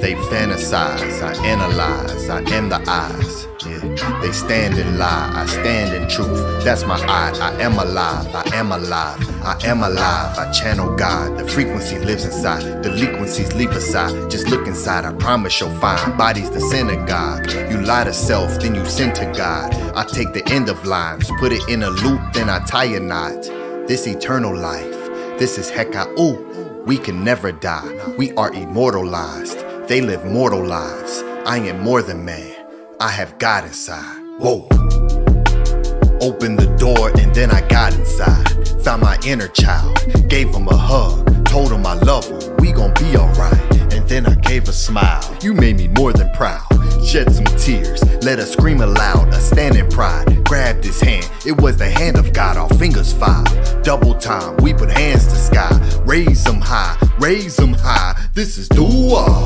They fantasize, I analyze, I am the eyes. Yeah. They stand in lie, I stand in truth. That's my I am alive, I am alive, I am alive. I channel God, the frequency lives inside. Delinquencies leap aside, just look inside. I promise you'll find bodies the synagogue. You lie to self, then you sin to God. I take the end of lives, put it in a loop, then I tie a knot. This eternal life, this is Heka'u. We can never die, we are immortalized. They live mortal lives. I am more than man, I have God inside. Whoa. Opened the door and then I got inside. Found my inner child, gave him a hug, told him I love him, we gon' be alright. And then I gave a smile, you made me more than proud. Shed some tears, let us scream aloud, a stand in pride. Grabbed his hand, it was the hand of God, our fingers five. Double time, we put hands to sky. Raise them high, raise them high. This is dua.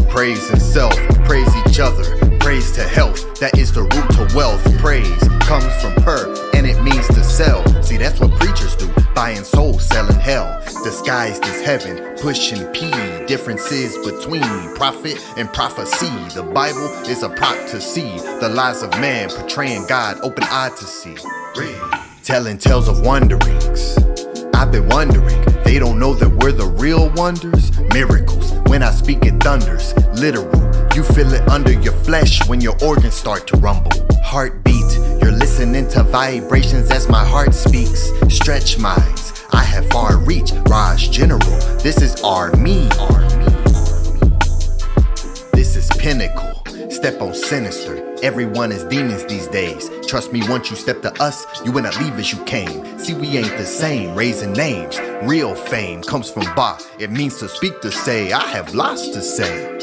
Praise in self, praise each other. Praise to health, that is the root to wealth. Praise comes from per, and it means to sell. See, that's what preachers do, buying souls, selling hell. Disguised as heaven, pushing P. Differences between prophet and prophecy. The Bible is a prop to see the lies of man, portraying God open-eyed to see. Telling tales of wanderings, I've been wondering, they don't know that we're the real wonders. Miracles, when I speak it thunders, literal. You feel it under your flesh when your organs start to rumble. Heartbeat, you're listening to vibrations as my heart speaks. Stretch minds, I have far reach. Raj General, this is our me. This is pinnacle, step on sinister. Everyone is demons these days. Trust me, once you step to us, you will not leave as you came. See, we ain't the same, raising names. Real fame comes from Ba. It means to speak, to say. I have lots to say.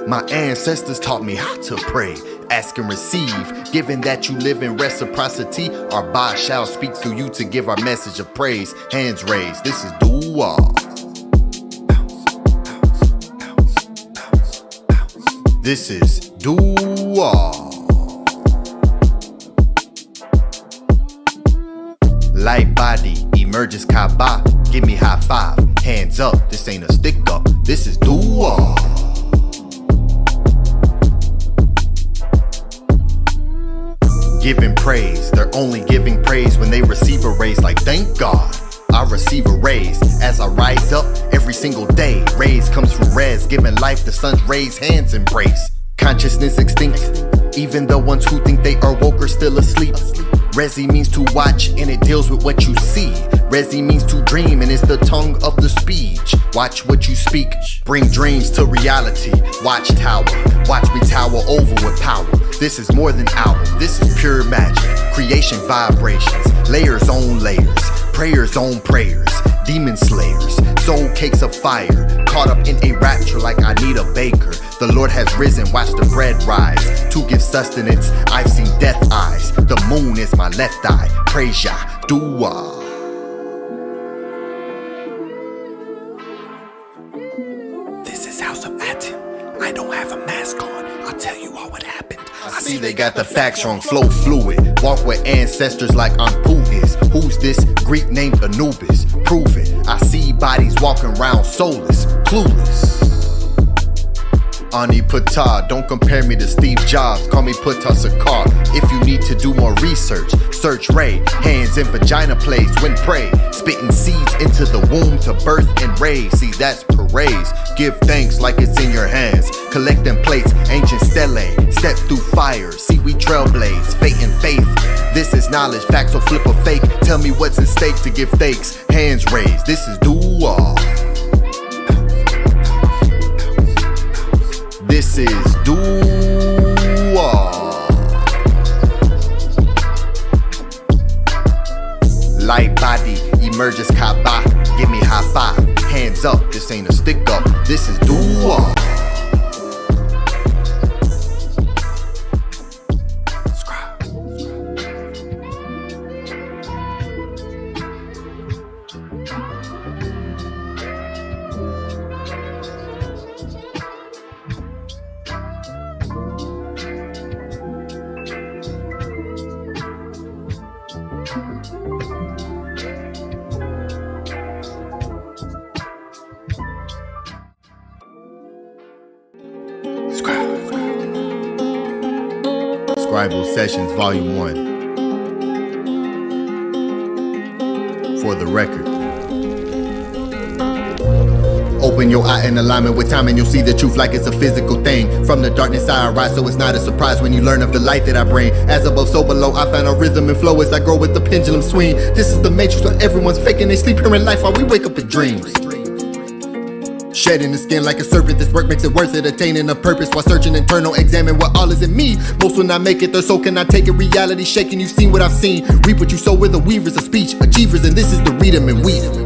My ancestors taught me how to pray, ask and receive. Given that you live in reciprocity, our Ba shall speak through you to give our message of praise. Hands raised, this is dua. This is dua. Light body emerges Kaaba. Give me high five, hands up. This ain't a stick up, this is dua. Giving praise, they're only giving praise when they receive a raise. Like thank God, I receive a raise as I rise up every single day. Raise comes from res, giving life the sun's rays, hands embrace. Consciousness extinct, even the ones who think they are woke are still asleep. Resi means to watch and it deals with what you see. Resi means to dream and it's the tongue of the speech. Watch what you speak, bring dreams to reality. Watch tower, watch me tower over with power. This is more than album, this is pure magic. Creation vibrations, layers on layers. Prayers on prayers, demon slayers. Soul cakes of fire, caught up in a rapture like I need a baker. The Lord has risen, watch the bread rise. To give sustenance, I've seen death eyes. The moon is my left eye, praise Yah, dua. This is House of ATTON, I don't have a mask on, I'll tell you all what happened. I see they got the facts wrong, flow fluid. Walk with ancestors like Anpu is. Who's this? Greek named Anubis. Prove it. I see bodies walking around soulless, clueless. Ani Pata, don't compare me to Steve Jobs, call me Pata Sakar. If you need to do more research, search Ray. Hands in vagina plays when pray. Spitting seeds into the womb to birth and raise. See, that's parades. Give thanks like it's in your hands. Collecting plates, ancient stele. Step through fire, see we trailblaze. Fate and faith, this is knowledge. Facts will flip a fake. Tell me what's at stake to give thanks. Hands raised, this is dua. This is dua. Light body emerges Kaaba. Give me high five, hands up. This ain't a stick up, this is dua. SCRIIBE Sessions Volume 1. For the record. Open your eye in alignment with time and you'll see the truth like it's a physical thing. From the darkness I arise, so it's not a surprise when you learn of the light that I bring. As above, so below, I find a rhythm and flow as I grow with the pendulum swing. This is the matrix where everyone's faking they sleep here in life while we wake up in dreams. Shedding the skin like a serpent, this work makes it worth it. Attaining a purpose while searching internal, examine what all is in me. Most will not make it, their soul cannot take it. Reality shaking, you've seen what I've seen. Reap what you sow with the weavers of speech, achievers, and this is the read 'em and weed 'em.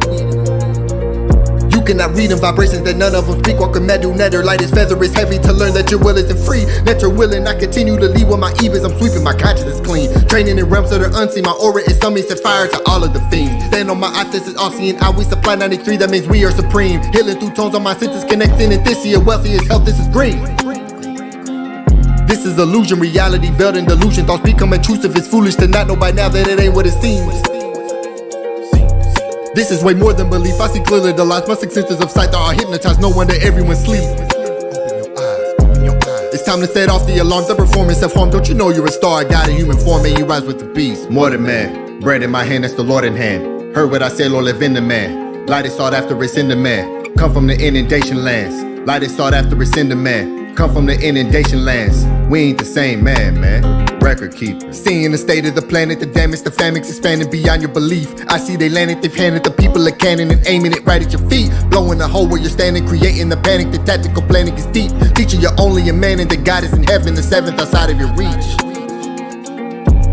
You cannot read in vibrations that none of them speak. Walk a meadow netter, light is feather is heavy to learn that your will isn't free. Net your willing, I continue to lead with my EBIS. I'm sweeping my consciousness clean. Training in realms that are unseen. My aura is some set fire to all of the fiends. Stand on my this is all seeing. I we supply 93, that means we are supreme. Healing through tones on my senses, connecting and this year. Wealthy is health, this is green. This is illusion, reality veiled in delusion. Thoughts become intrusive, it's foolish to not know by now that it ain't what it seems. This is way more than belief. I see clearly the lies. My six senses of sight are hypnotized. No wonder everyone sleeps. Open your eyes. It's time to set off the alarm. The performance self-harm. Don't you know you're a star? God in human form and you rise with the beast. More than man. Bread in my hand, that's the Lord in hand. Heard what I said, Lord, live in the man. Light is sought after, it's in the man. Come from the inundation lands. Light is sought after, it's in the man. Come from the inundation lands. We ain't the same man. Record keeper. Seeing the state of the planet, the damage, the famine expanding beyond your belief. I see they landed, they've handed the people a cannon and aiming it right at your feet. Blowing a hole where you're standing, creating the panic. The tactical planning is deep. Teaching you only a man and that God is in heaven, the seventh outside of your reach.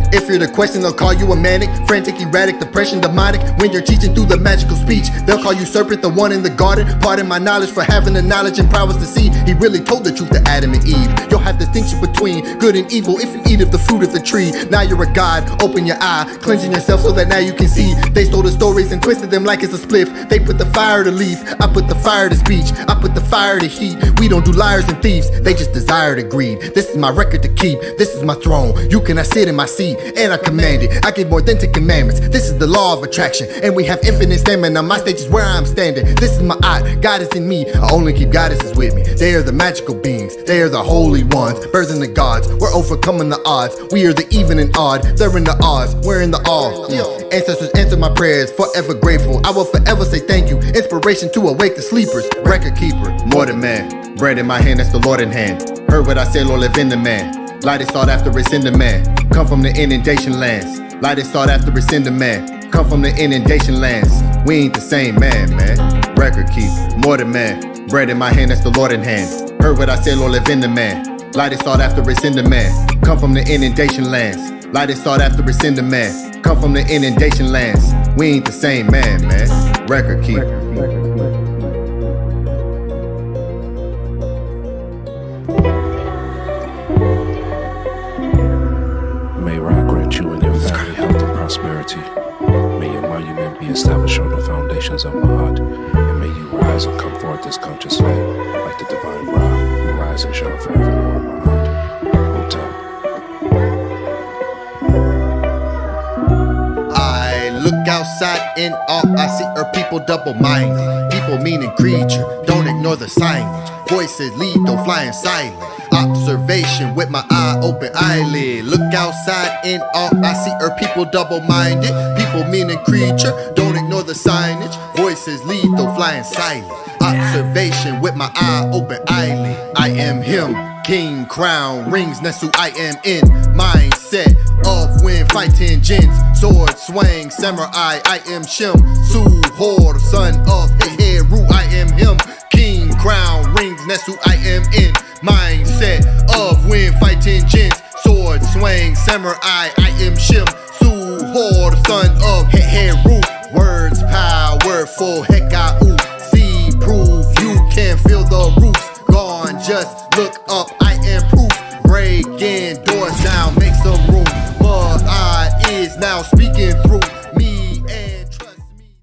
If you're the question, they'll call you a manic, frantic, erratic, depression, demonic. When you're teaching through the magical speech, they'll call you serpent, the one in the garden. Pardon my knowledge for having the knowledge and prowess to see. He really told the truth to Adam and Eve. You'll have distinction between good and evil if you eat of the fruit of the tree. Now you're a god, open your eye, cleansing yourself so that now you can see. They stole the stories and twisted them like it's a spliff. They put the fire to leaf, I put the fire to speech. I put the fire to heat. We don't do liars and thieves, they just desire to greed. This is my record to keep, this is my throne. You cannot sit in my seat, and I command it. I give more than 10 commandments. This is the law of attraction, and we have infinite stamina. My stage is where I'm standing. This is my art, God is in me. I only keep goddesses with me. They are the magical beings, they are the holy ones, birthing the gods. We're overcoming the odds. We are the even and odd. They're in the odds, we're in the all. Ancestors answer my prayers, forever grateful. I will forever say thank you. Inspiration to awake the sleepers. Record keeper, more than man. Bread in my hand, that's the Lord in hand. Heard what I said, Lord, live in the man. Light is sought after, it's in the man. Come from the inundation lands. Light is sought after, it's in the man. Come from the inundation lands. We ain't the same man. Record keeper, more than man. Bread in my hand, that's the Lord in hand. Heard what I said, Lord, live in the man. Light is sought after, it's in the man. Come from the inundation lands. Light is sought after, it's in the man. Come from the inundation lands. We ain't the same man. Record keeper. You and your family health and prosperity. May your monument be established on the foundations of my heart, and may you rise and come forth as conscious light, like the divine Ra, who rise and shine forevermore in my heart. Hotel. I look outside in awe, I see our people double-minded. People meaning creature, don't ignore the signage. Voices lead, though flying silent. Observation with my eye open eyelid. Look outside in awe, I see our people double-minded. People meaning creature, don't ignore the signage. Voices lead, though flying silent. Observation with my eye open eyelid. I am him, king, crown, rings, Nesu, I am in mindset of when fighting jinns, sword swang, samurai, I am Shem, Suhor, son of Heheru, I am him, king, crown, rings, Nesu, I am in mindset of when fighting jinns, sword swang, samurai, I am Shem, Suhor, son of Heheru, words powerful, Hekau, see proof, you can feel the roots, gone, just look up, I am proof, breaking doors down, make some room, but I is now speaking through me and trust me.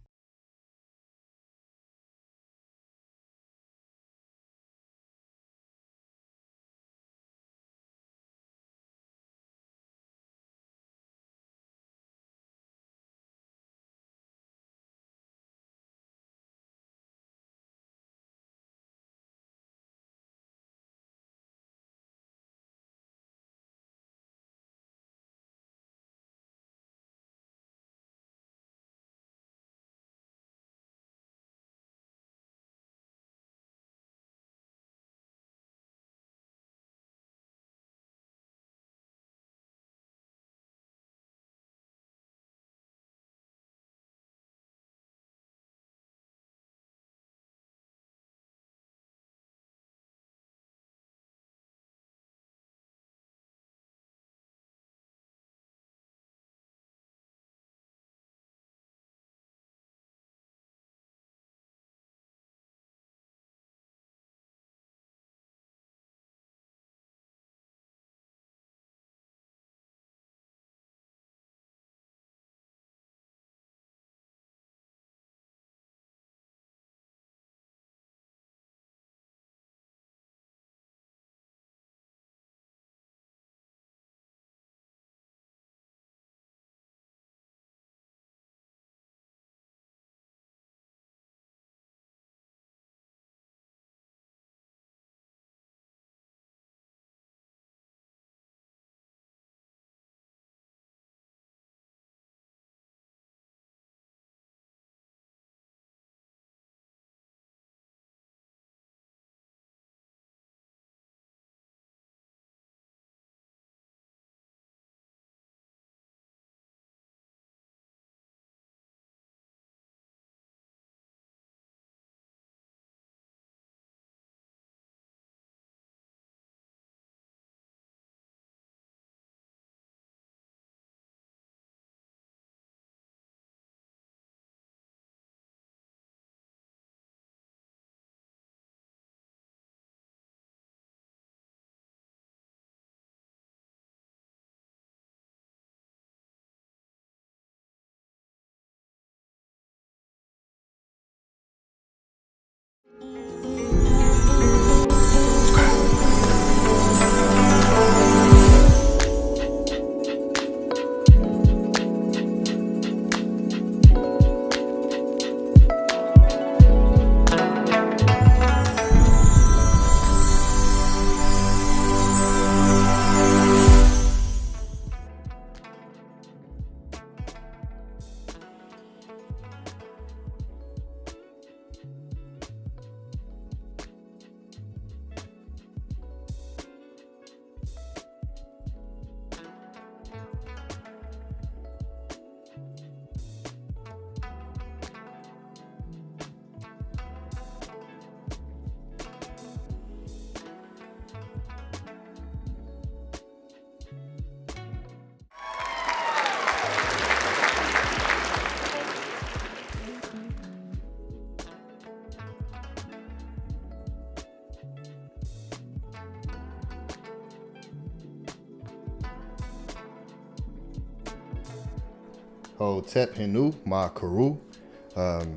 Hotep Hinu, Ma Karu.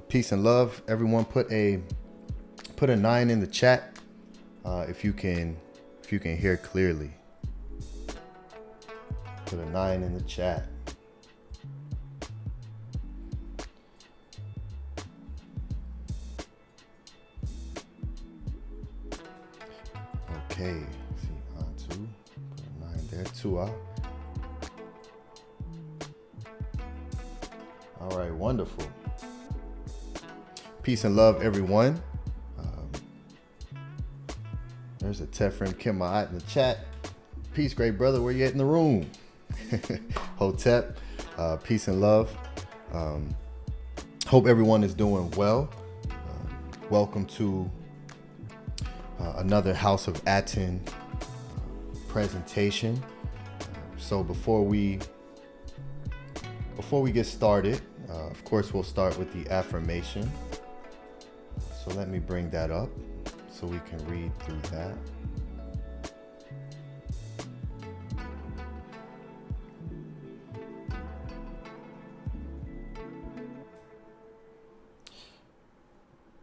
Peace and love. Everyone put a 9 in the chat if you can hear clearly. Put a 9 in the chat. Okay, see, on 2, put a 9 there, 2 out. All right, wonderful. Peace and love, everyone. There's a Tefrim Kima'at in the chat. Peace, great brother, where you at in the room? Hotep, peace and love. Hope everyone is doing well. Welcome to another House of ATTON presentation. So before we get started, of course, we'll start with the affirmation. So let me bring that up so we can read through that.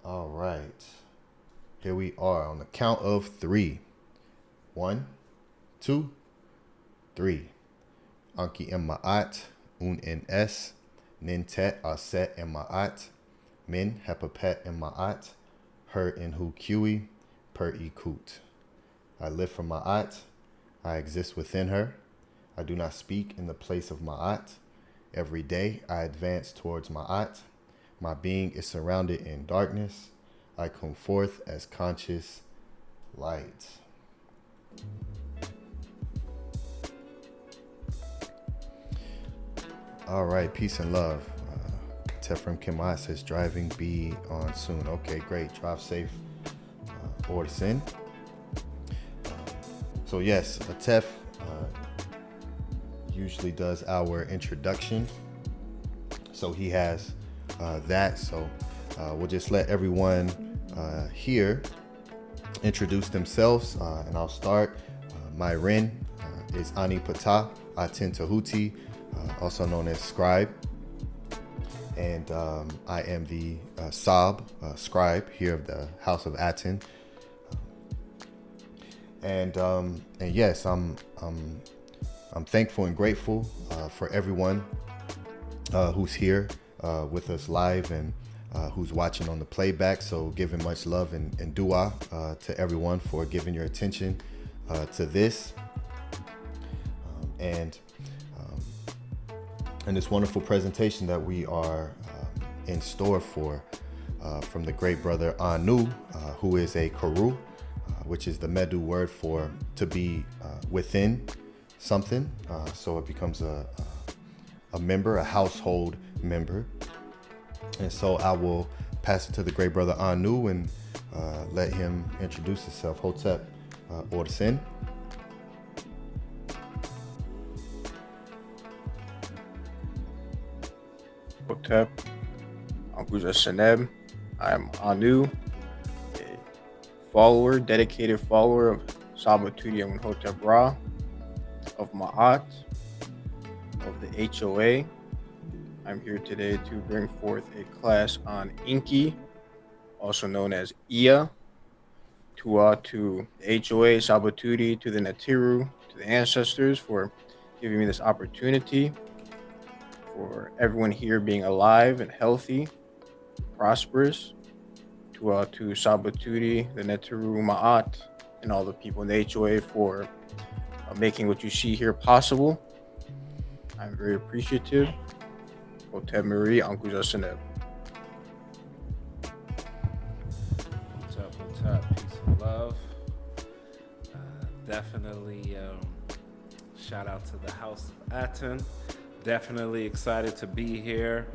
All right. Here we are on the count of 3. 1, 2, 3. Anki Ma'at, ENKI'S, Nintet Aset Ma'at, Min Hepapet Ma'at, Her Inhu Kiwi, Per Ikut. I live for Ma'at. I exist within her. I do not speak in the place of Ma'at. Every day I advance towards Ma'at. My being is surrounded in darkness. I come forth as conscious light. All right, peace and love. Tefrim Kima'at says driving be on soon. Okay, great. Drive safe. Order sin. So yes, Tef usually does our introduction. So he has that. So we'll just let everyone here introduce themselves, and I'll start. My Ren is Ani Patah, ATEN TEHUTI, also known as SCRIIBE, and I am the SAG-GIG-GA here of the House of ATTON. And yes, I'm thankful and grateful for everyone who's here with us live and who's watching on the playback. So giving much love and dua to everyone for giving your attention to this and this wonderful presentation that we are in store for from the great brother Anu, who is a Karu, which is the Medu word for to be within something. So it becomes a member, a household member. And so I will pass it to the great brother Anu and let him introduce himself. Hotep, order sin. Hotep, of the HOA. I'm here today to bring forth a class on ENKI, also known as EA, to the HOA, Sabatudi, to the Natiru, to the ancestors for giving me this opportunity, for everyone here being alive and healthy, prosperous, to Sabatudi, the Natiru Ma'at, and all the people in the HOA for making what you see here possible. I'm very appreciative. Hotep Marie, Uncle Jaseneb. Hotep, peace and love. Definitely shout out to the House of ATTON. Definitely excited to be here.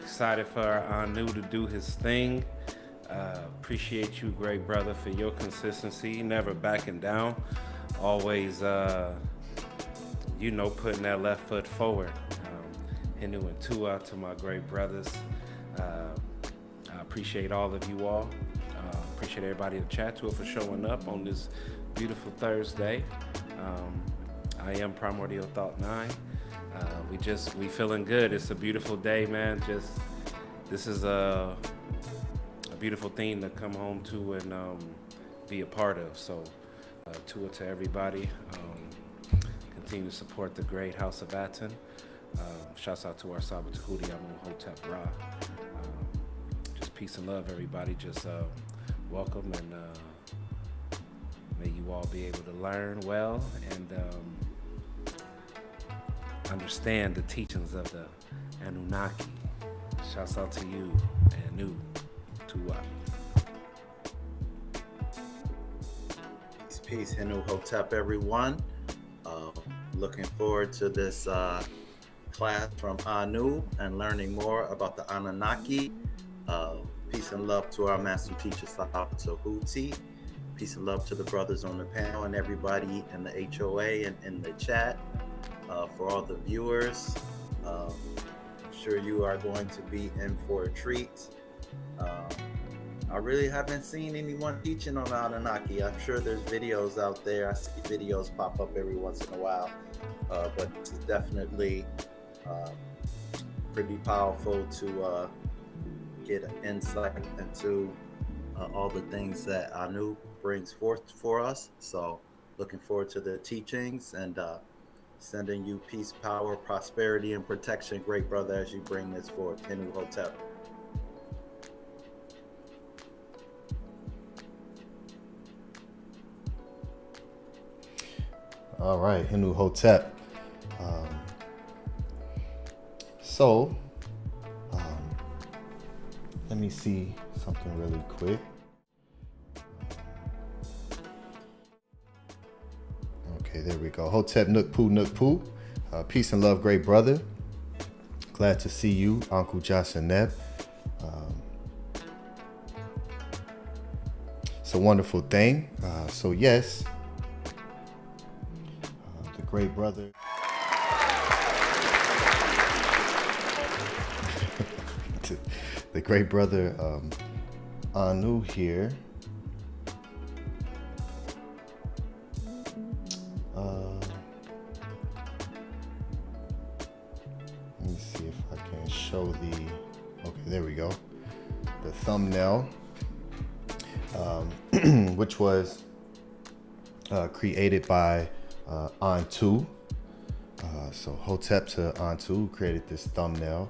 Excited for Anu to do his thing. Appreciate you, great brother, for your consistency, never backing down. Always, putting that left foot forward. Hinu and Tua to my great brothers. I appreciate all of you all. Appreciate everybody in the chat Tua for showing up on this beautiful Thursday. I am Primordial Thought 9. We feeling good. It's a beautiful day, man. This is a beautiful thing to come home to and be a part of. So to everybody, continue to support the great House of ATTON. Shouts out to our Saba Tehuti, Hotep Ra. Just peace and love, everybody. Just welcome, and may you all be able to learn well and understand the teachings of the Anunnaki. Shouts out to you, Anu, Tuwa. Peace, Henu Hotep, everyone. Looking forward to this class from Anu and learning more about the Anunnaki. Peace and love to our master teacher, Saba Tehuti. Peace and love to the brothers on the panel and everybody in the HOA and in the chat. For all the viewers, I'm sure you are going to be in for a treat. I really haven't seen anyone teaching on Anunnaki. I'm sure there's videos out there. I see videos pop up every once in a while, but it's definitely pretty powerful to get insight into all the things that Anu brings forth for us. So looking forward to the teachings and sending you peace, power, prosperity, and protection, great brother, as you bring this forth. Henu Hotep. All right, Henu Hotep. Let me see something really quick. Okay, there we go. Hotep Nukpu. Peace and love, great brother. Glad to see you, Uncle Josh and Neb. It's a wonderful thing. So yes, the great brother. The great brother Anu here. Let me see if I can show the, okay, there we go. The thumbnail, which was created by Antu. So Hotep to Antu created this thumbnail.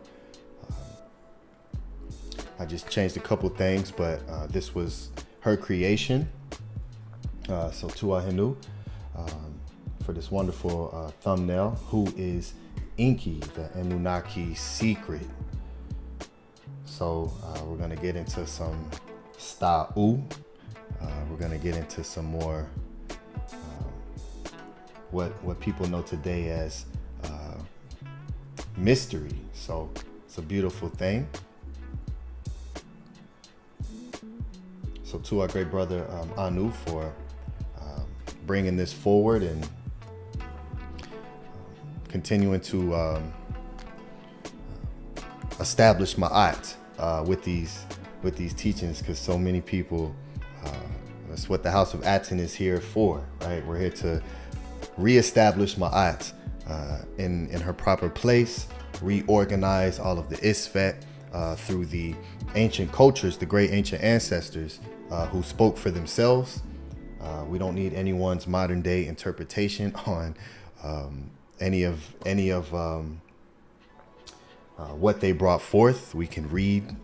I just changed a couple things, but this was her creation. So Tu'a Henu for this wonderful thumbnail. Who is Enki, the Anunnaki secret? So we're gonna get into some sta'u. We're gonna get into some more what people know today as mystery. So it's a beautiful thing. So to our great brother Anu for bringing this forward and continuing to establish ma'at with these teachings, because so many people, that's what the House of ATTON is here for, right? We're here to reestablish ma'at in her proper place, reorganize all of the isfet through the ancient cultures, the great ancient ancestors who spoke for themselves. We don't need anyone's modern day interpretation on any of what they brought forth. We can read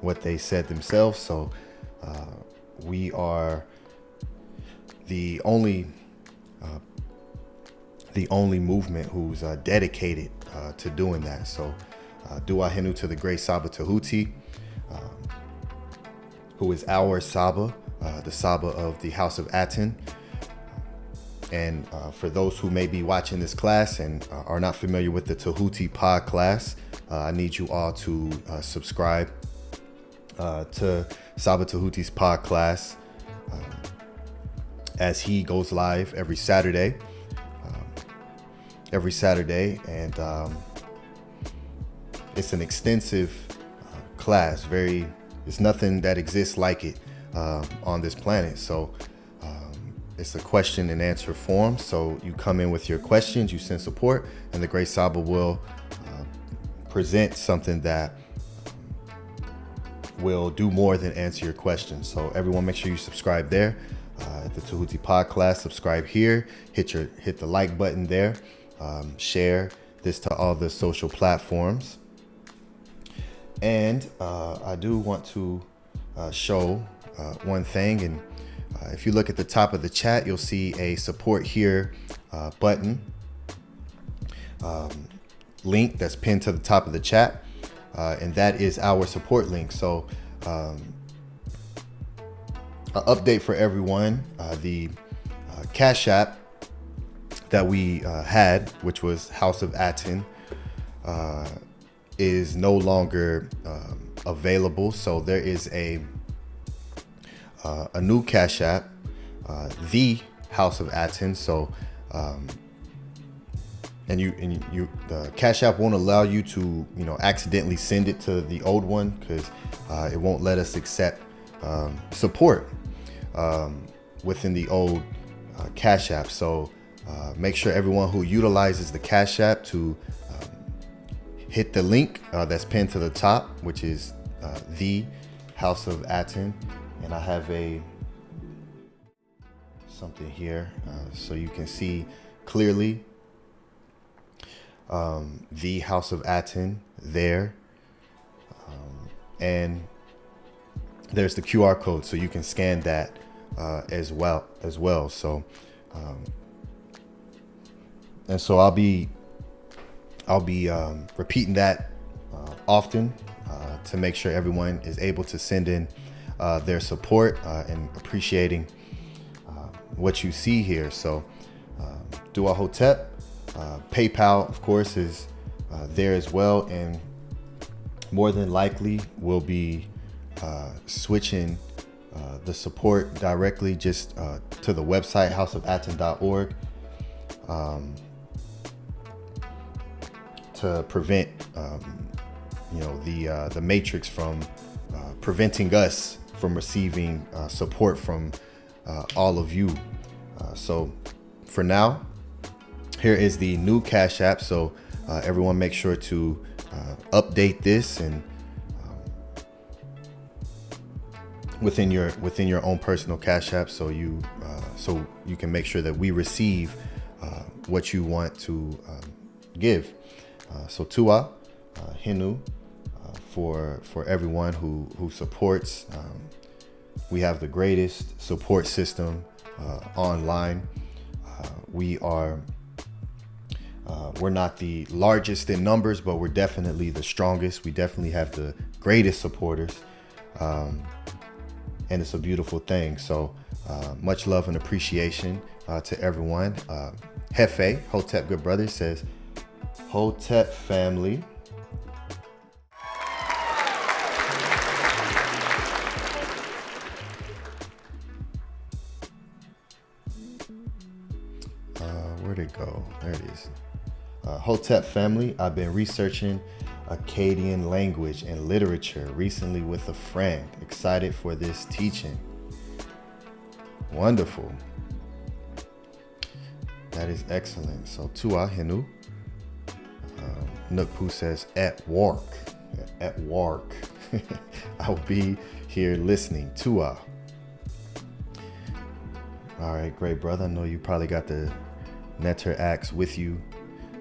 what they said themselves. So we are the only movement who's dedicated to doing that. So Dua Henu to the great Saba Tehuti, who is our Saba, the Saba of the House of ATTON. And for those who may be watching this class and are not familiar with the Tehuti pod class, I need you all to subscribe to Saba Tehuti's pod class as he goes live every Saturday. And it's an extensive class. There's nothing that exists like it on this planet. So it's a question and answer form. So you come in with your questions, you send support, and the Great Saba will present something that will do more than answer your questions. So everyone, make sure you subscribe there at the Tehuti Podcast. Subscribe here. Hit the like button there. Share this to all the social platforms. And I do want to show one thing. And if you look at the top of the chat, you'll see a support here button link that's pinned to the top of the chat. And that is our support link. So an update for everyone, the Cash App that we had, which was House of ATTON, is no longer available. So there is a new Cash App, the House of ATTON. So and the Cash App won't allow you to, accidentally send it to the old one, because it won't let us accept support within the old Cash App. So make sure everyone who utilizes the Cash App to hit the link that's pinned to the top, which is the House of ATTON. And I have something here so you can see clearly the House of ATTON there, and there's the QR code, so you can scan that as well. So and so I'll be repeating that often to make sure everyone is able to send in their support and appreciating what you see here. So Dua Hotep, PayPal, of course, is there as well, and more than likely we'll be switching the support directly just to the website houseofatton.org to prevent the matrix from preventing us from receiving support from all of you. So for now, here is the new Cash App. So everyone, make sure to update this and within your own personal Cash App, so you can make sure that we receive what you want to give. So Tua, Hinu, for everyone who supports. We have the greatest support system online. We're not the largest in numbers, but we're definitely the strongest. We definitely have the greatest supporters, and it's a beautiful thing. So much love and appreciation to everyone. Hefe, Hotep Good Brother, says, Hotep family. Where'd it go? There it is. Hotep family, I've been researching Akkadian language and literature recently with a friend. Excited for this teaching. Wonderful. That is excellent. So Tua Hinu. Nukpu says, at work. At work. I'll be here listening. Tua. All right, great brother. I know you probably got the Netter Axe with you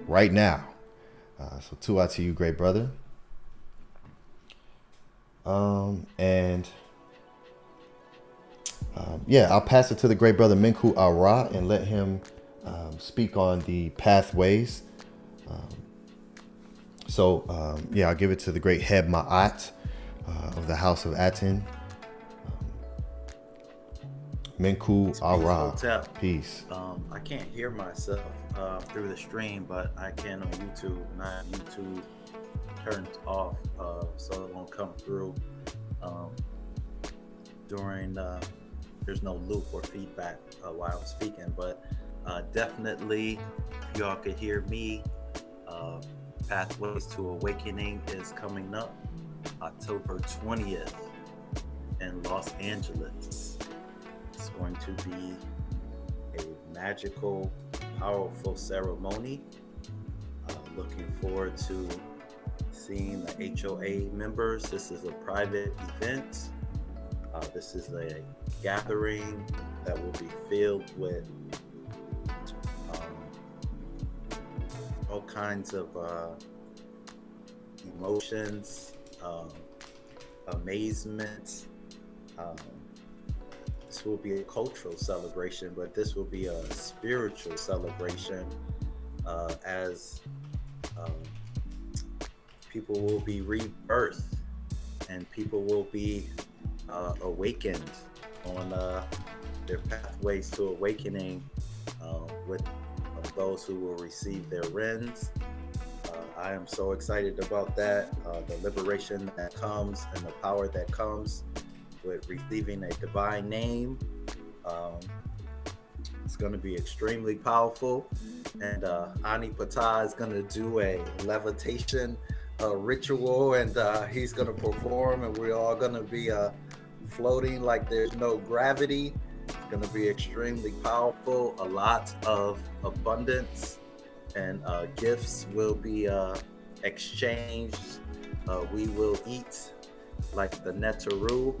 right now. So Tua to you, great brother. Yeah, I'll pass it to the great brother Minku Ara and let him speak on the pathways. Yeah, I'll give it to the great Heb Ma'at of the House of ATTON. Minku Ara. Peace. I can't hear myself through the stream, but I can on YouTube, and I have YouTube turned off so it won't come through during there's no loop or feedback while I'm speaking, but definitely y'all could hear me. Pathways to Awakening is coming up October 20th in Los Angeles. It's going to be a magical, powerful ceremony. Looking forward to seeing the HOA members. This is a private event. This is a gathering that will be filled with all kinds of emotions, amazement. This will be a cultural celebration, but this will be a spiritual celebration as people will be rebirthed and people will be awakened on their pathways to awakening with those who will receive their RENs. I am so excited about that, the liberation that comes and the power that comes with receiving a divine name. It's going to be extremely powerful, and Ani Patah is going to do a levitation ritual, and he's going to perform, and we're all going to be floating like there's no gravity. It's going to be extremely powerful. A lot of abundance and gifts will be exchanged. We will eat like the Netaru.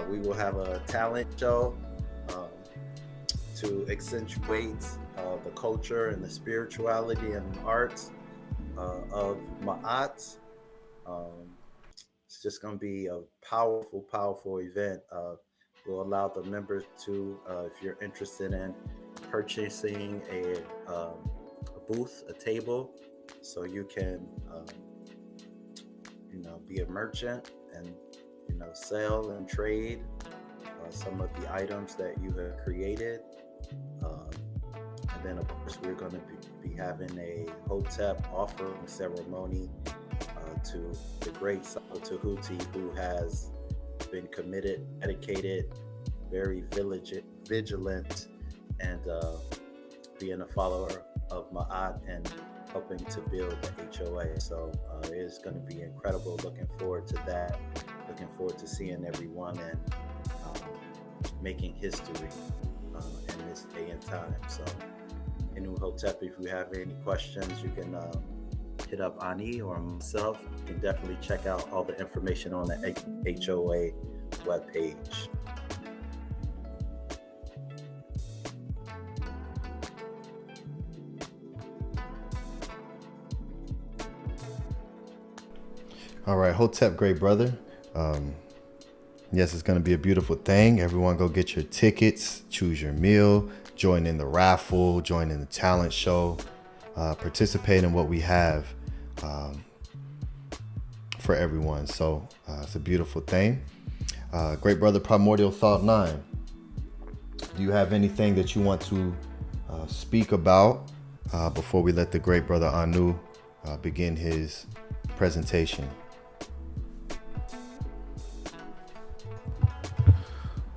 We will have a talent show to accentuate the culture and the spirituality and arts of Ma'at. It's just going to be a powerful, powerful event. We'll allow the members to, if you're interested in purchasing a booth, a table, so you can, be a merchant and, sell and trade some of the items that you have created. And then, of course, we're going to be having a Hotep offering ceremony to the great Saba Tehuti, who has been committed, dedicated, very vigilant, and being a follower of Ma'at and helping to build the HOA. So it is going to be incredible. Looking forward to that. Looking forward to seeing everyone and making history in this day and time. So, Inu Hotep, if you have any questions, you can hit up Ani or myself. You can definitely check out all the information on the HOA webpage. All right, Hotep, great brother. Yes, it's going to be a beautiful thing. Everyone go get your tickets, choose your meal, join in the raffle, join in the talent show, participate in what we have for everyone. So it's a beautiful thing. Great brother, Primordial Thought 9. Do you have anything that you want to speak about before we let the great brother Anu begin his presentation?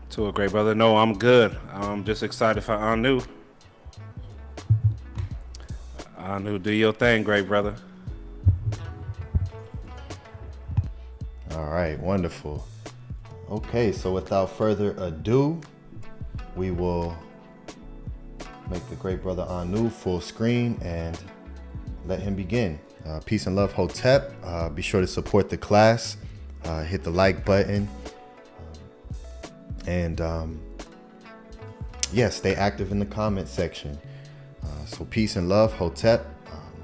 To a great brother. No, I'm good. I'm just excited for Anu. Anu, do your thing, great brother. All right, wonderful. Okay, so without further ado, we will make the great brother Anu full screen and let him begin. Peace and love, Hotep. Be sure to support the class. Hit the like button. And stay active in the comment section. So peace and love, Hotep.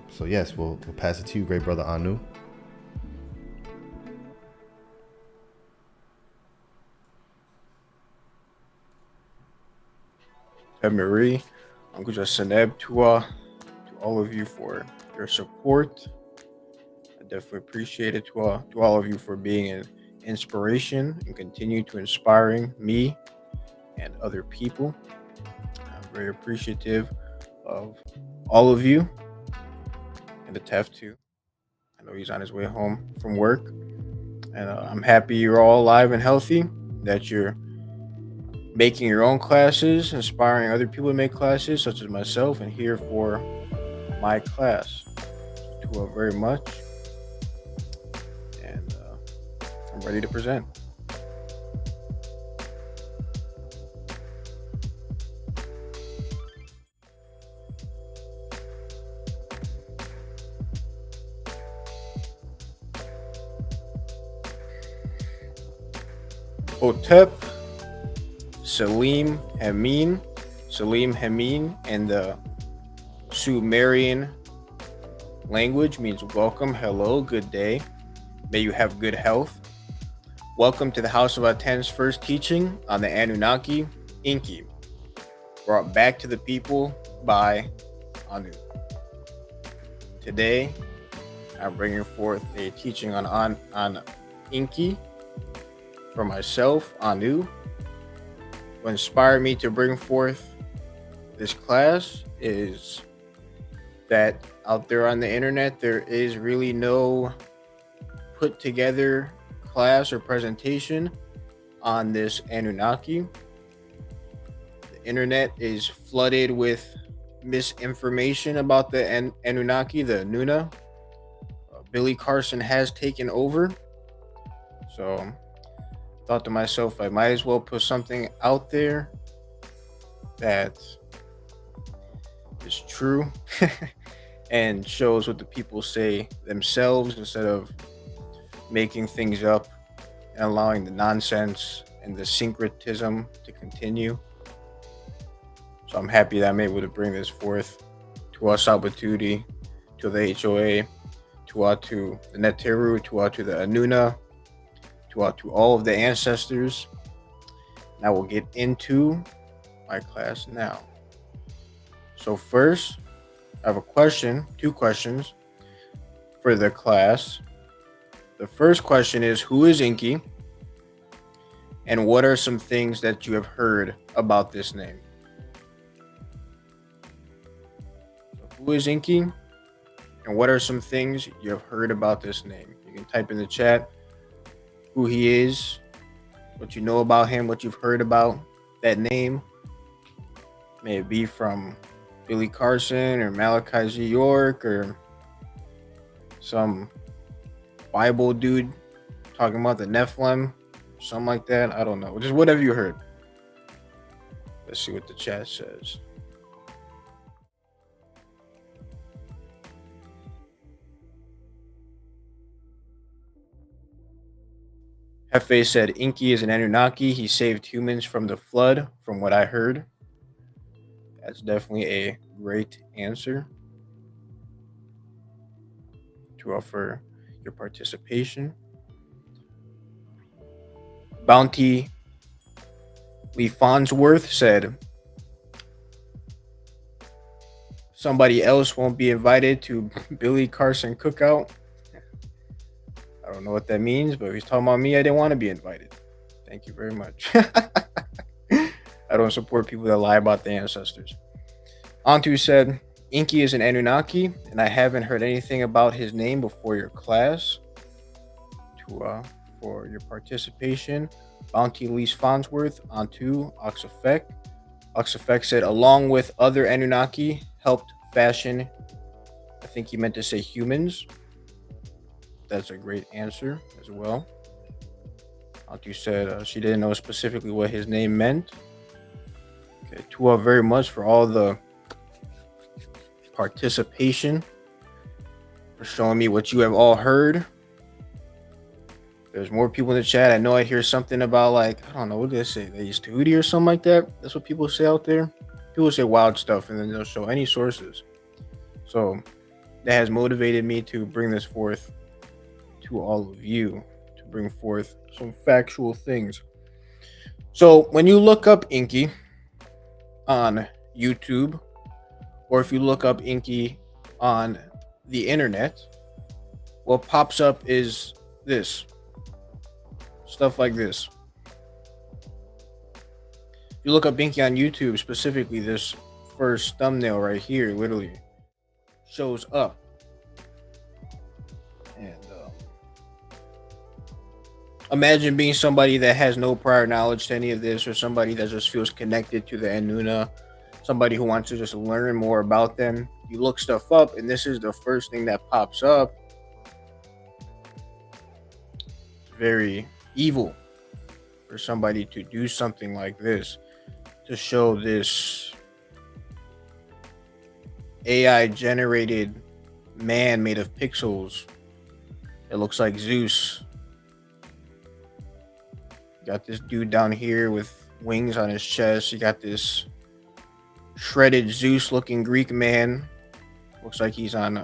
So yes, we'll pass it to you, great brother Anu. Marie, Uncle Seneb, to all of you for your support. I definitely appreciate it. To all of you for being an inspiration and continue to inspiring me and other people. I'm very appreciative of all of you, and the Tef too. I know he's on his way home from work, and I'm happy you're all alive and healthy, that you're making your own classes, inspiring other people to make classes, such as myself, and here for my class. To very much, and I'm ready to present. Hotep, Salim Hamin, and the Sumerian language means welcome, hello, good day. May you have good health. Welcome to the House of ATTON's first teaching on the Anunnaki, Enki, brought back to the people by Anu. Today, I'm bringing forth a teaching on Enki for myself, Anu. What inspired me to bring forth this class is that out there on the internet, there is really no put together class or presentation on this Anunnaki. The internet is flooded with misinformation about the Anunnaki, the ANUNNA. Billy Carson has taken over. So thought to myself, I might as well put something out there that is true and shows what the people say themselves instead of making things up and allowing the nonsense and the syncretism to continue. So I'm happy that I'm able to bring this forth to us Sabatuti, to the HOA, to the Neteru, to the ANUNNA, to all of the ancestors. Now we'll get into my class now. So first, I have two questions for the class. The first question is, who is Enki? And what are some things that you have heard about this name? So who is Enki? And what are some things you have heard about this name? You can type in the chat who he is, what you know about him, what you've heard about that name. May it be from Billy Carson or Malachi Z. York or some Bible dude talking about the Nephilim, something like that. I don't know. Just whatever you heard. Let's see what the chat says. Hefe said, Enki is an Anunnaki. He saved humans from the flood, from what I heard. That's definitely a great answer to offer your participation. Bounty Lee Farnsworth said, somebody else won't be invited to Billy Carson cookout. I don't know what that means, but if he's talking about me, I didn't want to be invited. Thank you very much. I don't support people that lie about the ancestors. Antu said, Enki is an Anunnaki, and I haven't heard anything about his name before your class. For your participation, Bounty Lease Farnsworth, Antu, Oxeffect. Oxeffect said, along with other Anunnaki, helped fashion, I think he meant to say humans. That's a great answer as well. Antu said she didn't know specifically what his name meant. Okay, Tua very much for all the participation, for showing me what you have all heard. There's more people in the chat. I know I hear something about, like, I don't know, what did they say? They used Tahuti or something like that. That's what people say out there. People say wild stuff and then they'll show any sources. So that has motivated me to bring this forth to all of you, to bring forth some factual things. So when you look up Enki on YouTube, or if you look up Enki on the internet, what pops up is this. Stuff like this. If you look up Enki on YouTube, specifically this first thumbnail right here, literally shows up. And imagine being somebody that has no prior knowledge to any of this, or somebody that just feels connected to the ANUNNA, somebody who wants to just learn more about them. You look stuff up, and this is the first thing that pops up. It's very evil for somebody to do something like this, to show this AI generated man made of pixels. It looks like Zeus. got this dude down here with wings on his chest. You got this shredded Zeus looking Greek man. Looks like he's on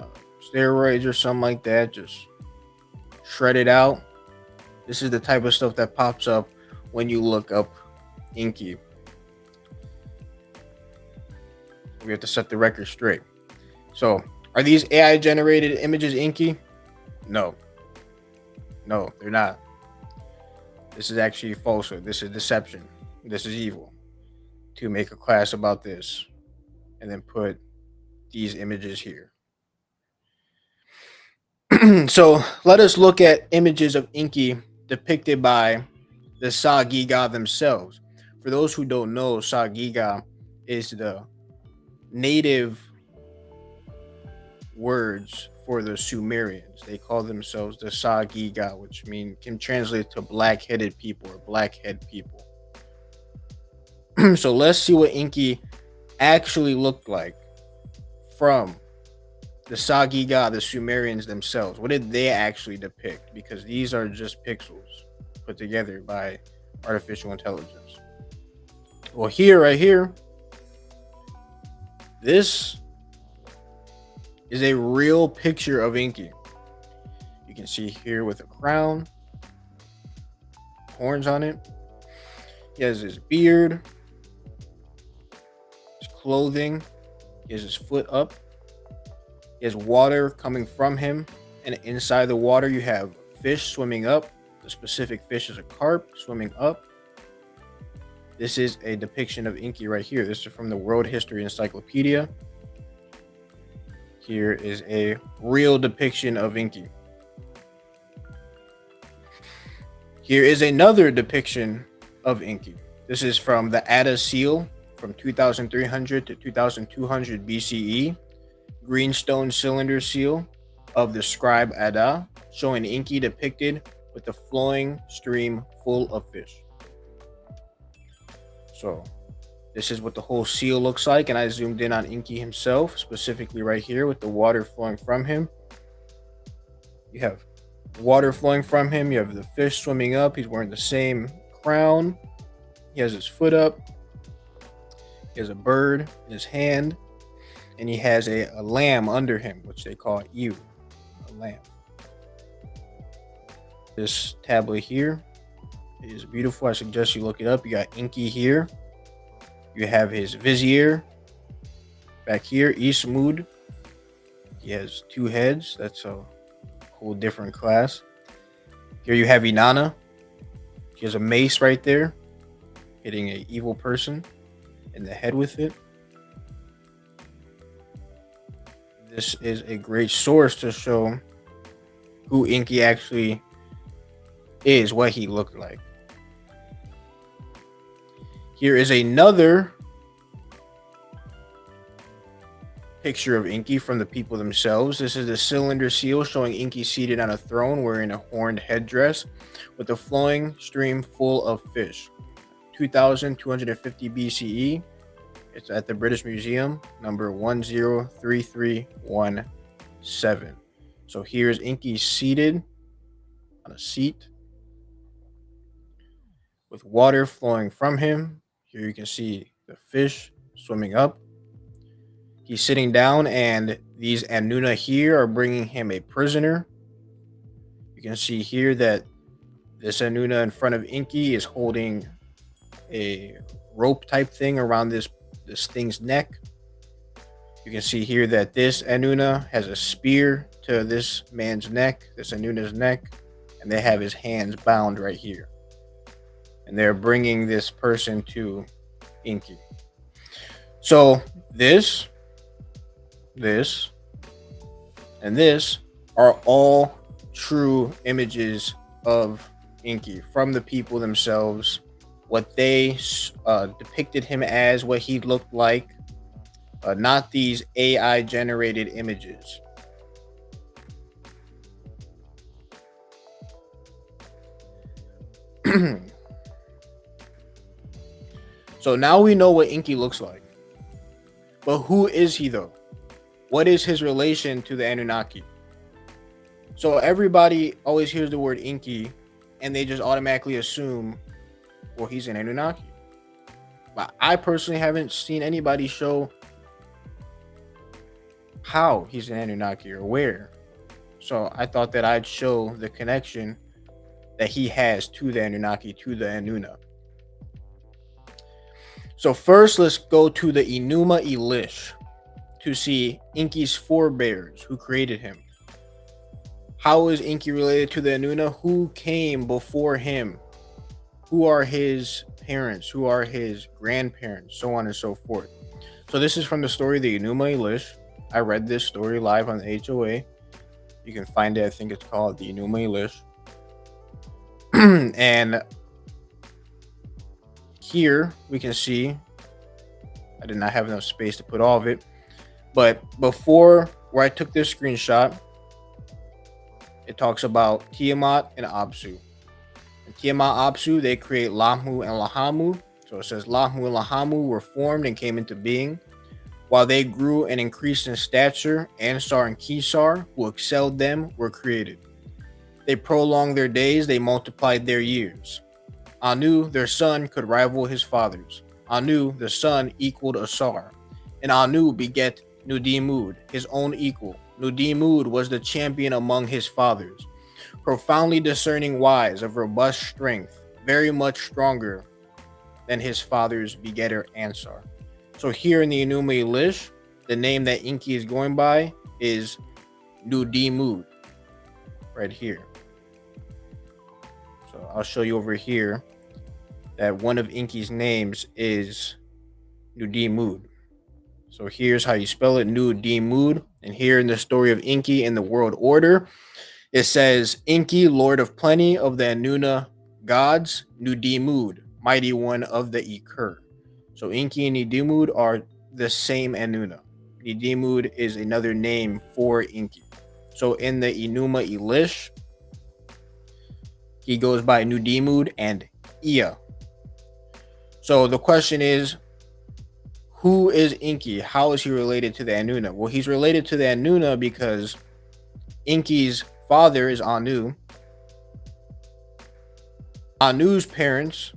steroids or something like that. Just shredded out. This is the type of stuff that pops up when you look up Enki. We have to set the record straight. So, are these AI generated images Enki? No. No, they're not. This is actually falsehood. This is deception. This is evil. To make a class about this and then put these images here. So let us look at images of Enki depicted by the SAG-GIG-GA themselves. For those who don't know, SAG-GIG-GA is the native words for the Sumerians. They call themselves the SAG-GIG-GA, which can translate to black-headed people or blackhead people. So let's see what Enki actually looked like from the SAG-GIG-GA, the Sumerians themselves. What did they actually depict? Because these are just pixels put together by artificial intelligence. Well, right here, this is a real picture of Enki. You can see here with a crown, horns on it. He has his beard, his clothing, he has his foot up. He has water coming from him, and inside the water you have fish swimming up. The specific fish is a carp swimming up. This is a depiction of Enki right here. This is from the World History Encyclopedia. Here is a real depiction of Enki. Here is another depiction of Enki. This is from the ATTON seal from 2300 to 2200 BCE. Greenstone cylinder seal of the scribe Ada, showing Enki depicted with a flowing stream full of fish. So this is what the whole seal looks like, and I zoomed in on Enki himself, specifically right here with the water flowing from him. You have water flowing from him, you have the fish swimming up, he's wearing the same crown, he has his foot up, he has a bird in his hand, and he has a lamb under him, which they call Ewe, a lamb. This tablet here is beautiful. I suggest you look it up. You got Enki here. You have his vizier back here, Ismud. He has two heads. That's a whole different class. Here you have Inanna. She has a mace right there, hitting an evil person in the head with it. This is a great source to show who Enki actually is, what he looked like. Here is another picture of Enki from the people themselves. This is the cylinder seal showing Enki seated on a throne wearing a horned headdress with a flowing stream full of fish. 2250 BCE. It's at the British Museum, number 103317. So here's Enki seated on a seat with water flowing from him. Here you can see the fish swimming up. He's sitting down, and these Anunna here are bringing him a prisoner. You can see here that this Anunna in front of Enki is holding a rope type thing around this thing's neck. You can see here that this Anunna has a spear to this man's neck, this Anunna's neck, and they have his hands bound right here. And they're bringing this person to Enki. So this, and this are all true images of Enki from the people themselves, what they depicted him as, what he looked like, not these AI generated images. So now we know what Enki looks like. But who is he though? What is his relation to the Anunnaki? So everybody always hears the word Enki and they just automatically assume well, he's an Anunnaki. But I personally haven't seen anybody show how he's an Anunnaki or where. So I thought that I'd show the connection that he has to the Anunnaki, to the Anunna. So first, let's go to the Enuma Elish to see Enki's forebears who created him. How is Enki related to the Anunna? Who came before him? Who are his parents? Who are his grandparents? So on and so forth. So this is from the story of the Enuma Elish. I read this story live on the HOA. You can find it. I think it's called the Enuma Elish. And here we can see, I did not have enough space to put all of it, but before where I took this screenshot, it talks about Tiamat and Apsu. And Tiamat, Apsu, they create Lahmu and Lahamu. So it says Lahmu and Lahamu were formed and came into being. While they grew and increased in stature, Ansar and Kesar, who excelled them, were created. They prolonged their days, they multiplied their years. Anu, their son, could rival his fathers. Anu, the son, equaled Asar. And Anu beget Nudimud, his own equal. Nudimud was the champion among his fathers, profoundly discerning, wise, of robust strength, very much stronger than his father's begetter Ansar. So here in the Enuma Elish, the name that Enki is going by is Nudimud, right here. So I'll show you over here that one of Enki's names is Nudimud. So here's how you spell it, Nudimud. And here in the story of Enki in the world order, it says, Enki, lord of plenty of the Anunna gods, Nudimud, mighty one of the Ikur. So Enki and Nudimud are the same Anunna. Nudimud is another name for Enki. So in the Enuma Elish, he goes by Nudimud and Ea. So the question is, who is Enki? How is he related to the Anunna? Well, he's related to the Anunna because Enki's father is Anu. Anu's parents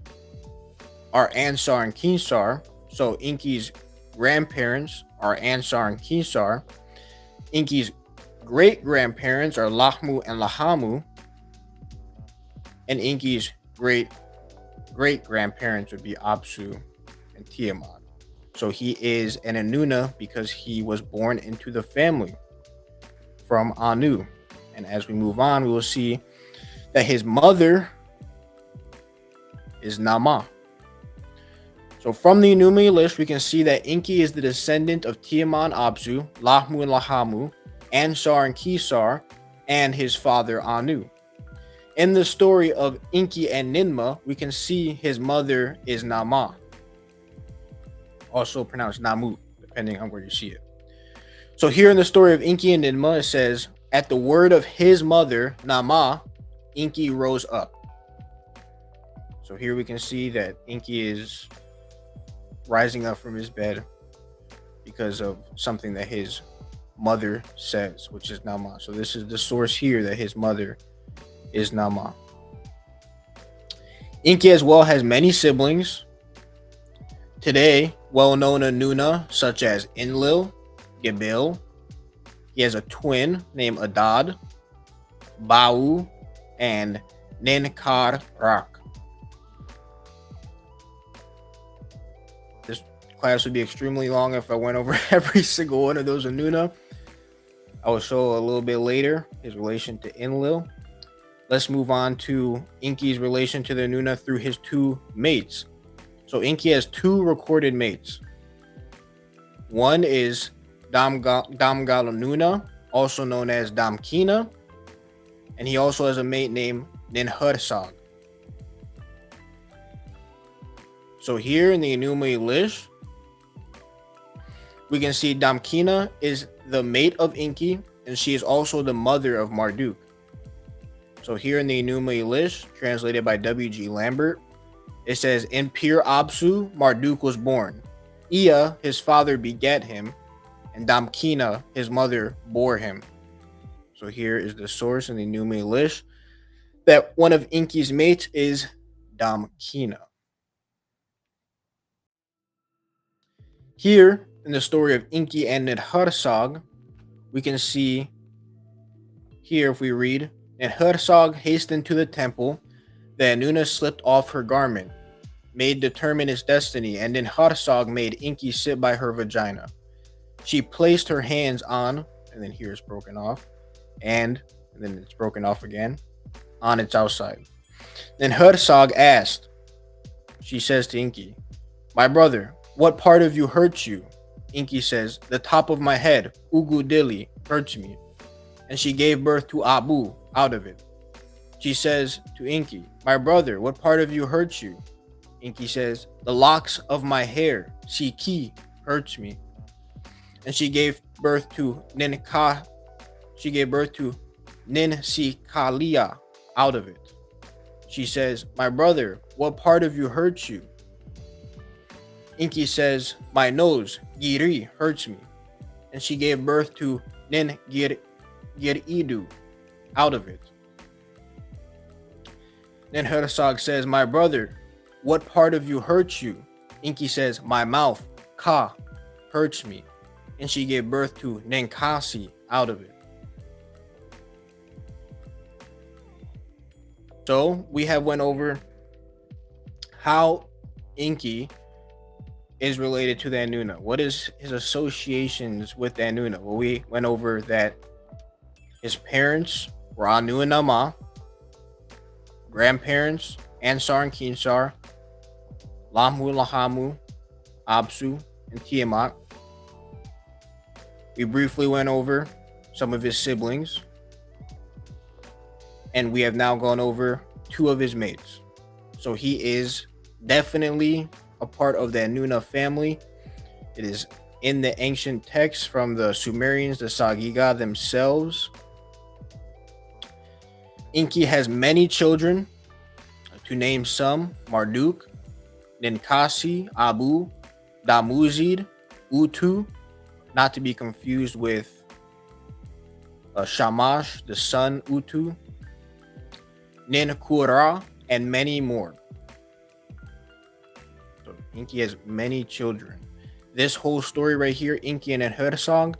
are Ansar and Kesar. So Enki's grandparents are Ansar and Kesar. Enki's great-grandparents are Lahmu and Lahamu. And Enki's great-grandparents would be Apsu and Tiamat. So he is an Anunna because he was born into the family from Anu. And as we move on, we will see that his mother is Nama. So from the Enuma Elish, we can see that Enki is the descendant of Tiamat and Apsu, Lahmu and Lahamu, Ansar and Kesar, and his father Anu. In the story of Enki and Ninmah, we can see his mother is Nama, also pronounced Namu, depending on where you see it. So here in the story of Enki and Ninmah, it says, at the word of his mother, Nama, Enki rose up. So here we can see that Enki is rising up from his bed because of something that his mother says, which is Nama. So this is the source here that his mother is Nama. Enki as well has many siblings. Today, well-known Anunna such as Enlil, Gibil. He has a twin named Adad, Bau, and Nenkar-Rak. This class would be extremely long if I went over every single one of those Anunna. I will show a little bit later his relation to Enlil. Let's move on to Enki's relation to the Anunna through his two mates. So Enki has two recorded mates. One is Damgalanuna, also known as Damkina, and he also has a mate named Ninhursag. So here in the Enuma Elish, we can see Damkina is the mate of Enki, and she is also the mother of Marduk. So here in the Enuma Elish, translated by W.G. Lambert, it says, in Pir Apsu, Marduk was born. Ea, his father, begat him, and Damkina, his mother, bore him. So here is the source in the Enuma Elish that one of Enki's mates is Damkina. Here in the story of Enki and Nidharsag, we can see here, if we read, Nidharsag hastened to the temple. The Anunna slipped off her garment, made determine its destiny, and Nidharsag made Enki sit by her vagina. She placed her hands on, and then here it's broken off, and then it's broken off again, on its outside. Then Nidharsag asked, she says to Enki, "My brother, what part of you hurts you?" Enki says, "The top of my head, Ugu Dili, hurts me." And she gave birth to Abu out of it. She says to Enki, "My brother, what part of you hurts you?" Enki says, "The locks of my hair, Siki, hurts me." And she gave birth to Ninsikalia out of it. She says, "My brother, what part of you hurts you?" Enki says, "My nose, Giri, hurts me." And she gave birth to ERIDU out of it. Then Nidharsag says, "My brother, what part of you hurts you?" Enki says, "My mouth, Ka, hurts me." And she gave birth to Nenkasi out of it. So we have went over how Enki is related to the Anunna. What is his associations with the Anunna? Well, we went over that his parents were Anu and Nama, grandparents Ansar and Kinsar, Lamhu, Lahamu, Absu, and Tiamat. We briefly went over some of his siblings, and we have now gone over 2 of his mates. So he is definitely a part of the Anunna family. It is in the ancient texts from the Sumerians, the SAG-GIG-GA themselves. Enki has many children. To name some: Marduk, Ninkasi, Abu, Damuzid, Utu, not to be confused with Shamash, the son Utu, Ninkura, and many more. So Enki has many children. This whole story right here, Enki and Nidharsag,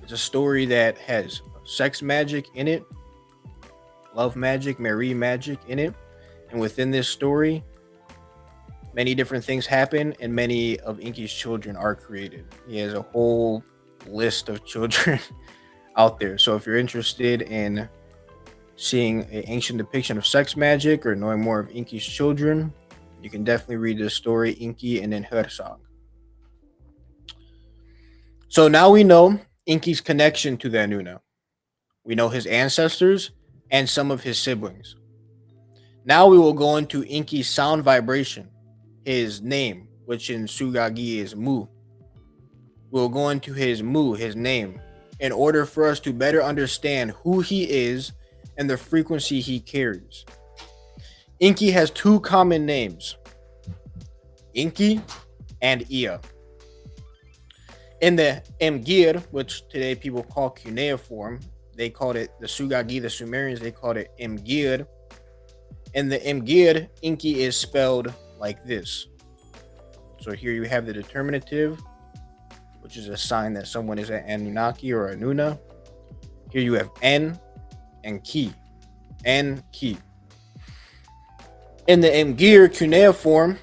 is a story that has sex magic in it, love magic, marry magic in it. And within this story, many different things happen, and many of Enki's children are created. He has a whole list of children out there. So if you're interested in seeing an ancient depiction of sex magic or knowing more of Enki's children, you can definitely read this story, Enki and Nidharsag. So now we know Enki's connection to the Anunna. We know his ancestors and some of his siblings. Now we will go into Enki's sound vibration, his name, which in Sugagi is Mu. We'll go into his Mu, his name, in order for us to better understand who he is and the frequency he carries. Enki has 2 common names, Enki and Ea. In the Emgir, which today people call cuneiform, they called it the Sugagi, the Sumerians, they called it Emgir. In the Emgir, Enki is spelled like this. So here you have the determinative, which is a sign that someone is an Anunnaki or Anunna. Here you have N and Ki. N, Ki. In the Emgir cuneiform,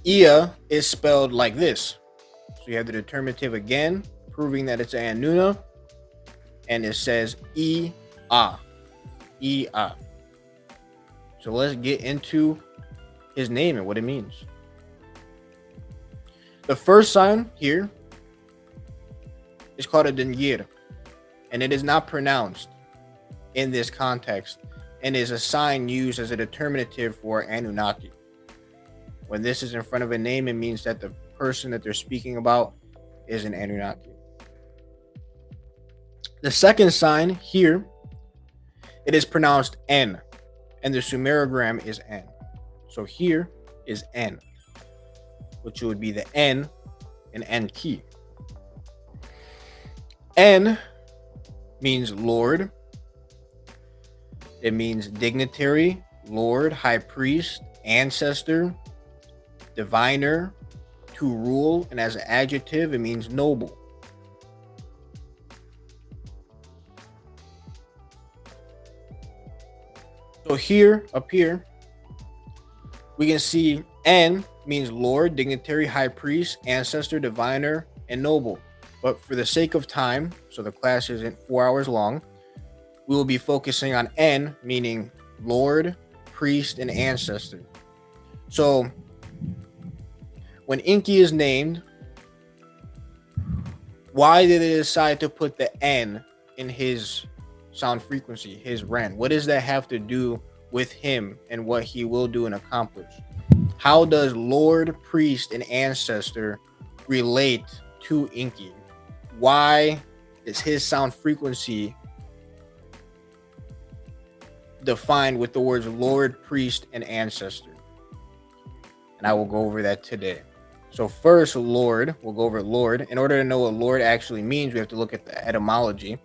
Ea is spelled like this. So you have the determinative again, proving that it's an Anunna. And it says E-A. E-A. So let's get into his name and what it means. The first sign here is called a Dengir, and it is not pronounced in this context and is a sign used as a determinative for Anunnaki. When this is in front of a name, it means that the person that they're speaking about is an Anunnaki. The second sign here, it is pronounced N, and the Sumerogram is N. So here is N, which would be the N in Enki. N means Lord. It means dignitary, Lord, high priest, ancestor, diviner, to rule, and as an adjective, it means noble. So here, up here, we can see En means Lord, dignitary, high priest, ancestor, diviner, and noble. But for the sake of time, so the class isn't 4 hours long, we will be focusing on En, meaning Lord, priest, and ancestor. So when Enki is named, why did they decide to put the N in his sound frequency, his Ren? What does that have to do with him and what he will do and accomplish? How does Lord, priest, and ancestor relate to Enki? Why is his sound frequency defined with the words Lord, priest, and ancestor? And I will go over that today. So first, Lord, we'll go over Lord. In order to know what Lord actually means, we have to look at the etymology,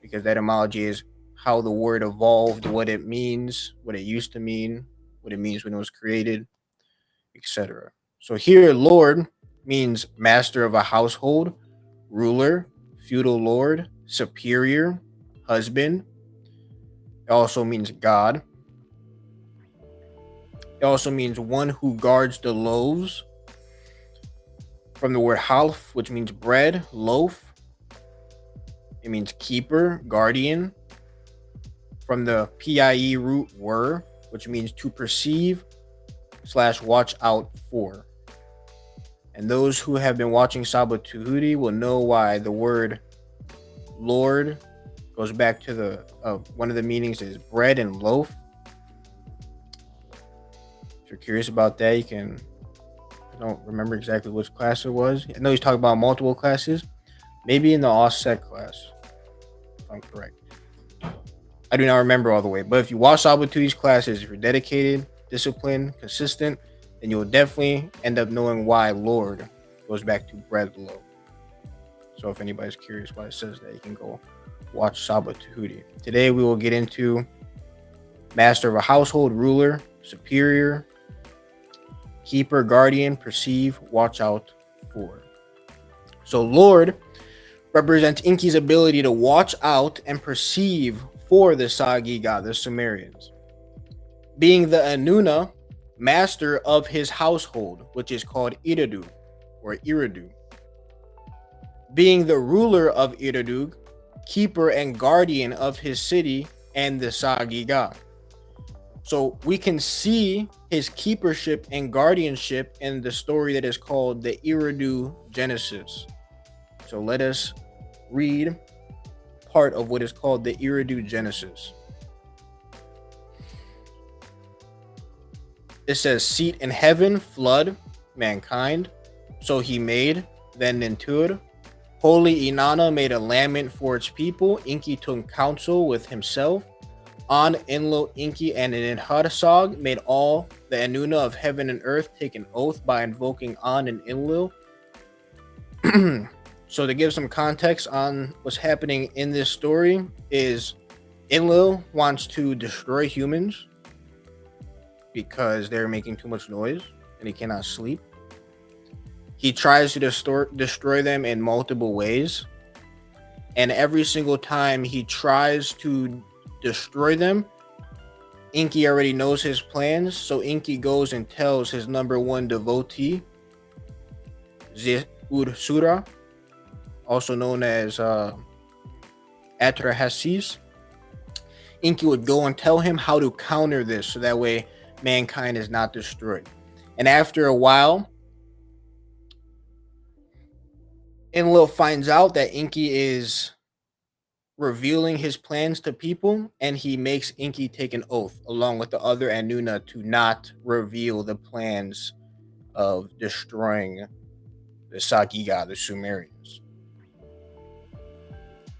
because the etymology is how the word evolved, what it means, what it used to mean, what it means when it was created, etc. So here, Lord means master of a household, ruler, feudal lord, superior, husband. It also means God. It also means one who guards the loaves, from the word half, which means bread, loaf. It means keeper, guardian, from the PIE root were, which means to perceive / watch out for. And those who have been watching Saba Tehuti will know why the word Lord goes back to the one of the meanings is bread and loaf. If you're curious about that, you can. I don't remember exactly which class it was. I know he's talking about multiple classes. Maybe in the offset class, if I'm correct. I do not remember all the way. But if you watch Saba Tehuti's classes, if you're dedicated, disciplined, consistent, then you'll definitely end up knowing why Lord goes back to bread and loaf. So if anybody's curious why it says that, you can go watch Saba Tehuti. Today we will get into master of a household, ruler, superior, keeper, guardian, perceive, watch out for. So Lord represents Enki's ability to watch out and perceive for the SAG-GIG-GA, the Sumerians. Being the Anunna, master of his household, which is called ERIDU or ERIDU. Being the ruler of ERIDU, keeper and guardian of his city and the SAG-GIG-GA. So we can see his keepership and guardianship in the story that is called the ERIDU Genesis. So let us read part of what is called the ERIDU Genesis. It says, seat in heaven, flood, mankind. So he made, then Nintur. Holy Inanna made a lament for its people. Enki took counsel with himself. An, Enlil, Enki, and Ninhursag made all the Anunna of heaven and earth take an oath by invoking An and Enlil. So to give some context on what's happening in this story is Enlil wants to destroy humans because they're making too much noise and he cannot sleep. He tries to destroy them in multiple ways. And every single time he tries to destroy them, Enki already knows his plans. So Enki goes and tells his number one devotee, Ursura, also known as Atrahasis. Enki would go and tell him how to counter this so that way mankind is not destroyed. And after a while, Enlil finds out that Enki is revealing his plans to people, and he makes Enki take an oath along with the other Anunna to not reveal the plans of destroying the SAG-GIG-GA, the Sumerians.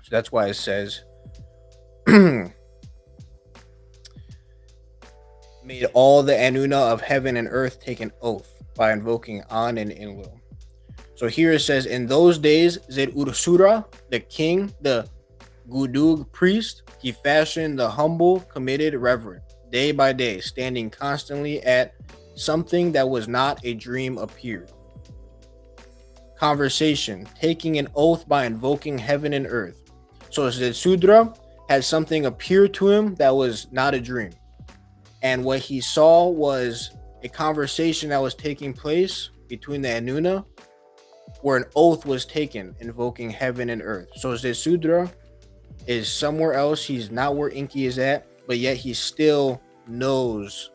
So that's why it says made all the Anunna of heaven and earth take an oath by invoking An and Enlil. So here it says, in those days, Zed Ursura, the king, the Gudug priest, he fashioned the humble, committed, reverent, day by day, standing constantly at something that was not a dream appeared. conversation, taking an oath by invoking heaven and earth. So Zetsuddra had something appear to him that was not a dream. And what he saw was a conversation that was taking place between the Anunna, where an oath was taken, invoking heaven and earth. So Zetsuddra is somewhere else. He's not where Enki is at, but yet he still knows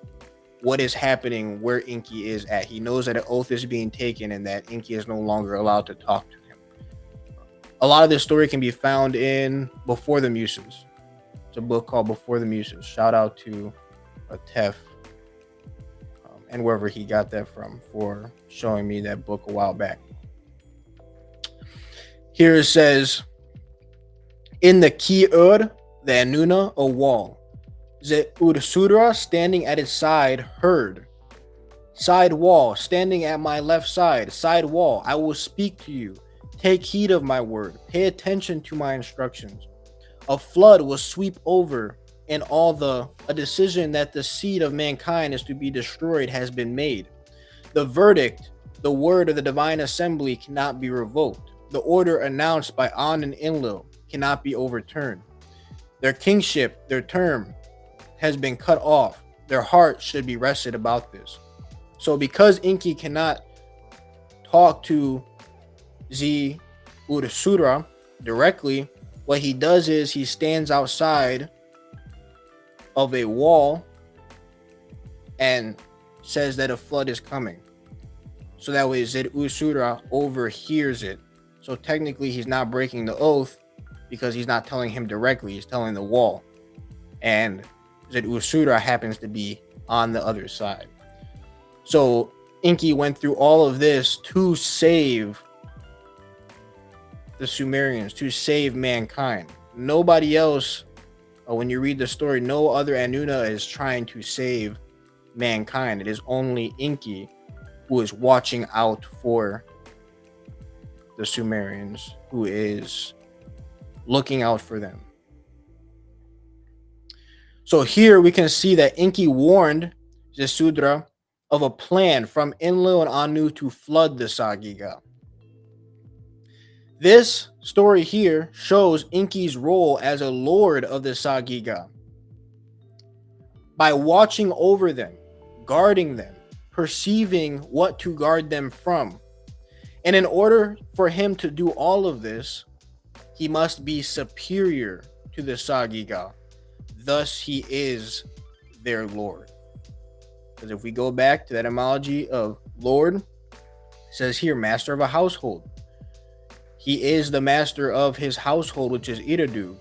what is happening where Enki is at. He knows that an oath is being taken and that Enki is no longer allowed to talk to him. A lot of this story can be found in Before the Muses. It's a book called Before the Muses. Shout out to Tef and wherever he got that from for showing me that book a while back. Here it says, in the Ki-ur, the Anunna, a wall. Zetsuddra standing at its side heard. Side wall, standing at my left side. Side wall, I will speak to you. Take heed of my word. Pay attention to my instructions. A flood will sweep over, and a decision that the seed of mankind is to be destroyed has been made. The verdict, the word of the divine assembly, cannot be revoked. The order announced by An and Enlil cannot be overturned. Their kingship, their term, has been cut off. Their heart should be rested about this. So because Enki cannot talk to Zetsuddra directly, what he does is he stands outside of a wall and says that a flood is coming. So that way Zetsuddra overhears it. So technically he's not breaking the oath because he's not telling him directly, he's telling the wall. And Zetsuddra happens to be on the other side. So Enki went through all of this to save the Sumerians, to save mankind. Nobody else, when you read the story, no other Anunna is trying to save mankind. It is only Enki who is watching out for the Sumerians, who is looking out for them. So here we can see that Enki warned Zetsuddra of a plan from Enlil and Anu to flood the SAG-GIG-GA. This story here shows Enki's role as a lord of the SAG-GIG-GA. By watching over them, guarding them, perceiving what to guard them from. And in order for him to do all of this, he must be superior to the SAG-GIG-GA. Thus, he is their lord. Because if we go back to that etymology of lord, it says here, master of a household. He is the master of his household, which is ERIDU,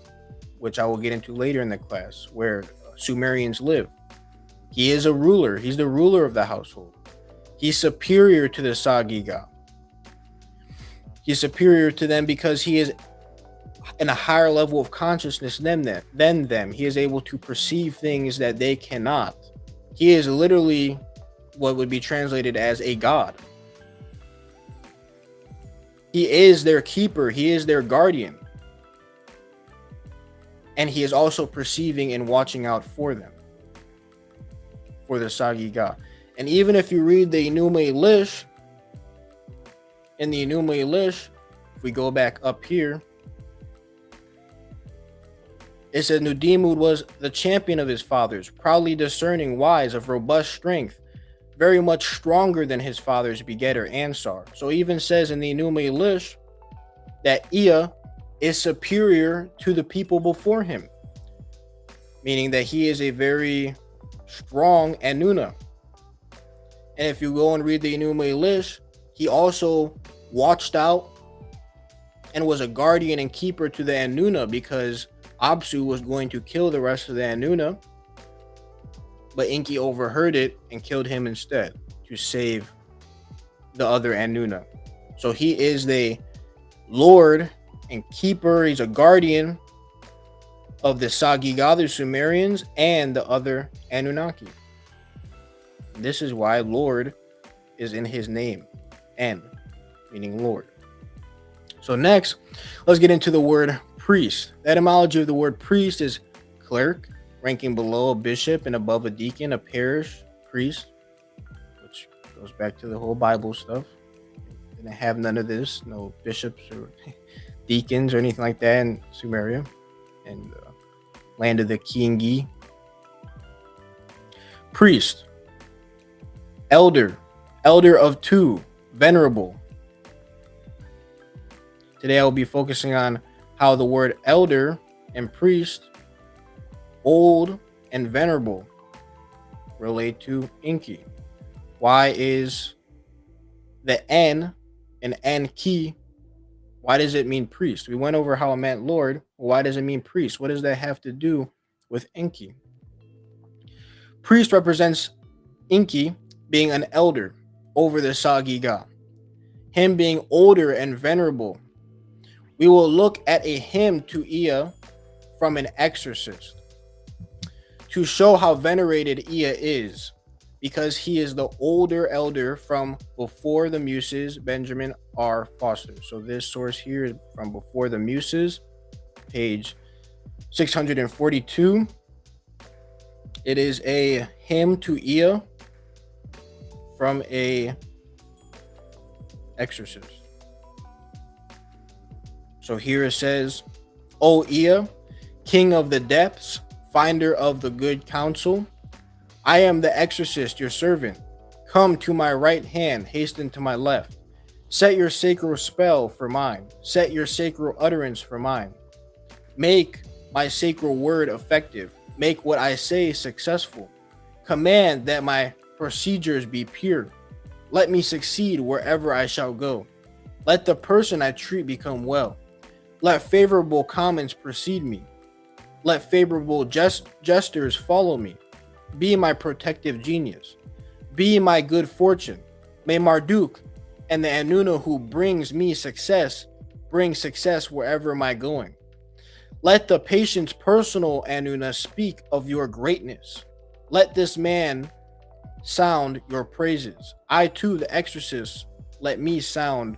which I will get into later in the class, where Sumerians live. He is a ruler. He's the ruler of the household. He's superior to the SAG-GIG-GA. He's superior to them because he is in a higher level of consciousness than them. He is able to perceive things that they cannot. He is literally what would be translated as a god. He is their keeper. He is their guardian. And he is also perceiving and watching out for them, for the SAG-GIG-GA. And even if you read the Enuma Elish, in the Enuma Elish, if we go back up here, it says Nudimud was the champion of his fathers, proudly discerning, wise, of robust strength, very much stronger than his father's begetter Ansar. So it even says in the Enuma Elish that Ea is superior to the people before him, meaning that he is a very strong Anunna. And if you go and read the Enuma Elish, he also watched out and was a guardian and keeper to the Anunna, because Apsu was going to kill the rest of the Anunna, but Enki overheard it and killed him instead to save the other Anunna. So he is the lord and keeper. He's a guardian of the SAG-GIG-GA, the Sumerians, and the other Anunnaki. This is why Lord is in his name, En, meaning Lord. So next, let's get into the word priest. The etymology of the word priest is clerk, ranking below a bishop and above a deacon, a parish priest, which goes back to the whole Bible stuff. Didn't have none of this, no bishops or deacons or anything like that in Sumeria and land of the Kingi. Priest, elder, elder of two, venerable. Today I will be focusing on how the word elder and priest, old and venerable, relate to Enki. Why is the N an Enki? Why does it mean priest? We went over how it meant Lord. Why does it mean priest? What does that have to do with Enki? Priest represents Enki being an elder over the SAG-GIG-GA, him being older and venerable. We will look at a hymn to Ea from an exorcist to show how venerated Ea is, because he is the older elder from Before the Muses, Benjamin R. Foster. So this source here is from Before the Muses, page 642. It is a hymn to Ea from a exorcist. So here it says, O Ea, king of the depths, finder of the good counsel, I am the exorcist, your servant. Come to my right hand, hasten to my left. Set your sacred spell for mine. Set your sacred utterance for mine. Make my sacred word effective. Make what I say successful. Command that my procedures be pure. Let me succeed wherever I shall go. Let the person I treat become well. Let favorable comments precede me. Let favorable gestures follow me. Be my protective genius. Be my good fortune. May Marduk and the Anunna who brings me success bring success wherever am I going. Let the patient's personal Anunna speak of your greatness. Let this man sound your praises. I too, the exorcist, let me sound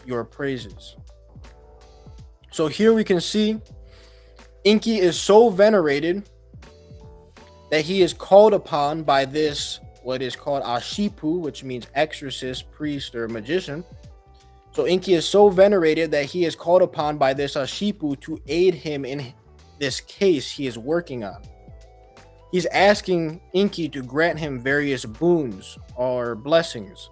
your praises. So here we can see Enki is so venerated that he is called upon by this, what is called Ashipu, which means exorcist, priest, or magician. So Enki is so venerated that he is called upon by this Ashipu to aid him in this case he is working on. He's asking Enki to grant him various boons or blessings.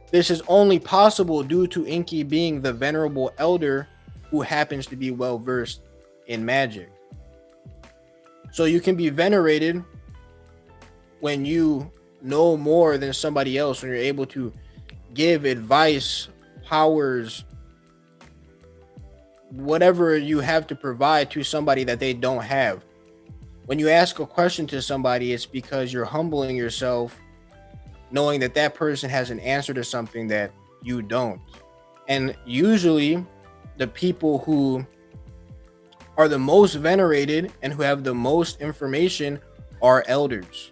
This is only possible due to Enki being the venerable elder who happens to be well versed in magic. So you can be venerated when you know more than somebody else, when you're able to give advice, powers, whatever you have to provide to somebody that they don't have. When you ask a question to somebody, it's because you're humbling yourself, knowing that that person has an answer to something that you don't. And usually the people who are the most venerated and who have the most information are elders.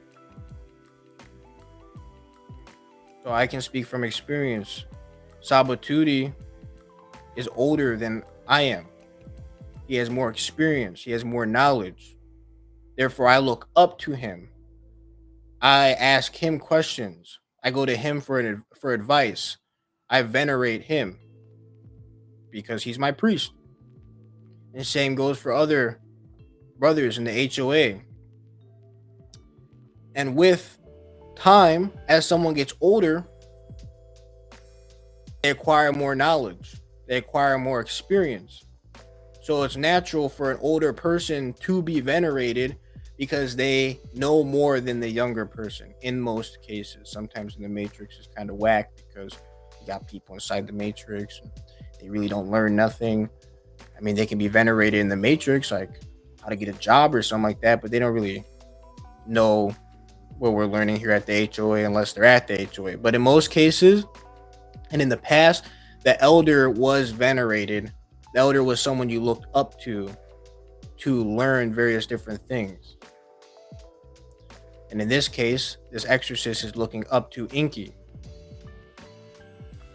So I can speak from experience. Sabatuti is older than I am. He has more experience. He has more knowledge. Therefore, I look up to him. I ask him questions. I go to him for advice. I venerate him because he's my priest. And the same goes for other brothers in the HOA. And with time, as someone gets older, they acquire more knowledge. They acquire more experience. So it's natural for an older person to be venerated because they know more than the younger person in most cases. Sometimes in the Matrix is kind of whack because you got people inside the Matrix and they really don't learn nothing. I mean, they can be venerated in the Matrix, like how to get a job or something like that, but they don't really know what we're learning here at the HOA unless they're at the HOA. But in most cases, and in the past, the elder was venerated. The elder was someone you looked up to learn various different things. And in this case, this exorcist is looking up to Enki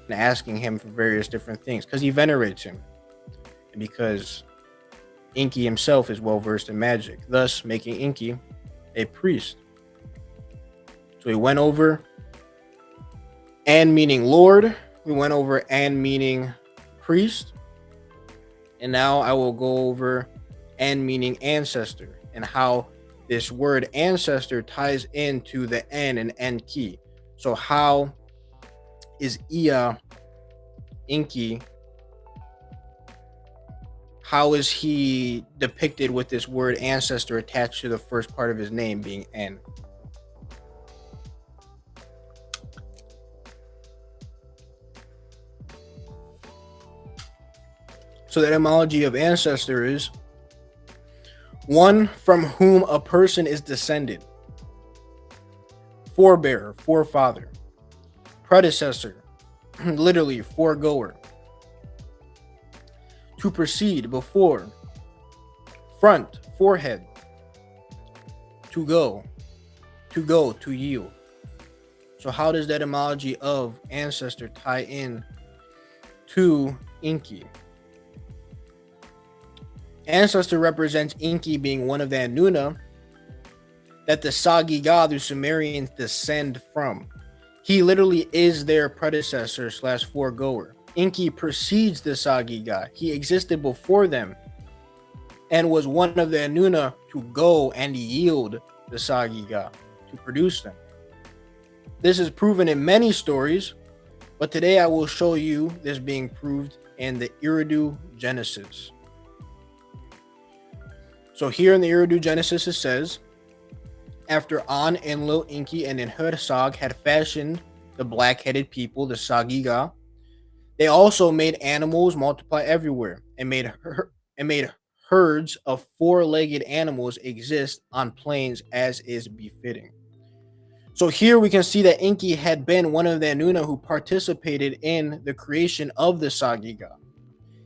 and asking him for various different things because he venerates him. And because Enki himself is well versed in magic, thus making Enki a priest. So he went over, and meaning Lord, we went over An meaning priest, and now I will go over An meaning ancestor and how this word ancestor ties into the N and Enki. So how is Ea Enki? How is he depicted with this word ancestor attached to the first part of his name being N? So the etymology of ancestor is one from whom a person is descended, forebearer, forefather, predecessor, literally foregoer, to proceed, before, front, forehead, to go, to yield. So how does the etymology of ancestor tie in to Enki? Ancestor represents Enki being one of the Anunna that the SAG-GIG-GA, the Sumerians, descend from. He literally is their predecessor slash foregoer. Enki precedes the SAG-GIG-GA. He existed before them and was one of the Anunna to go and yield the SAG-GIG-GA, to produce them. This is proven in many stories, but today I will show you this being proved in the ERIDU Genesis. So here in the ERIDU Genesis it says, after An, Enlil, Enki, and Enher-Sag had fashioned the black-headed people, the SAG-GIG-GA, they also made animals multiply everywhere and made herds of four-legged animals exist on plains as is befitting. So here we can see that Enki had been one of the Anunna who participated in the creation of the SAG-GIG-GA.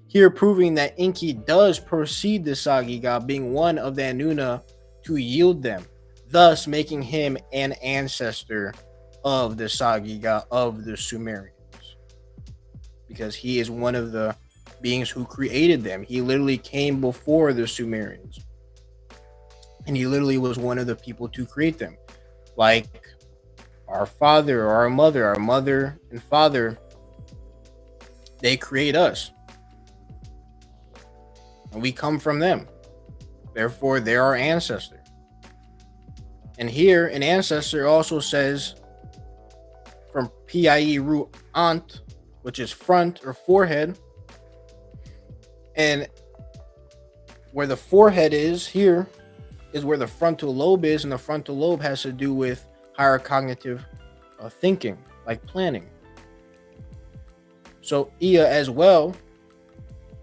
Here proving that Enki does precede the SAG-GIG-GA, being one of the Anunna to yield them, thus making him an ancestor of the SAG-GIG-GA, of the Sumerians. Because he is one of the beings who created them. He literally came before the Sumerians. And he literally was one of the people to create them. Like our father or our mother and father, they create us. And we come from them. Therefore, they're our ancestor. And here, an ancestor also says from PIE root ant, which is front or forehead. And where the forehead is here is where the frontal lobe is. And the frontal lobe has to do with higher cognitive thinking, like planning. So Ea as well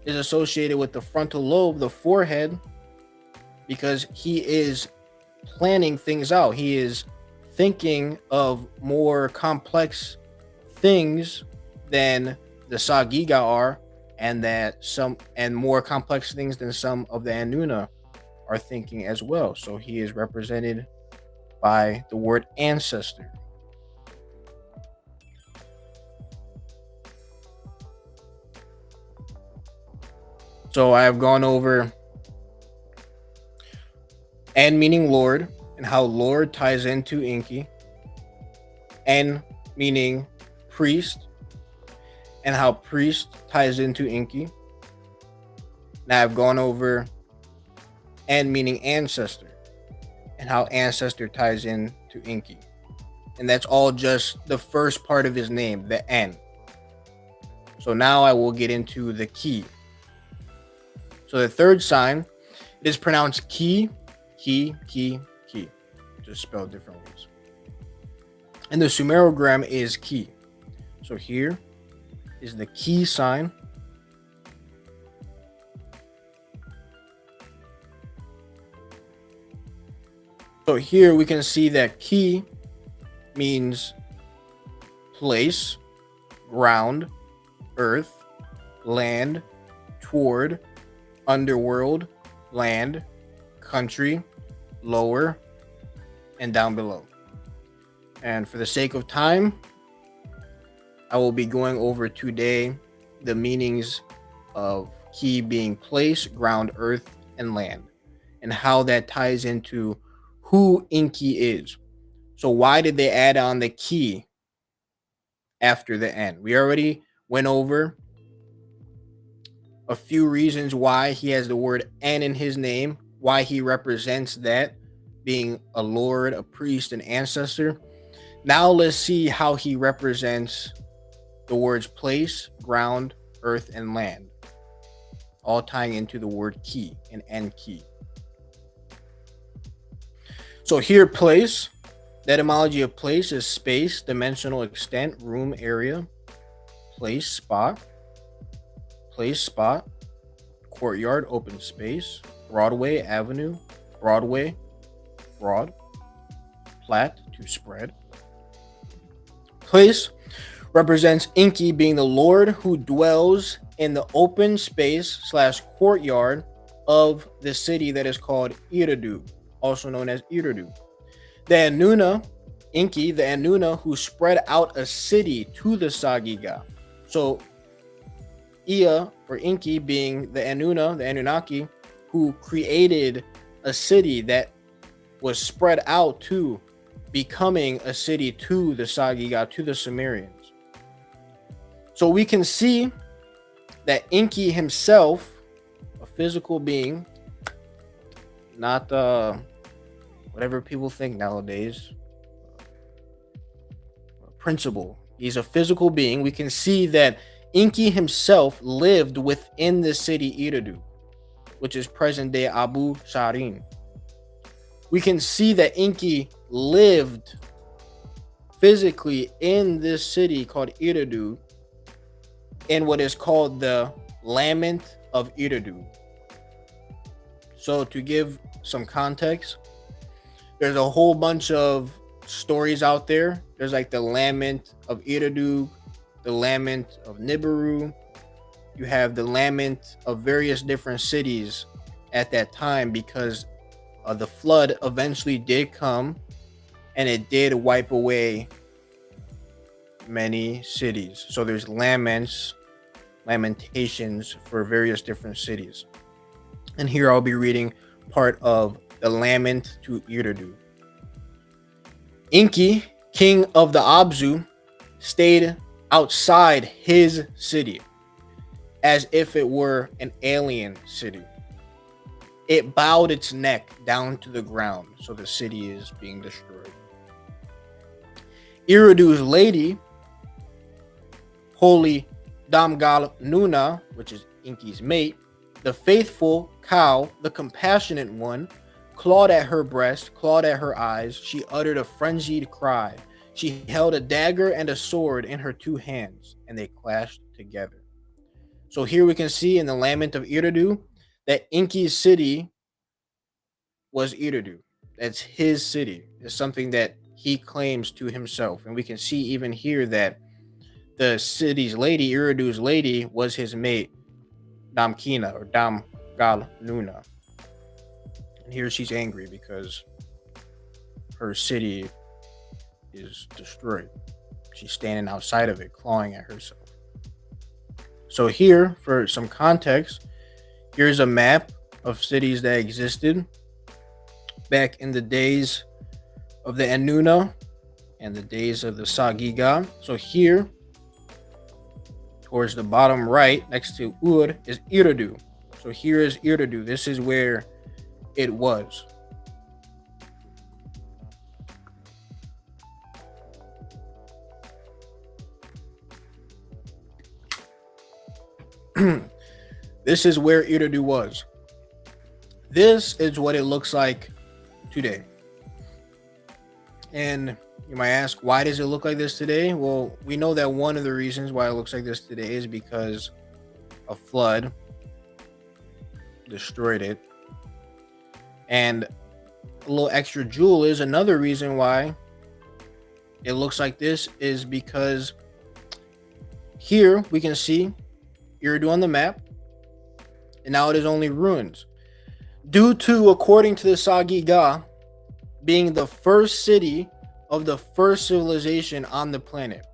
is associated with the frontal lobe, the forehead, because he is planning things out. He is thinking of more complex things than the SAG-GIG-GA are, and more complex things than some of the Anunna are thinking as well. So he is represented by the word ancestor. So I have gone over An meaning Lord, and how Lord ties into Enki. En meaning priest, and how priest ties into Enki. Now I've gone over An meaning ancestor, and how ancestor ties into Enki. And that's all just the first part of his name, the N. So now I will get into the key. So the third sign, it is pronounced ki, just spelled different ways. And the Sumerogram is ki. So here is the key sign. So here we can see that ki means place, ground, earth, land, toward, underworld, land, country, lower, and down below. And for the sake of time, I will be going over today the meanings of ki being place, ground, earth, and land, and how that ties into who Enki is. So why did they add on the ki after the N. We already went over a few reasons why he has the word N in his name, why he represents that, being a lord, a priest, an ancestor. Now let's see how he represents the words place, ground, earth, and land, all tying into the word ki, an Enki. So here, place, the etymology of place is space, dimensional extent, room, area, place, spot, courtyard, open space, Broadway, avenue, Broadway, broad, plat, to spread. Place represents Enki being the lord who dwells in the open space / courtyard of the city that is called ERIDU, also known as ERIDU. The ANUNNA, Enki, the ANUNNA who spread out a city to the SAG-GIG-GA. So Ea, or Enki, being the ANUNNA, the Anunnaki, who created a city that was spread out to becoming a city to the SAG-GIG-GA, to the Sumerians. So we can see that Enki himself, a physical being, not whatever people think nowadays, principle. He's a physical being. We can see that Enki himself lived within the city ERIDU, which is present day Abu Sharin. We can see that Enki lived physically in this city called ERIDU, in what is called the Lament of ERIDU. So to give some context, there's a whole bunch of stories out there. There's like the Lament of ERIDU, the Lament of Nibiru. You have the Lament of various different cities at that time, because the flood eventually did come and it did wipe away many cities. So there's lamentations for various different cities. And here I'll be reading part of the Lament to ERIDU. Enki, king of the Abzu, stayed outside his city as if it were an alien city. It bowed its neck down to the ground, so the city is being destroyed. ERIDU's lady, holy Damgal Nuna, which is Enki's mate, the faithful cow, the compassionate one, clawed at her breast, clawed at her eyes. She uttered a frenzied cry. She held a dagger and a sword in her two hands, and they clashed together. So here we can see in the Lament of ERIDU that Enki's city was ERIDU. That's his city. It's something that he claims to himself. And we can see even here that the city's lady, ERIDU's lady, was his mate, Damkina, or Damgal Nuna. And here she's angry because her city is destroyed. She's standing outside of it, clawing at herself. So here, for some context, here's a map of cities that existed back in the days of the ANUNNA and the days of the SAG-GIG-GA. So here, towards the bottom right, next to Ur, is ERIDU. So here is ERIDU. This is where it was. This is where ERIDU was. This is what it looks like today. And you might ask, why does it look like this today? Well, we know that one of the reasons why it looks like this today is because a flood destroyed it. And a little extra jewel is another reason why it looks like this is because here we can see ERIDU on the map, and now it is only ruins. Due to, according to the SAG-GIG-GA, being the first city of the first civilization on the planet,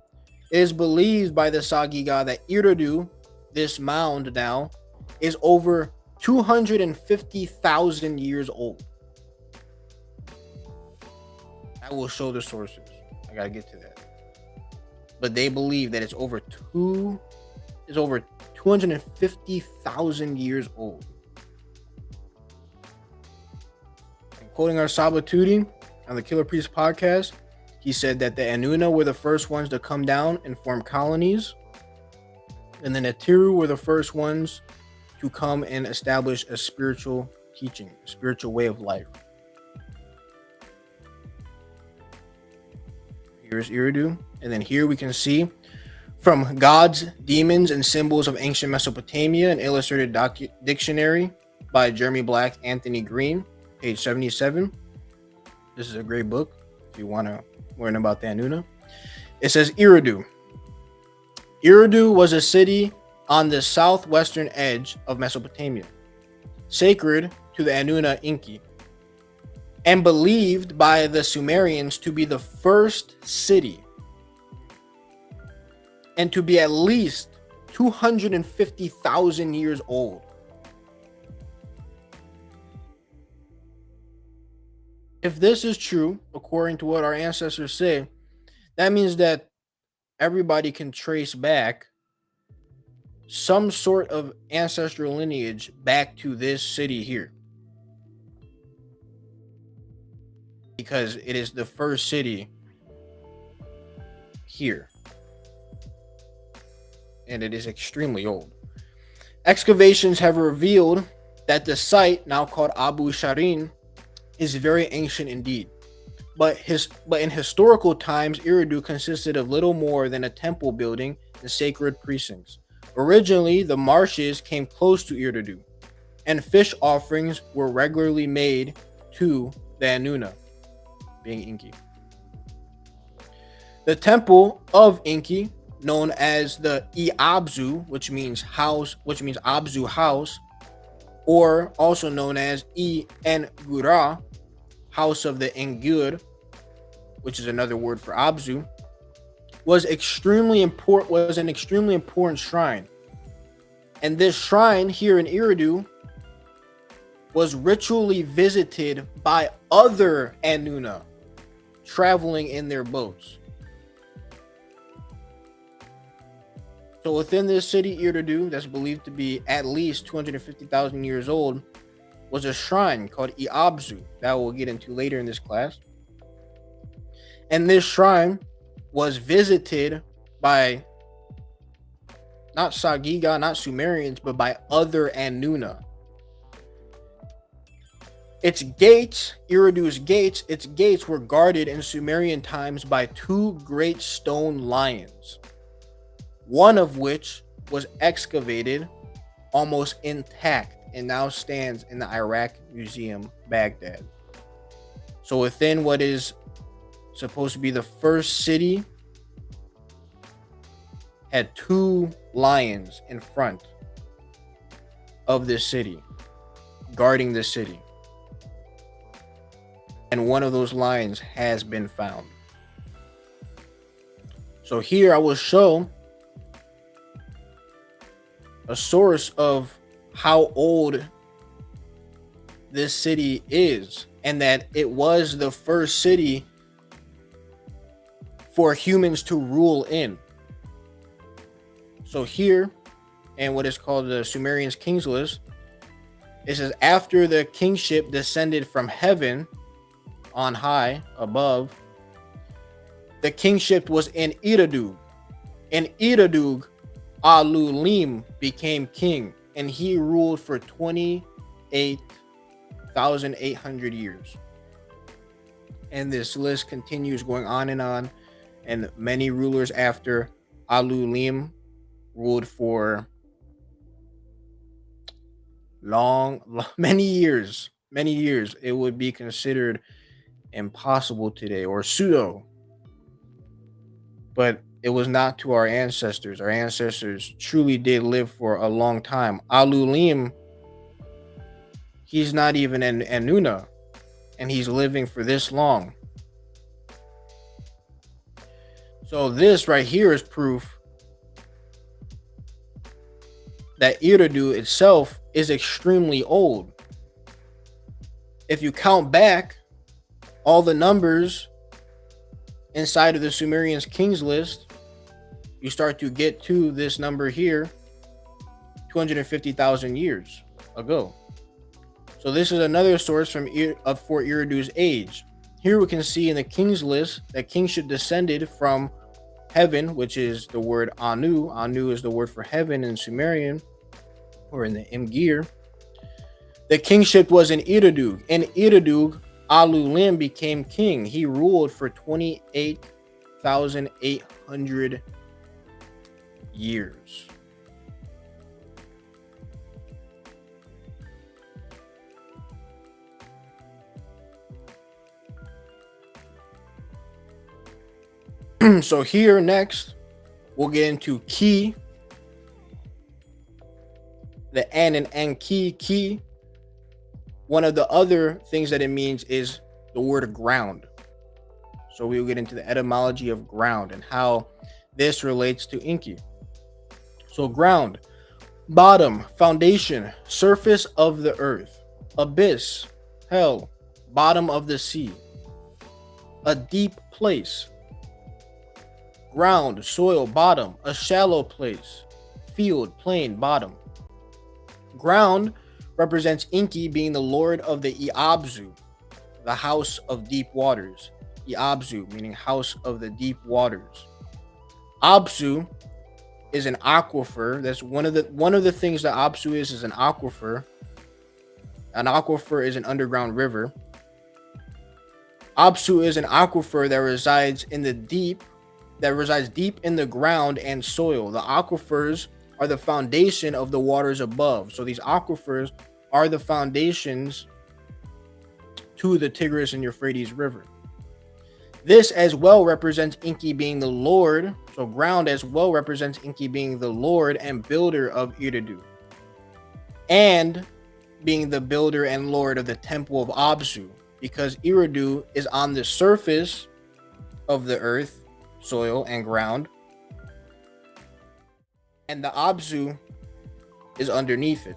it is believed by the SAG-GIG-GA that ERIDU, this mound now, is over 250,000 years old. I will show the sources. I gotta get to that. but they believe that it's over 250,000 years old. And quoting our Sabatudi on the Killer Priest podcast, he said that the Anunna were the first ones to come down and form colonies, and the Natiru were the first ones to come and establish a spiritual teaching, a spiritual way of life. Here's ERIDU, and then here we can see from Gods, Demons, and Symbols of Ancient Mesopotamia, an illustrated dictionary by Jeremy Black, Anthony Green, page 77. This is a great book if you want to learn about the Anunna. It says ERIDU. ERIDU was a city on the southwestern edge of Mesopotamia, sacred to the Anunna Enki, and believed by the Sumerians to be the first city and to be at least 250,000 years old. If this is true, according to what our ancestors say, that means that everybody can trace back some sort of ancestral lineage back to this city here, because it is the first city here, and it is extremely old. Excavations have revealed that the site, now called Abu Sharin, is very ancient indeed. But in historical times, ERIDU consisted of little more than a temple building and sacred precincts. Originally, the marshes came close to ERIDU, and fish offerings were regularly made to the Anunna, being Enki. The temple of Enki, known as the Abzu, which means Abzu house, or also known as Engura, house of the Engur, which is another word for Abzu, was an extremely important shrine. And this shrine here in ERIDU was ritually visited by other Anunna traveling in their boats. So within this city, ERIDU, that's believed to be at least 250,000 years old, was a shrine called Abzu that we'll get into later in this class. And this shrine was visited by not SAG-GIG-GA, not Sumerians, but by other Anunna. Its gates, ERIDU's gates, its gates were guarded in Sumerian times by two great stone lions, one of which was excavated almost intact and now stands in the Iraq Museum, Baghdad. So within what is supposed to be the first city, had two lions in front of this city, guarding the city. And one of those lions has been found. So here I will show a source of how old this city is, and that it was the first city for humans to rule in. So here, and what is called the Sumerians' King's List, it says after the kingship descended from heaven on high above, the kingship was in ERIDU. In ERIDU, Alulim became king, and he ruled for 28,800 years. And this list continues going on, and many rulers after Alulim ruled for many years. It would be considered impossible today, or pseudo. But it was not to our ancestors. Our ancestors truly did live for a long time. Alulim, he's not even an Anunna, and he's living for this long. So this right here is proof that ERIDU itself is extremely old. If you count back all the numbers inside of the Sumerians' King's List, you start to get to this number here, 250,000 years ago. So this is another source for ERIDU's age. Here we can see in the king's list that kingship descended from heaven, which is the word Anu. Anu is the word for heaven in Sumerian, or in the ENKI'S. The kingship was in ERIDU. In ERIDU, Alulim became king. He ruled for 28,800 years. So here next, we'll get into ki. The N and Enki, ki. One of the other things that it means is the word ground. So we'll get into the etymology of ground and how this relates to Enki. So ground, bottom, foundation, surface of the earth, abyss, hell, bottom of the sea, a deep place. Ground, soil, bottom, a shallow place, field, plain, bottom. Ground represents Enki being the lord of the Iabzu, the house of deep waters. Iabzu meaning house of the deep waters. Absu is an aquifer. That's one of the things that Absu is an aquifer. An aquifer is an underground river. Absu is an aquifer that resides in the deep, that resides deep in the ground and soil. The aquifers are the foundation of the waters above. So these aquifers are the foundations to the Tigris and Euphrates River. This as well represents Enki being the Lord. So ground as well represents Enki being the Lord and builder of ERIDU, and being the builder and Lord of the temple of Absu, because ERIDU is on the surface of the earth, soil, and ground, and the Absu is underneath it.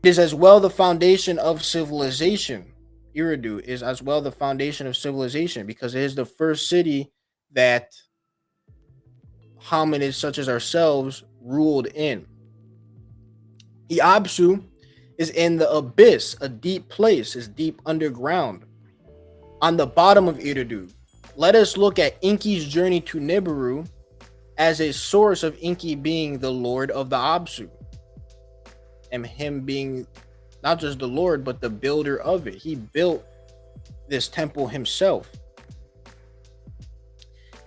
It is as well the foundation of civilization. ERIDU is as well the foundation of civilization because it is the first city that hominids such as ourselves ruled in. Iabsu is in the abyss, a deep place, is deep underground. On the bottom of ERIDU, let us look at Enki's journey to Nibiru as a source of Enki being the lord of the Absu, and him being not just the lord but the builder of it. He built this temple himself.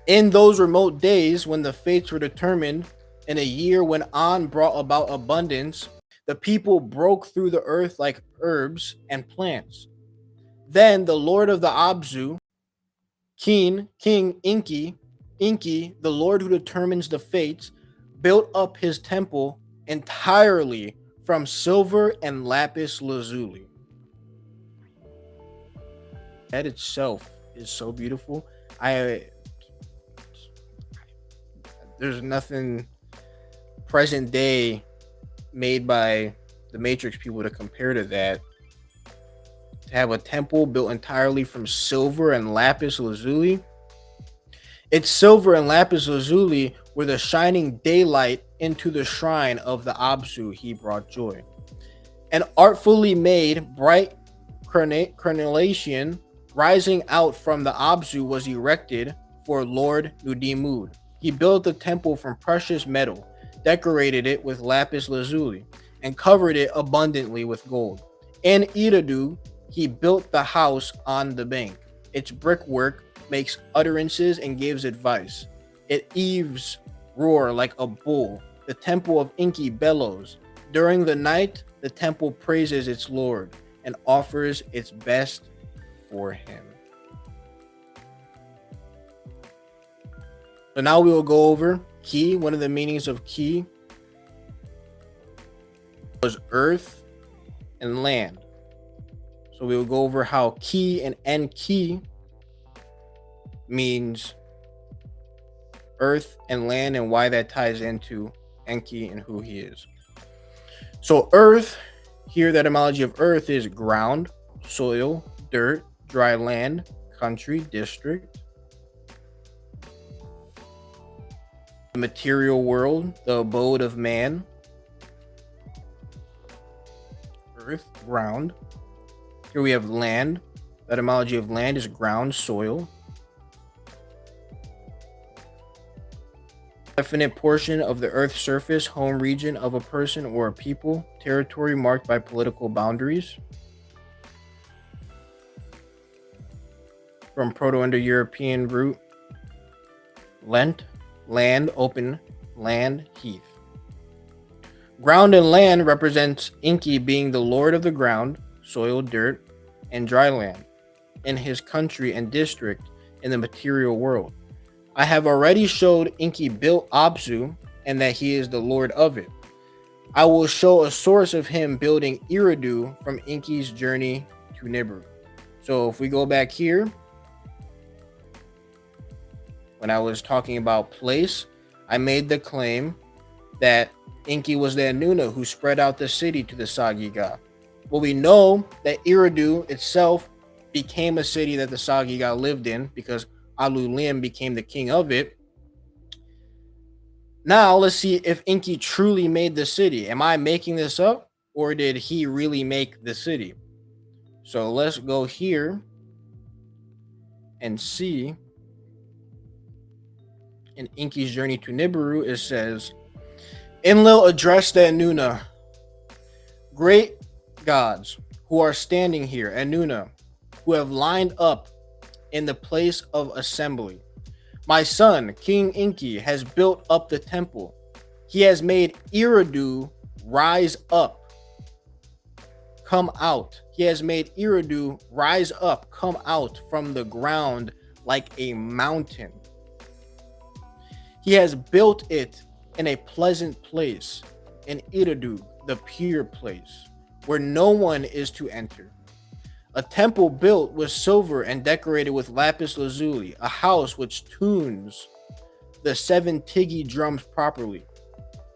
In those remote days when the fates were determined, in a year when An brought about abundance, the people broke through the earth like herbs and plants. Then the lord of the Abzu, King Enki, the lord who determines the fates, built up his temple entirely from silver and lapis lazuli. That itself is so beautiful. There's nothing present day made by the Matrix people to compare to that. To have a temple built entirely from silver and lapis lazuli. It's silver and lapis lazuli were the shining daylight into the shrine of the Absu. He brought joy. An artfully made bright carnelian rising out from the Absu was erected for Lord Nudimud. He built the temple from precious metal, decorated it with lapis lazuli, and covered it abundantly with gold. In ERIDU, he built the house on the bank. Its brickwork makes utterances and gives advice. It eaves roar like a bull. The temple of Enki bellows. During the night, the temple praises its Lord and offers its best for him. So now we will go over ki. One of the meanings of ki was earth and land. So we will go over how ki and enki means earth and land and why that ties into Enki and who he is. So earth, here the etymology of earth is ground, soil, dirt, dry land, country, district. the material world, the abode of man, earth, ground. Here we have land. The etymology of land is ground, soil. Definite portion of the earth's surface, home region of a person or a people, territory marked by political boundaries. From Proto-Indo-European root, lent, land, open, land, heath. Ground and land represents Enki being the lord of the ground, soil, dirt, and dry land in his country and district in the material world. I have already showed Enki built Abzu and that he is the lord of it. I will show a source of him building ERIDU from Enki's journey to Nibiru. So if we go back here, when I was talking about place, I made the claim that Enki was the Anunna who spread out the city to the SAG-GIG-GA. Well, we know that ERIDU itself became a city that the SAG-GIG-GA lived in because Alulim became the king of it. Now let's see if Enki truly made the city. Am I making this up, or did he really make the city? So let's go here and see. In Enki's journey to Nibiru, it says, Enlil addressed the Anunna, great gods who are standing here, Anunna, who have lined up in the place of assembly. My son, King Enki, has built up the temple. He has made ERIDU rise up, come out. He has made ERIDU rise up, come out from the ground like a mountain. He has built it in a pleasant place, in ERIDU, the pure place, where no one is to enter. A temple built with silver and decorated with lapis lazuli, a house which tunes the 7 tigi drums properly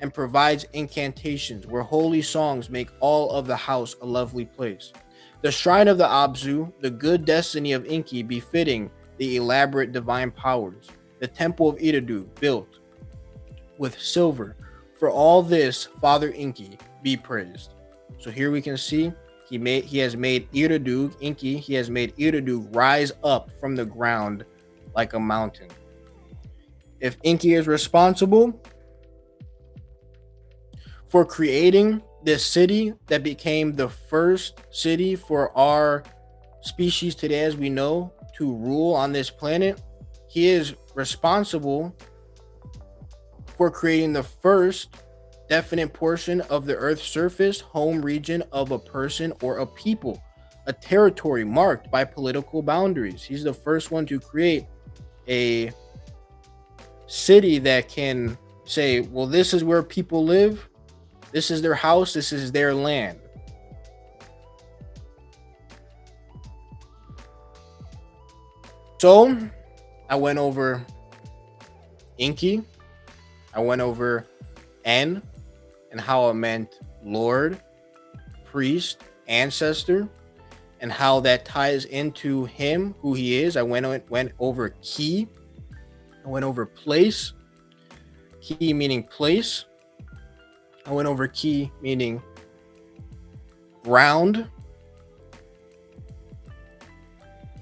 and provides incantations where holy songs make all of the house a lovely place. The shrine of the Abzu, the good destiny of Enki befitting the elaborate divine powers. The temple of ERIDU built with silver. For all this, Father Enki be praised. So here we can see he has made ERIDU, Enki, he has made ERIDU rise up from the ground like a mountain. If Enki is responsible for creating this city that became the first city for our species today as we know to rule on this planet, he is responsible for creating the first definite portion of the Earth's surface, home region of a person or a people, a territory marked by political boundaries. He's the first one to create a city that can say, well, this is where people live, this is their house, this is their land. So I went over Enki, I went over En and how it meant Lord, priest, ancestor, and how that ties into him, who he is. I went over Ki. I went over place. Ki meaning place. I went over Ki meaning ground.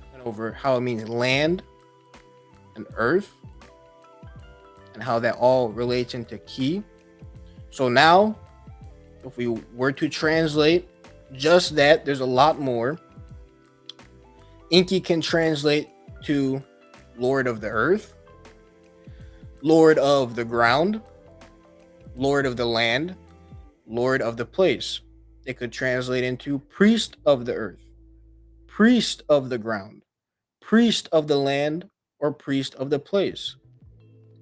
I went over how it means land and earth, and how that all relates into Ki. So now, if we were to translate just that, there's a lot more. Enki can translate to Lord of the Earth, Lord of the Ground, Lord of the Land, Lord of the Place. It could translate into Priest of the Earth, Priest of the Ground, Priest of the Land, or Priest of the Place.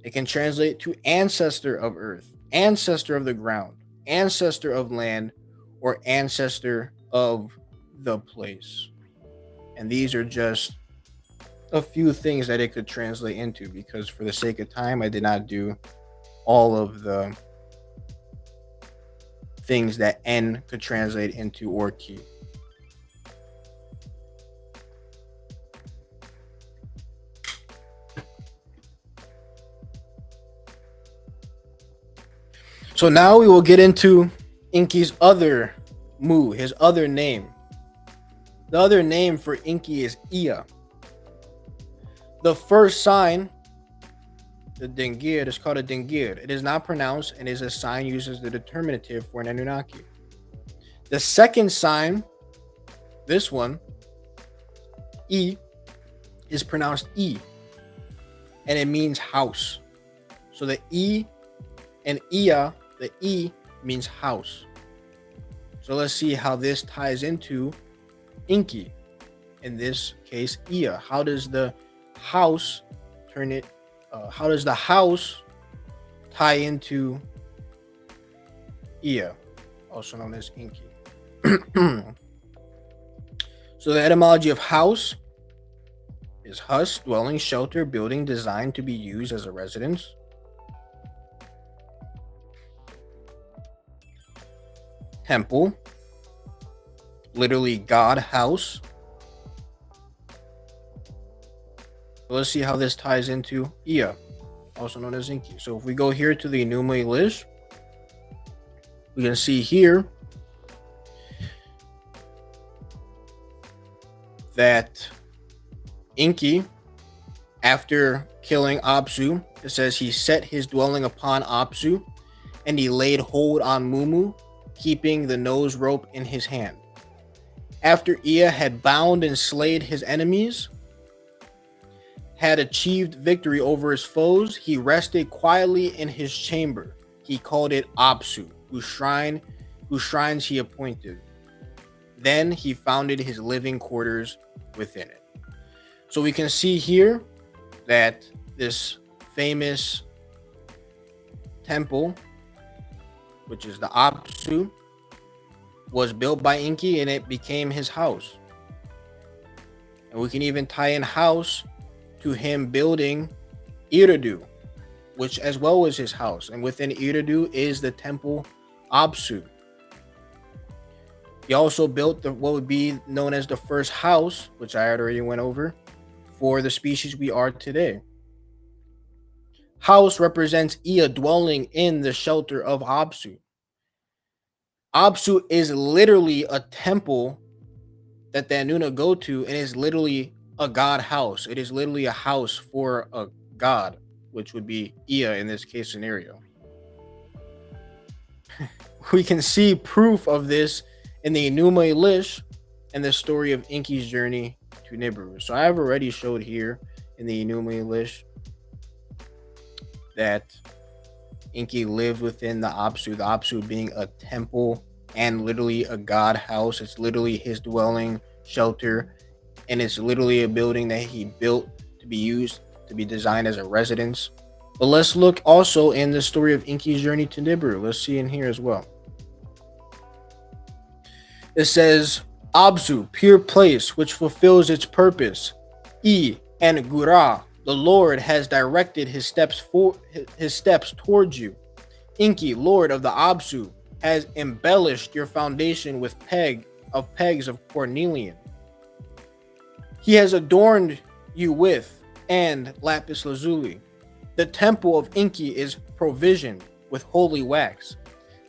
It can translate to Ancestor of Earth, Ancestor of the Ground, Ancestor of Land, or Ancestor of the Place. And these are just a few things that it could translate into, because for the sake of time, I did not do all of the things that En could translate into or Ki. So now we will get into Enki's other his other name. The other name for Enki is Ea. The first sign, the Dengir, is called a Dengir. It is not pronounced and is a sign used as the determinative for an Anunnaki. The second sign, this one, E, is pronounced E, and it means house. So the E and Ea, the E means house. So let's see how this ties into Enki. In this case, Ea. How does the house how does the house tie into Ea, also known as Enki? So the etymology of house is hus, dwelling, shelter, building designed to be used as a residence. Temple, literally God house. So let's see how this ties into Ea, also known as Enki. So if we go here to the Enuma Elish, we can see here that Enki, after killing Apsu, it says he set his dwelling upon Apsu and he laid hold on Mumu, keeping the nose rope in his hand. After Ea had bound and slayed his enemies, had achieved victory over his foes, he rested quietly in his chamber. He called it Apsu, whose shrines he appointed. Then he founded his living quarters within it. So we can see here that this famous temple, which is the Apsu, was built by Enki and it became his house. And we can even tie in house to him building ERIDU, which as well was his house. And within ERIDU is the temple Apsu. He also built what would be known as the first house, which I already went over, for the species we are today. House represents Ea dwelling in the shelter of Apsu. Apsu is literally a temple that the Anunna go to, and is literally a god house. It is literally a house for a god, which would be Ea in this case scenario. We can see proof of this in the Enuma Elish and the story of Enki's journey to Nibiru. So I have already showed here in the Enuma Elish that Enki lived within the Apsu being a temple and literally a god house. It's literally his dwelling, shelter, and it's literally a building that he built to be used, to be designed as a residence. But let's look also in the story of Enki's journey to Nibiru. Let's see in here as well. It says, Abzu, pure place, which fulfills its purpose. E and Gura, the Lord has directed his steps towards you. Enki, Lord of the Abzu, has embellished your foundation with pegs of cornelian. He has adorned you with and lapis lazuli. The temple of Enki is provisioned with holy wax.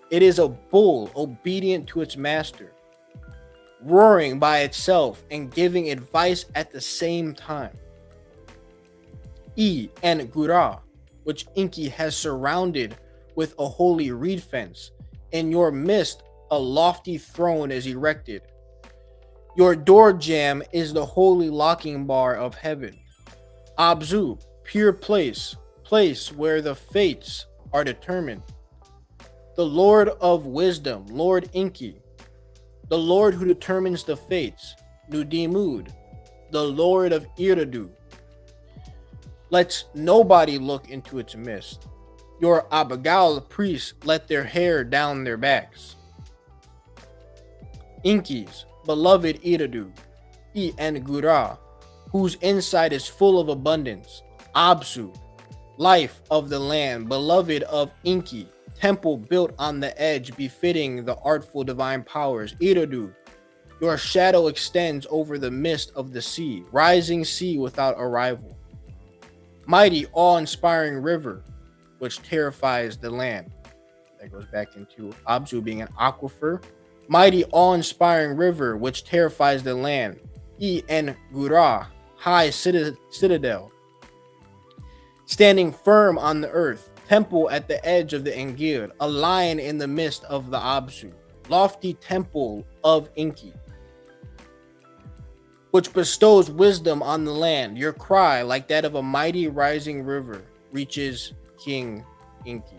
It is a bull obedient to its master, roaring by itself and giving advice at the same time. E and Gura, which Enki has surrounded with a holy reed fence. In your midst, a lofty throne is erected. Your door jamb is the holy locking bar of heaven. Abzu, pure place where the fates are determined. The Lord of wisdom, Lord Enki, the Lord who determines the fates, Nudimud, the Lord of Eridu. Let nobody look into its mist. Your Abagal priests let their hair down their backs. ENKI'S, beloved Eridu, E and Gura, whose inside is full of abundance. Absu, life of the land, beloved of Enki, temple built on the edge, befitting the artful divine powers. Eridu, your shadow extends over the mist of the sea, rising sea without a rival. Mighty, awe-inspiring river, which terrifies the land. That goes back into Abzu being an aquifer. Mighty, awe-inspiring river which terrifies the land. ENKI'S, high citadel. Standing firm on the earth. Temple at the edge of the Engir. A lion in the midst of the Abzu. Lofty temple of Enki, which bestows wisdom on the land. Your cry, like that of a mighty rising river, reaches King Enki.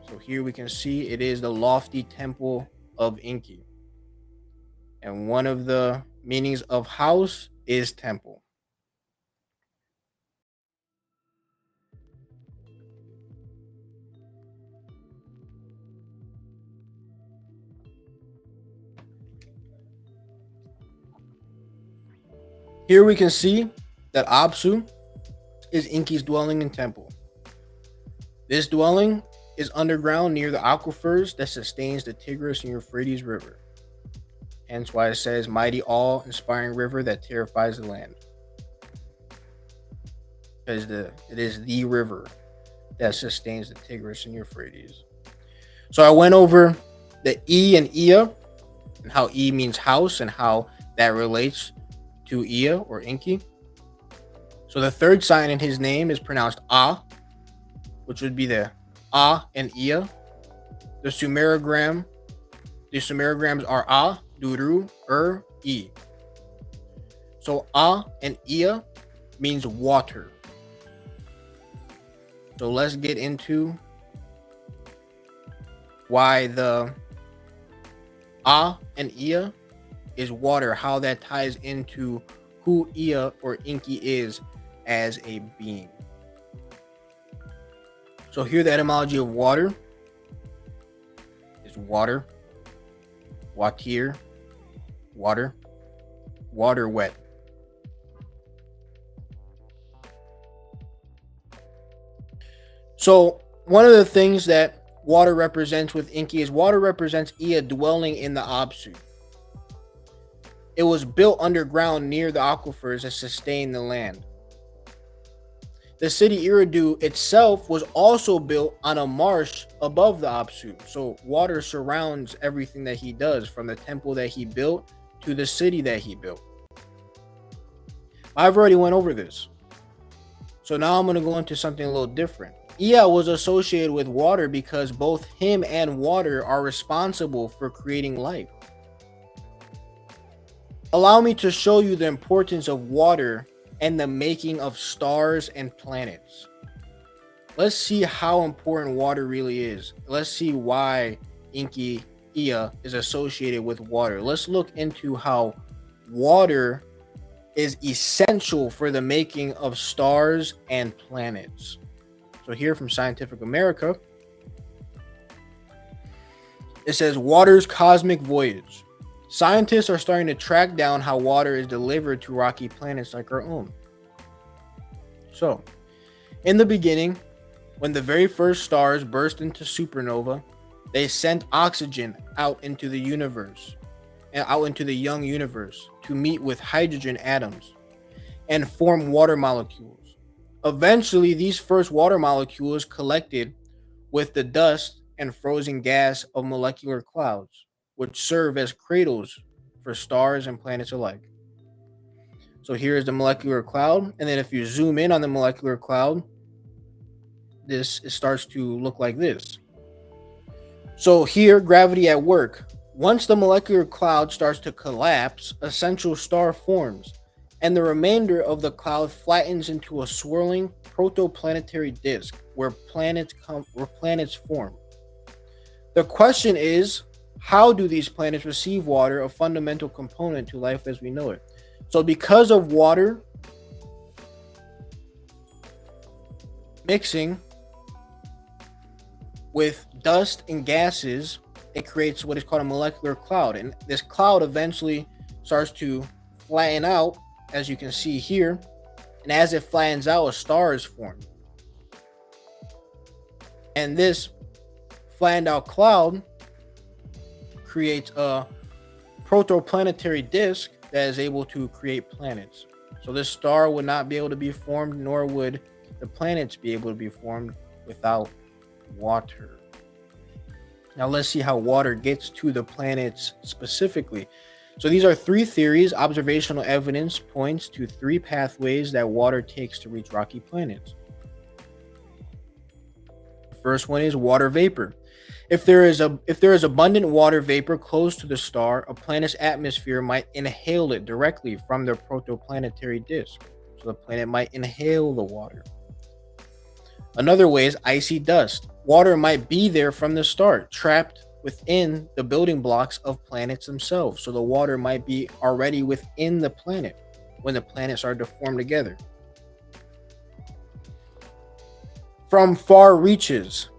So here we can see it is the lofty temple of Enki. And one of the meanings of house is temple. Here we can see that Abzu is Enki's dwelling and temple. This dwelling is underground near the aquifers that sustains the Tigris and Euphrates River. Hence why it says mighty, awe-inspiring river that terrifies the land. Because it is the river that sustains the Tigris and Euphrates. So I went over the E and Ea, and how E means house and how that relates to Ea or Enki. So the third sign in his name is pronounced A, which would be the A and Ea. The Sumerograms are A, Duru, E. So A and Ea means water. So let's get into why the A and Ea is water, how that ties into who Ea or Enki is as a being. So here the etymology of water is water, watir, water, water wet. So one of the things that water represents with Enki is water represents Ea dwelling in the Abzu. It was built underground near the aquifers that sustain the land. The city ERIDU itself was also built on a marsh above the Abzu. So water surrounds everything that he does, from the temple that he built to the city that he built. I've already went over this. So now I'm going to go into something a little different. Ea was associated with water because both him and water are responsible for creating life. Allow me to show you the importance of water and the making of stars and planets. Let's see how important water really is. Let's see why Ea is associated with water. Let's look into how water is essential for the making of stars and planets. So here from Scientific America, it says water's cosmic voyage. Scientists are starting to track down how water is delivered to rocky planets like our own. So, in the beginning, when the very first stars burst into supernova, they sent oxygen out into the universe, and out into the young universe, to meet with hydrogen atoms and form water molecules. Eventually, these first water molecules collected with the dust and frozen gas of molecular clouds, which serve as cradles for stars and planets alike. So here is the molecular cloud, and then if you zoom in on the molecular cloud, it starts to look like this. So here, gravity at work. Once the molecular cloud starts to collapse, a central star forms, and the remainder of the cloud flattens into a swirling protoplanetary disk where planets form. The question is, how do these planets receive water, a fundamental component to life as we know it? So because of water mixing with dust and gases, it creates what is called a molecular cloud. And this cloud eventually starts to flatten out, as you can see here. And as it flattens out, a star is formed. And this flattened out cloud creates a protoplanetary disk that is able to create planets. So this star would not be able to be formed, nor would the planets be able to be formed without water. Now let's see how water gets to the planets specifically. So these are three theories. Observational evidence points to three pathways that water takes to reach rocky planets. The first one is water vapor. If there is abundant water vapor close to the star, a planet's atmosphere might inhale it directly from their protoplanetary disk. So the planet might inhale the water. Another way is icy dust. Water might be there from the start, trapped within the building blocks of planets themselves. So the water might be already within the planet when the planets are to form together. From far reaches,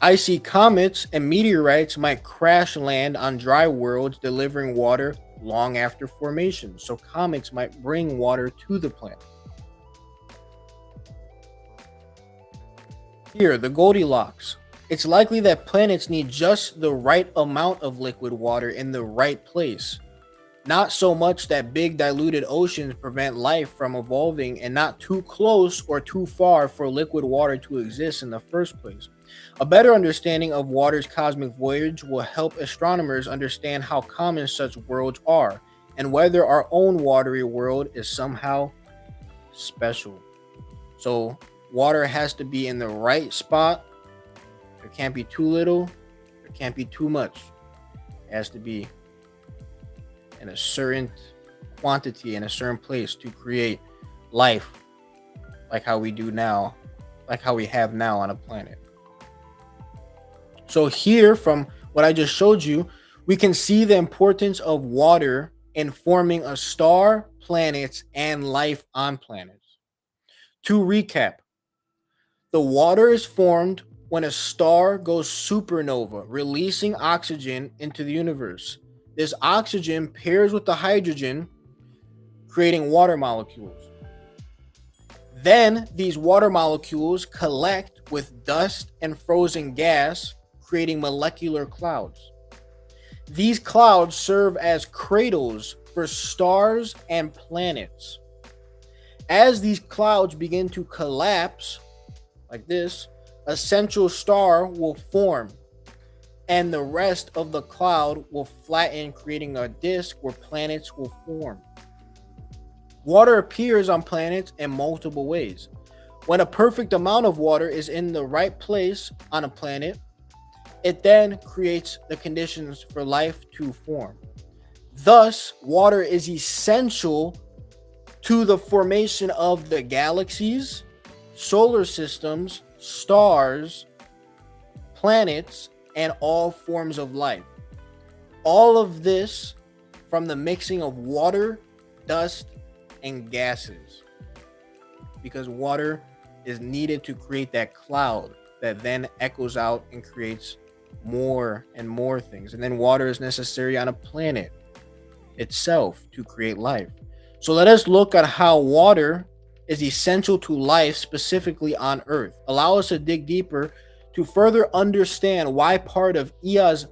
icy comets and meteorites might crash land on dry worlds, delivering water long after formation. So comets might bring water to the planet. Here, the Goldilocks. It's likely that planets need just the right amount of liquid water in the right place. Not so much that big diluted oceans prevent life from evolving, and not too close or too far for liquid water to exist in the first place. A better understanding of water's cosmic voyage will help astronomers understand how common such worlds are, and whether our own watery world is somehow special. So water has to be in the right spot. There can't be too little. There can't be too much. It has to be in a certain quantity in a certain place to create life like how we do now, like how we have now on a planet. So here, from what I just showed you, we can see the importance of water in forming a star, planets, and life on planets. To recap, the water is formed when a star goes supernova, releasing oxygen into the universe. This oxygen pairs with the hydrogen, creating water molecules. Then these water molecules collect with dust and frozen gas, creating molecular clouds. These clouds serve as cradles for stars and planets. As these clouds begin to collapse, like this, a central star will form, and the rest of the cloud will flatten, creating a disk where planets will form. Water appears on planets in multiple ways. When a perfect amount of water is in the right place on a planet, it then creates the conditions for life to form. Thus, water is essential to the formation of the galaxies, solar systems, stars, planets, and all forms of life. All of this from the mixing of water, dust, and gases. Because water is needed to create that cloud that then echoes out and creates more and more things. And then water is necessary on a planet itself to create life. So let us look at how water is essential to life, specifically on Earth. Allow us to dig deeper to further understand why part of Ea's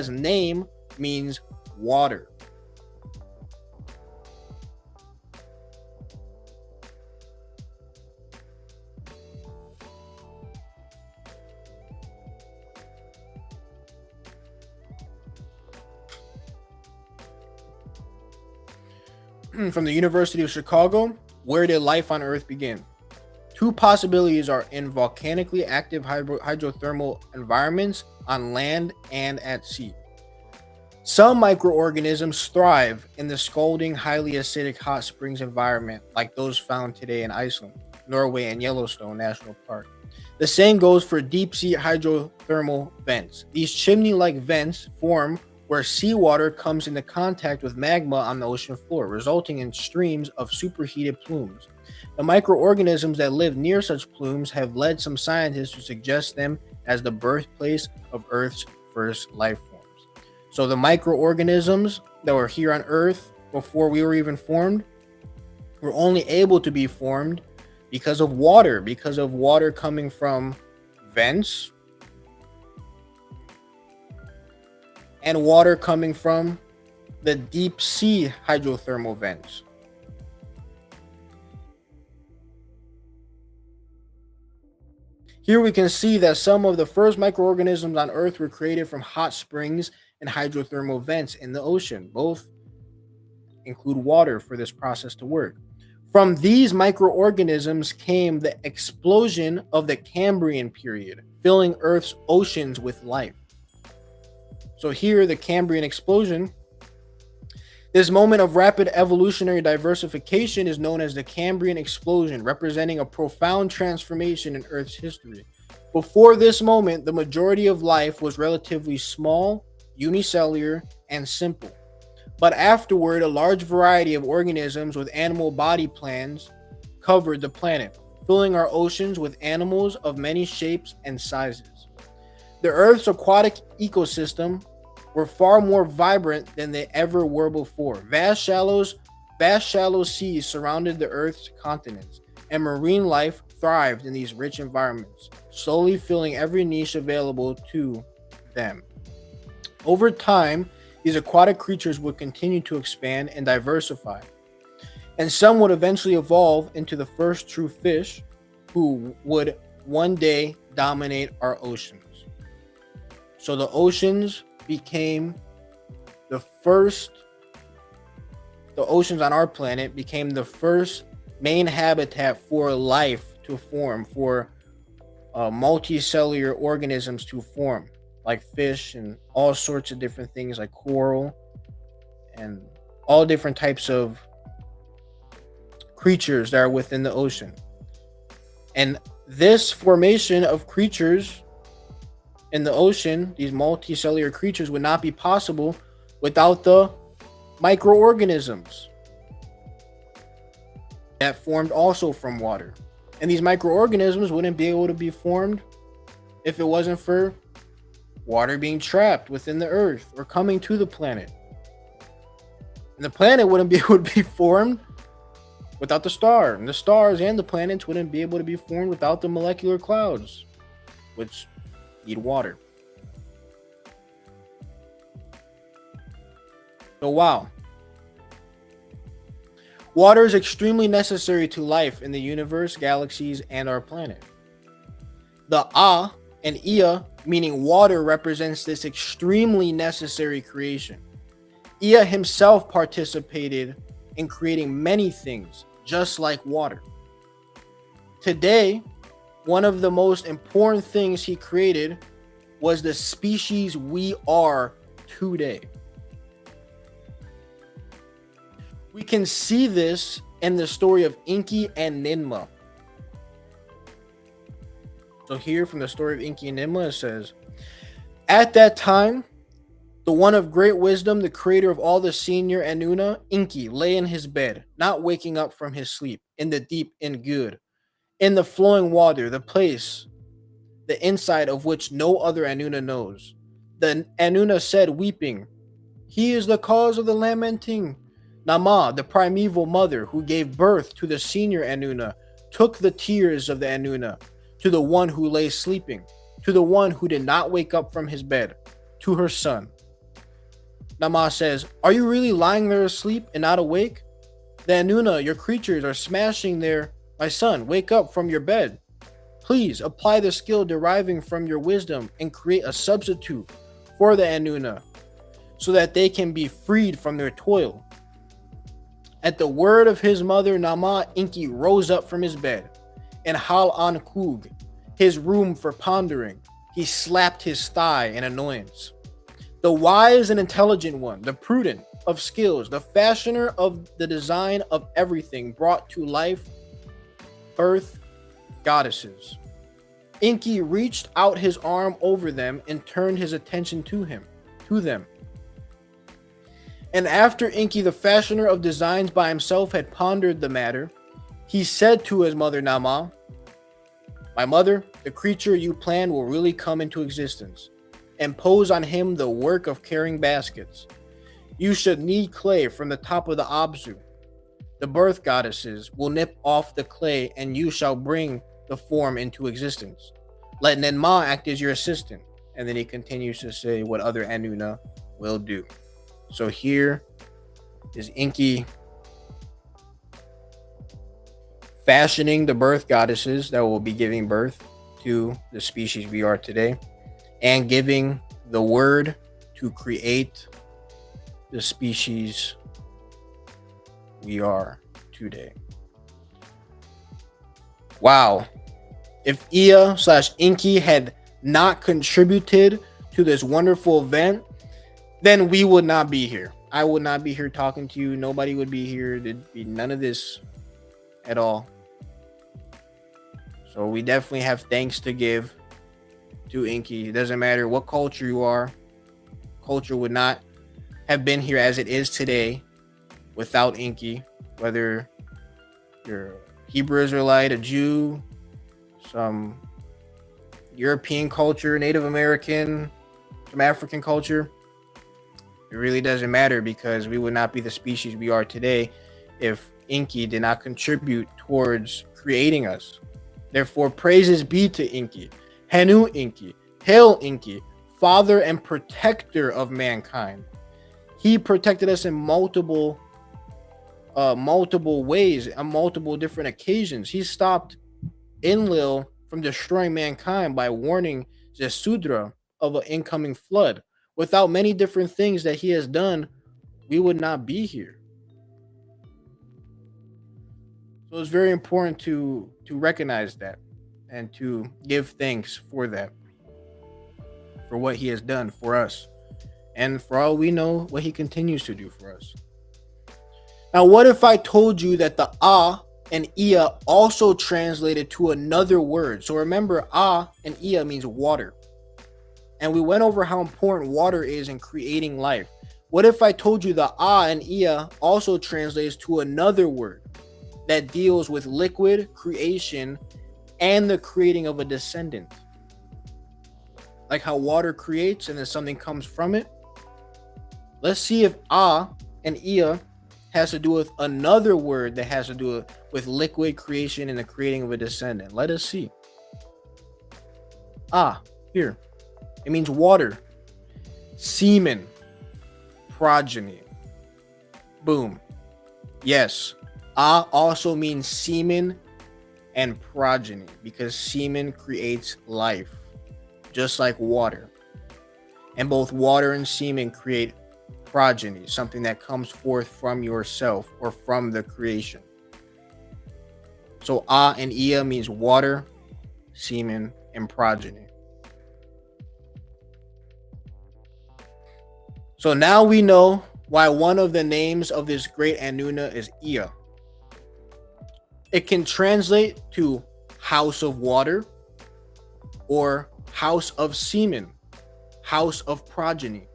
name means water. From the University of Chicago, where did life on Earth begin? Two possibilities are in volcanically active hydrothermal environments on land and at sea. Some microorganisms thrive in the scalding, highly acidic hot springs environment, like those found today in Iceland, Norway, and Yellowstone National Park. The same goes for deep-sea hydrothermal vents. These chimney-like vents form where seawater comes into contact with magma on the ocean floor, resulting in streams of superheated plumes. The microorganisms that live near such plumes have led some scientists to suggest them as the birthplace of Earth's first life forms. So the microorganisms that were here on Earth before we were even formed were only able to be formed because of water coming from vents and water coming from the deep sea hydrothermal vents. Here we can see that some of the first microorganisms on Earth were created from hot springs and hydrothermal vents in the ocean. Both include water for this process to work. From these microorganisms came the explosion of the Cambrian period, filling Earth's oceans with life. So here, the Cambrian explosion, this moment of rapid evolutionary diversification is known as the Cambrian explosion, representing a profound transformation in Earth's history. Before this moment, the majority of life was relatively small, unicellular, and simple. But afterward, a large variety of organisms with animal body plans covered the planet, filling our oceans with animals of many shapes and sizes. The Earth's aquatic ecosystem were far more vibrant than they ever were before. Vast shallow seas surrounded the Earth's continents, and marine life thrived in these rich environments, slowly filling every niche available to them. Over time, these aquatic creatures would continue to expand and diversify, and some would eventually evolve into the first true fish who would one day dominate our oceans. So the oceans became the oceans on our planet became the first main habitat for life to form, for multicellular organisms to form, like fish and all sorts of different things like coral and all different types of creatures that are within the ocean. And this formation of creatures in the ocean, these multicellular creatures, would not be possible without the microorganisms that formed also from water. And these microorganisms wouldn't be able to be formed if it wasn't for water being trapped within the earth or coming to the planet. And the planet wouldn't be able to be formed without the star. And the stars and the planets wouldn't be able to be formed without the molecular clouds, which need water. So wow. Water is extremely necessary to life in the universe, galaxies, and our planet. The A and Ea, meaning water, represents this extremely necessary creation. Ea himself participated in creating many things, just like water. Today, one of the most important things he created was the species we are today. We can see this in the story of Enki and Ninmah. So here from the story of Enki and Ninmah, it says, at that time, the one of great wisdom, the creator of all the senior Anunna, Enki, lay in his bed, not waking up from his sleep, in the deep and good, in the flowing water, the place, the inside of which no other Anunna knows. The Anunna said, weeping, he is the cause of the lamenting. Nama, the primeval mother who gave birth to the senior Anunna, took the tears of the Anunna to the one who lay sleeping, to the one who did not wake up from his bed, to her son. Nama says, are you really lying there asleep and not awake? The Anunna, your creatures, are smashing there. My son, wake up from your bed. Please apply the skill deriving from your wisdom and create a substitute for the Anunna so that they can be freed from their toil. At the word of his mother, Nama, Enki rose up from his bed and Hal an Kug, his room for pondering. He slapped his thigh in annoyance. The wise and intelligent one, the prudent of skills, the fashioner of the design of everything, brought to life earth goddesses. Enki reached out his arm over them and turned his attention to them. And after Enki, the fashioner of designs by himself, had pondered the matter, he said to his mother Nama, my mother, the creature you planned will really come into existence. Impose on him the work of carrying baskets. You should knead clay from the top of the Abzu. The birth goddesses will nip off the clay and you shall bring the form into existence. Let Ninmah act as your assistant. And then he continues to say what other Anunna will do. So here is Enki fashioning the birth goddesses that will be giving birth to the species we are today, and giving the word to create the species we are today. Wow. If Ea/Enki had not contributed to this wonderful event, then we would not be here. I would not be here talking to you. Nobody would be here. There'd be none of this at all. So we definitely have thanks to give to Enki. It doesn't matter what culture you are. Culture would not have been here as it is today without Enki. Whether you're Hebrew Israelite, a Jew, some European culture, Native American, some African culture, it really doesn't matter, because we would not be the species we are today if Enki did not contribute towards creating us. Therefore, praises be to Enki, Henu Enki, Hail Enki, Father and protector of mankind. He protected us in multiple ways, on multiple different occasions. He stopped Enlil from destroying mankind by warning Zesudra of an incoming flood. Without many different things that he has done, we would not be here. So it's very important to recognize that and to give thanks for that, for what he has done for us, and for all we know, what he continues to do for us. Now, what if I told you that the and Ea also translated to another word? So remember, and Ea means water. And we went over how important water is in creating life. What if I told you the and Ea also translates to another word that deals with liquid creation and the creating of a descendant? Like how water creates and then something comes from it. Let's see if and Ea has to do with another word that has to do with liquid creation and the creating of a descendant. Let us see. Here. It means water, semen, progeny. Boom. Yes. Also means semen and progeny, because semen creates life, just like water. And both water and semen create progeny, something that comes forth from yourself or from the creation. So and Ea means water, semen, and progeny. So now we know why one of the names of this great Anunna is Ea. It can translate to house of water, or house of semen, house of progeny.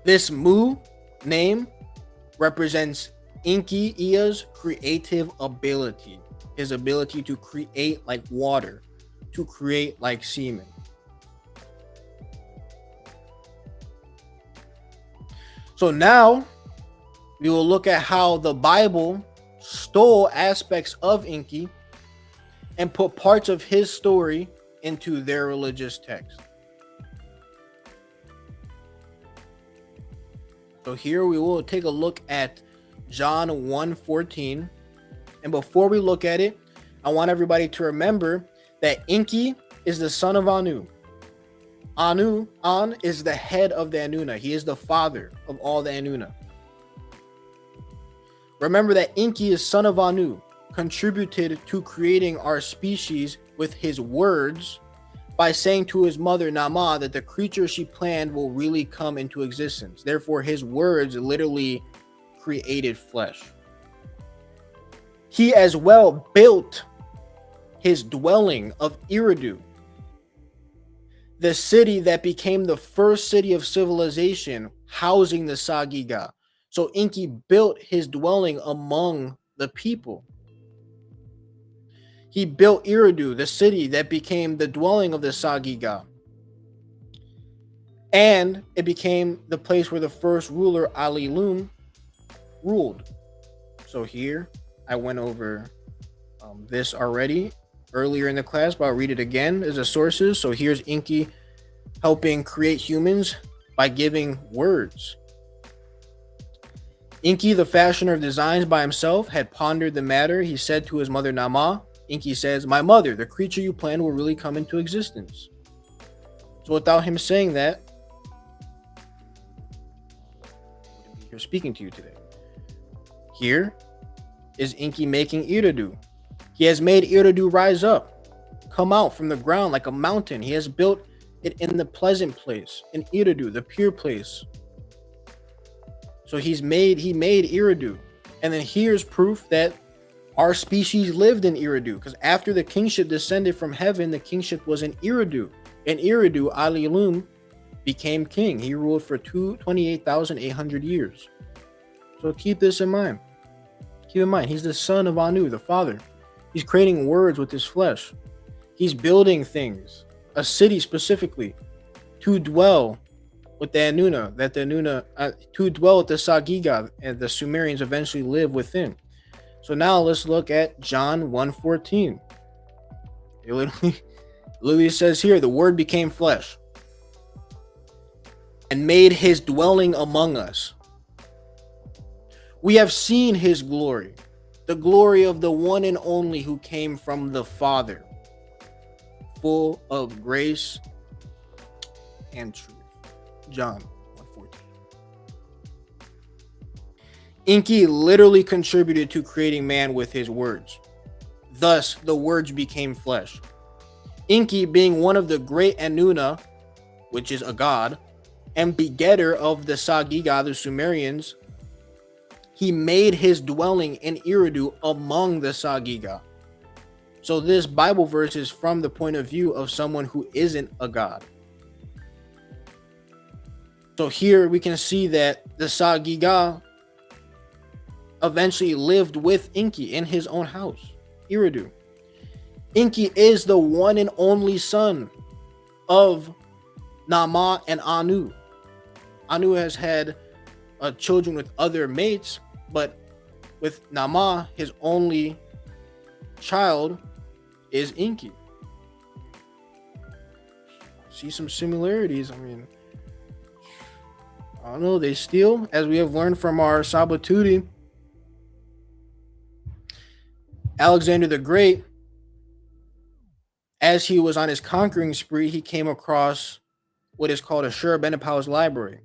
This Mu name represents Ea's creative ability, his ability to create like water, to create like semen. So now we will look at how the Bible stole aspects of Enki and put parts of his story into their religious text. So here we will take a look at John 1:14. And before we look at it, I want everybody to remember that Enki is the son of Anu. An is the head of the Anunna. He is the father of all the Anunna. Remember that Enki is son of Anu, contributed to creating our species with his words by saying to his mother Nama that the creature she planned will really come into existence. Therefore, his words literally created flesh. He as well built his dwelling of ERIDU, the city that became the first city of civilization housing the SAG-GIG-GA. So Enki built his dwelling among the people. He built ERIDU, the city that became the dwelling of the SAG-GIG-GA. And it became the place where the first ruler, Alilum, ruled. So here, I went over this already earlier in the class, but I'll read it again as a sources. So here's Enki helping create humans by giving words. Enki, the fashioner of designs by himself, had pondered the matter. He said to his mother Nama, Enki says, "My mother, the creature you planned will really come into existence." So without him saying that, I wouldn't be here speaking to you today. Here is Enki making ERIDU. He has made ERIDU rise up, come out from the ground like a mountain. He has built it in the pleasant place, in ERIDU, the pure place. So he made ERIDU. And then here's proof that our species lived in ERIDU, because after the kingship descended from heaven, the kingship was in ERIDU. And ERIDU, Alilum, became king. He ruled for 28,800 years. So keep this in mind. Keep in mind, he's the son of Anu, the father. He's creating words with his flesh. He's building things, a city specifically, to dwell with the Anunna, to dwell with the SAG-GIG-GA, and the Sumerians eventually live within. So now let's look at John 1:14. It literally says here, the word became flesh and made his dwelling among us. We have seen his glory, the glory of the one and only who came from the Father, full of grace and truth. John 1:14. Enki literally contributed to creating man with his words. Thus, the words became flesh. Enki, being one of the great Anunna, which is a god, and begetter of the SAG-GIG-GA, the Sumerians, he made his dwelling in ERIDU among the SAG-GIG-GA. So this Bible verse is from the point of view of someone who isn't a god. So here we can see that the SAG-GIG-GA eventually lived with Enki in his own house, ERIDU. Enki is the one and only son of Nama and Anu. Anu has had children with other mates, but with Nama, his only child is Enki. See some similarities. I mean, I don't know, they still, as we have learned from our Sabatuti, Alexander the Great, as he was on his conquering spree, he came across what is called Ashurbanipal's library.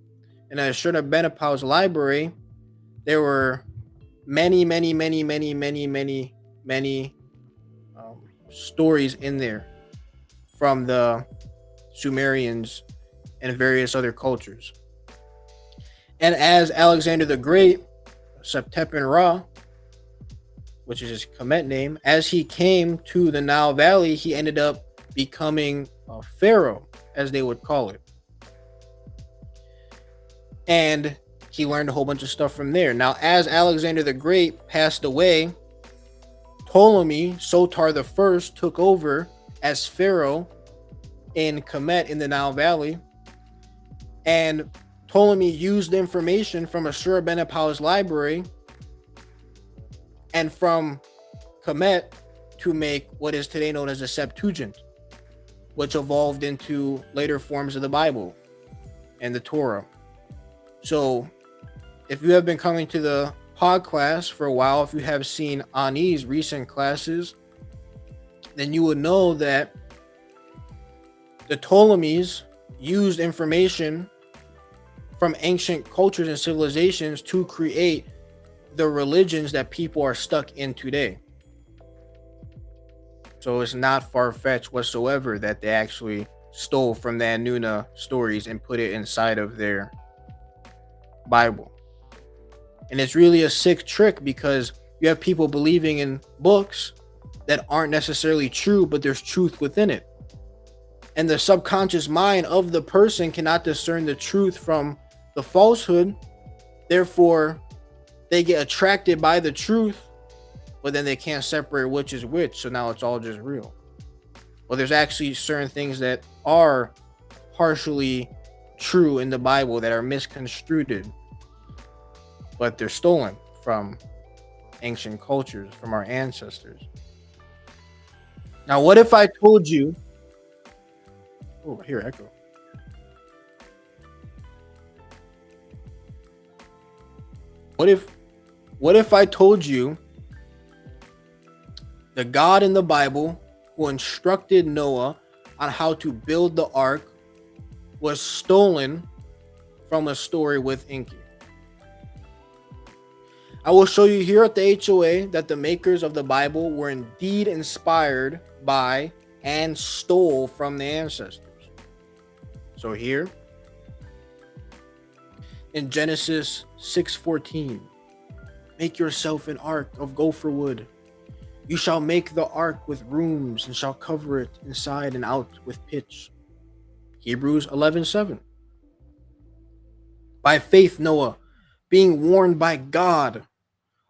And at Ashurbanipal's library, there were many stories in there from the Sumerians and various other cultures. And as Alexander the Great, Septepen Ra, which is his Kemet name, as he came to the Nile Valley, he ended up becoming a pharaoh, as they would call it. And he learned a whole bunch of stuff from there. Now, as Alexander the Great passed away, Ptolemy Sotar I took over as pharaoh in Kemet in the Nile Valley. And Ptolemy used information from Ashurbanipal's library and from Kemet to make what is today known as the Septuagint, which evolved into later forms of the Bible and the Torah. So if you have been coming to the pod class for a while, if you have seen Ani's recent classes, then you would know that the Ptolemies used information from ancient cultures and civilizations to create the religions that people are stuck in today. So it's not far-fetched whatsoever that they actually stole from the Anunna stories and put it inside of their Bible. And it's really a sick trick, because you have people believing in books that aren't necessarily true, but there's truth within it. And the subconscious mind of the person cannot discern the truth from the falsehood. Therefore, they get attracted by the truth, but then they can't separate which is which. So now it's all just real. Well, there's actually certain things that are partially true in the Bible that are misconstrued, but they're stolen from ancient cultures, from our ancestors. Now, what if I told you, oh, here, echo. What if I told you the God in the Bible who instructed Noah on how to build the ark was stolen from a story with Enki? I will show you here at the HOA that the makers of the Bible were indeed inspired by and stole from the ancestors. So here in Genesis 6:14, make yourself an ark of gopher wood. You shall make the ark with rooms and shall cover it inside and out with pitch. Hebrews 11:7. By faith Noah, being warned by God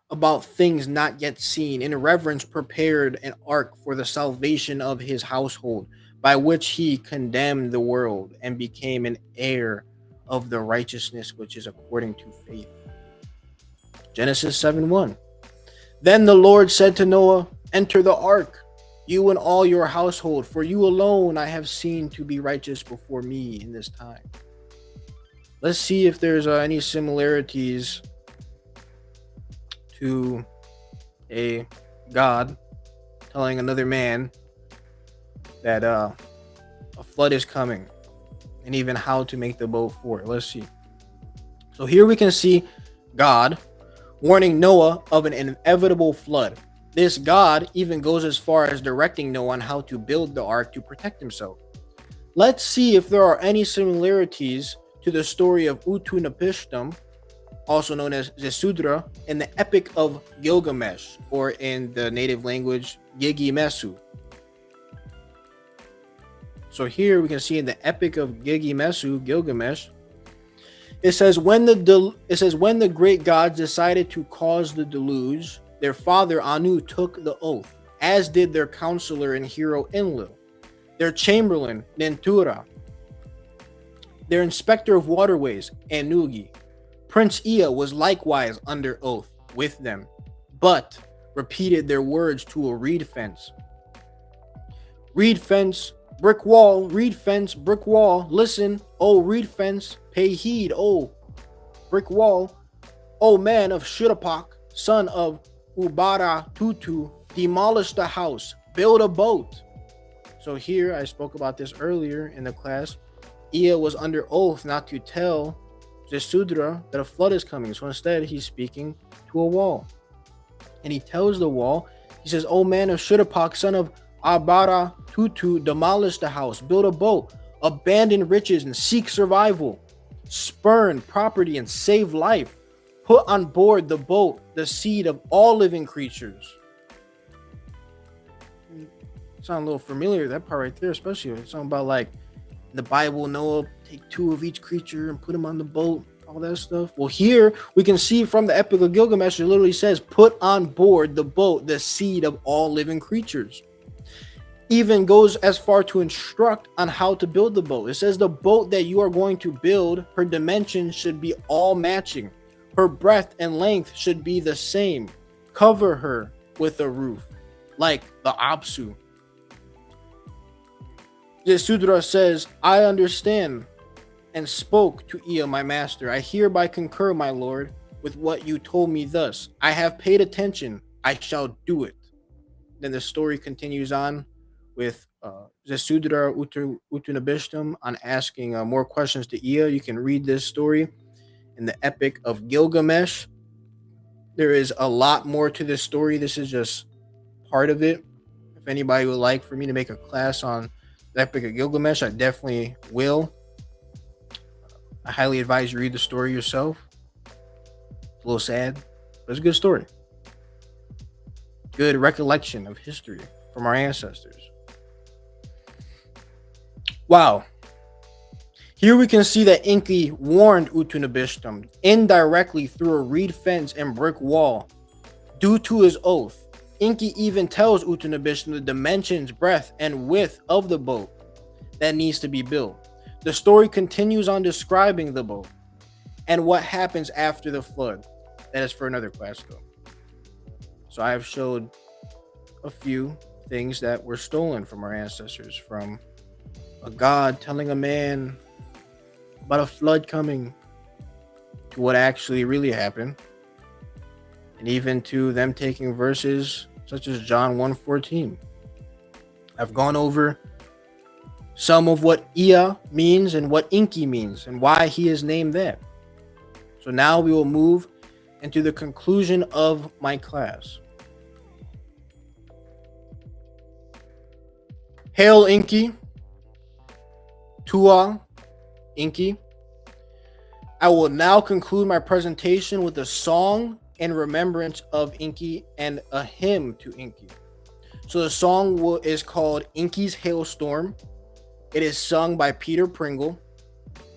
about things not yet seen, in reverence prepared an ark for the salvation of his household, by which he condemned the world and became an heir of the righteousness which is according to faith. Genesis 7:1. Then the Lord said to Noah, enter the ark, you and all your household, for you alone I have seen to be righteous before me in this time. Let's see if there's any similarities to a God telling another man that a flood is coming, and even how to make the boat for it. Let's see. So here we can see God warning Noah of an inevitable flood. This God even goes as far as directing Noah on how to build the ark to protect himself. Let's see if there are any similarities to the story of Utnapishtim, also known as Zesudra, in the Epic of Gilgamesh, or in the native language, Gigi-Mesu. So here we can see in the Epic of Gigi-Mesu, Gilgamesh, it says when the great gods decided to cause the deluge, their father Anu took the oath, as did their counselor and hero Enlil, their chamberlain Nentura, their inspector of waterways Anugi. Prince Ea was likewise under oath with them, but repeated their words to a reed fence. Reed fence, brick wall, reed fence, brick wall, listen, O reed fence, pay heed, O brick wall, O man of Shirapak, son of Ubara Tutu, demolish the house, build a boat. So here, I spoke about this earlier in the class, Ea was under oath not to tell Zesudra that a flood is coming. So instead, he's speaking to a wall. And he tells the wall, he says, O man of Shirapak, son of Abara Tutu, demolish the house, build a boat, abandon riches and seek survival, spurn property and save life, put on board the boat the seed of all living creatures. Sound a little familiar, that part right there, especially. It's something about like in the Bible, Noah take two of each creature and put them on the boat, all that stuff. Well, here we can see from the Epic of Gilgamesh, it literally says, put on board the boat the seed of all living creatures. Even goes as far to instruct on how to build the boat. It says the boat that you are going to build, her dimensions should be all matching. Her breadth and length should be the same. Cover her with a roof, like the Apsu. Yesudra says, I understand and spoke to Ea, my master. I hereby concur, my lord, with what you told me thus. I have paid attention. I shall do it. Then the story continues on with Zesudra Utnapishtim on asking more questions to Ea. You can read this story in the Epic of Gilgamesh. There is a lot more to this story. This is just part of it. If anybody would like for me to make a class on the Epic of Gilgamesh, I definitely will. I highly advise you read the story yourself. It's a little sad, but it's a good story. Good recollection of history from our ancestors. Wow. Here we can see that Enki warned Utnapishtim indirectly through a reed fence and brick wall due to his oath. Enki even tells Utnapishtim the dimensions, breadth, and width of the boat that needs to be built. The story continues on describing the boat and what happens after the flood. That is for another class though. So I have showed a few things that were stolen from our ancestors, from a god telling a man about a flood coming to what actually really happened. and even to them taking verses such as John 1:14. I've gone over some of what Ea means and what Enki means and why he is named that. So now we will move into the conclusion of my class. Hail Enki, Tua Enki. I will now conclude my presentation with a song in remembrance of Enki and a hymn to Enki. So the song is called ENKI'S Hailstorm. It is sung by Peter Pringle,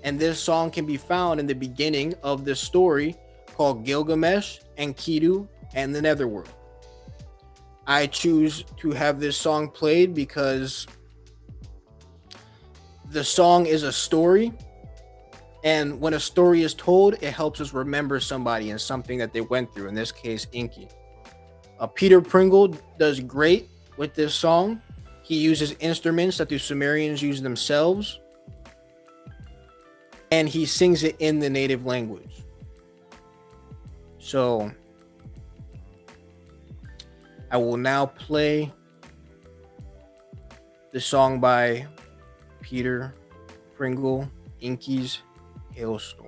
and this song can be found in the beginning of the story called Gilgamesh, Enkidu, and the Netherworld. I choose to have this song played because the song is a story, and when a story is told, it helps us remember somebody and something that they went through, in this case, Enki. Peter Pringle does great with this song. He uses instruments that the Sumerians use themselves, and he sings it in the native language. So I will now play the song by Peter Pringle, ENKI'S Hailstorm.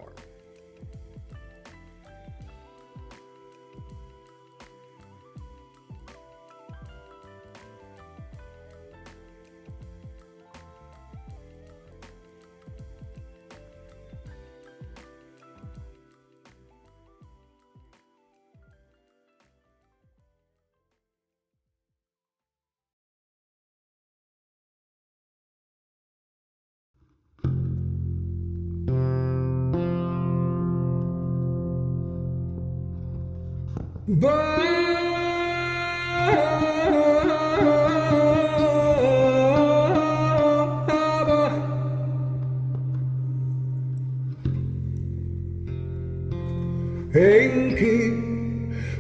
Enki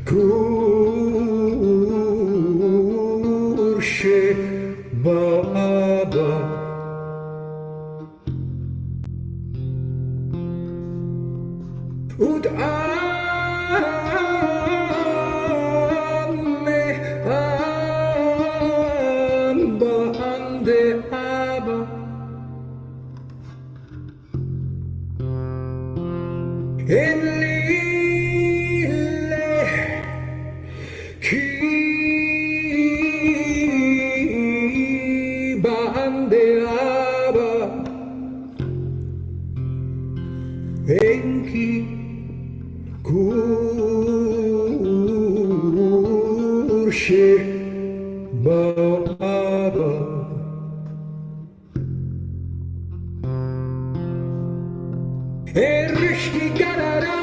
kurşe baba ud amme amba ande aba enli Enki kurşe baba erişki karara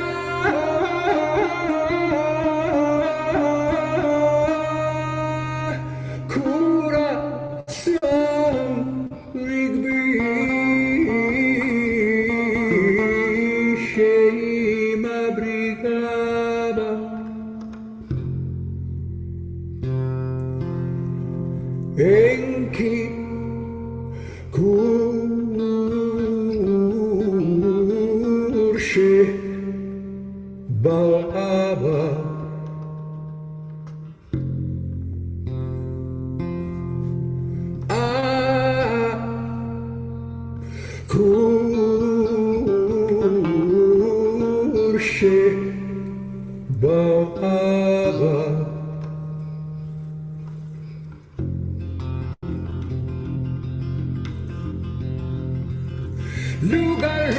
kurasan rigbi Enki kurşe baba kurşe baba lugar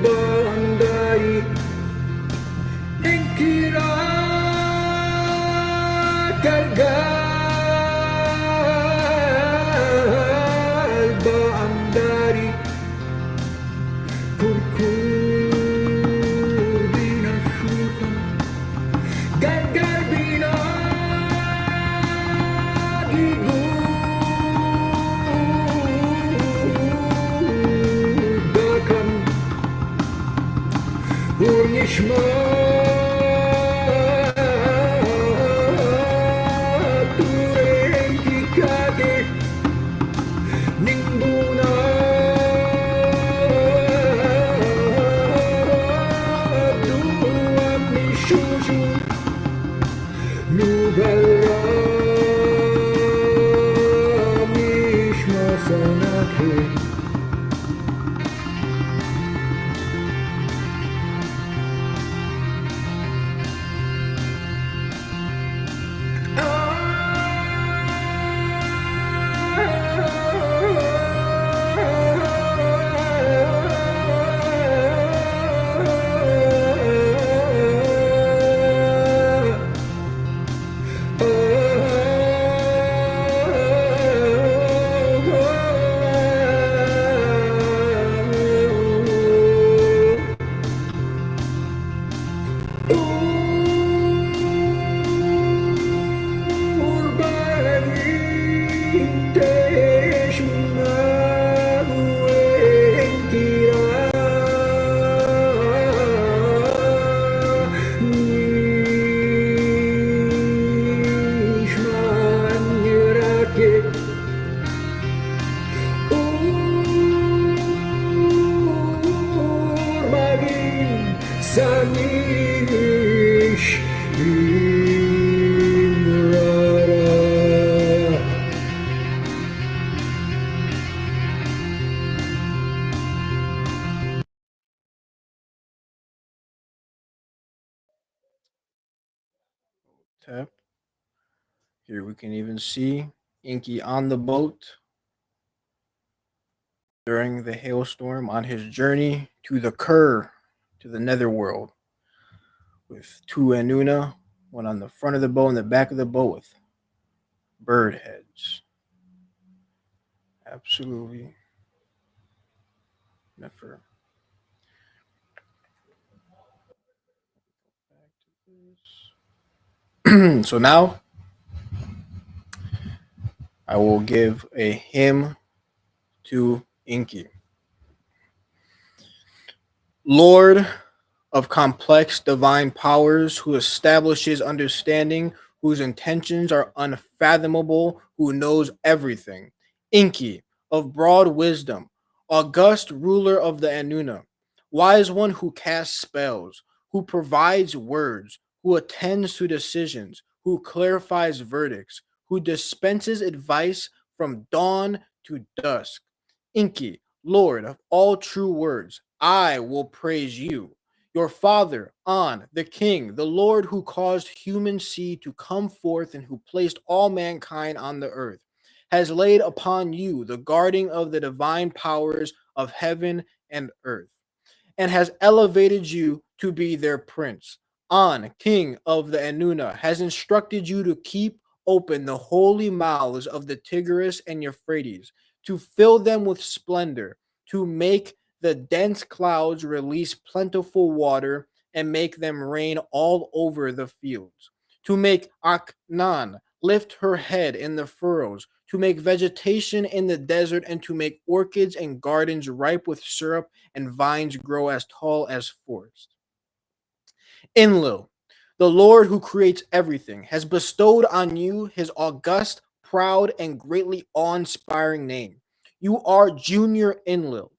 bandai Enkira galgal bandari kurkur bina shukan galgal bina Dakan Unishma Turenki Kage Ningbuna Tap. Here we can even see Inky on the boat during the hailstorm on his journey to the Kerr, to the netherworld, with two Anunna, one on the front of the boat and the back of the boat with bird heads. Absolutely. Never. So now I will give a hymn to Inky. Lord of complex divine powers, who establishes understanding, whose intentions are unfathomable, who knows everything. Inky, of broad wisdom, august ruler of the Anunna, wise one who casts spells, who provides words, who attends to decisions, who clarifies verdicts, who dispenses advice from dawn to dusk. Inky, Lord of all true words, I will praise you. Your father, An, the king, the Lord who caused human seed to come forth and who placed all mankind on the earth, has laid upon you the guarding of the divine powers of heaven and earth, and has elevated you to be their prince. An, king of the Anunna, has instructed you to keep open the holy mouths of the Tigris and Euphrates, to fill them with splendor, to make the dense clouds release plentiful water and make them rain all over the fields, to make Aknan lift her head in the furrows, to make vegetation in the desert, and to make orchids and gardens ripe with syrup and vines grow as tall as forests. Enlil, the Lord who creates everything, has bestowed on you his august, proud, and greatly awe-inspiring name. You are Junior Enlil.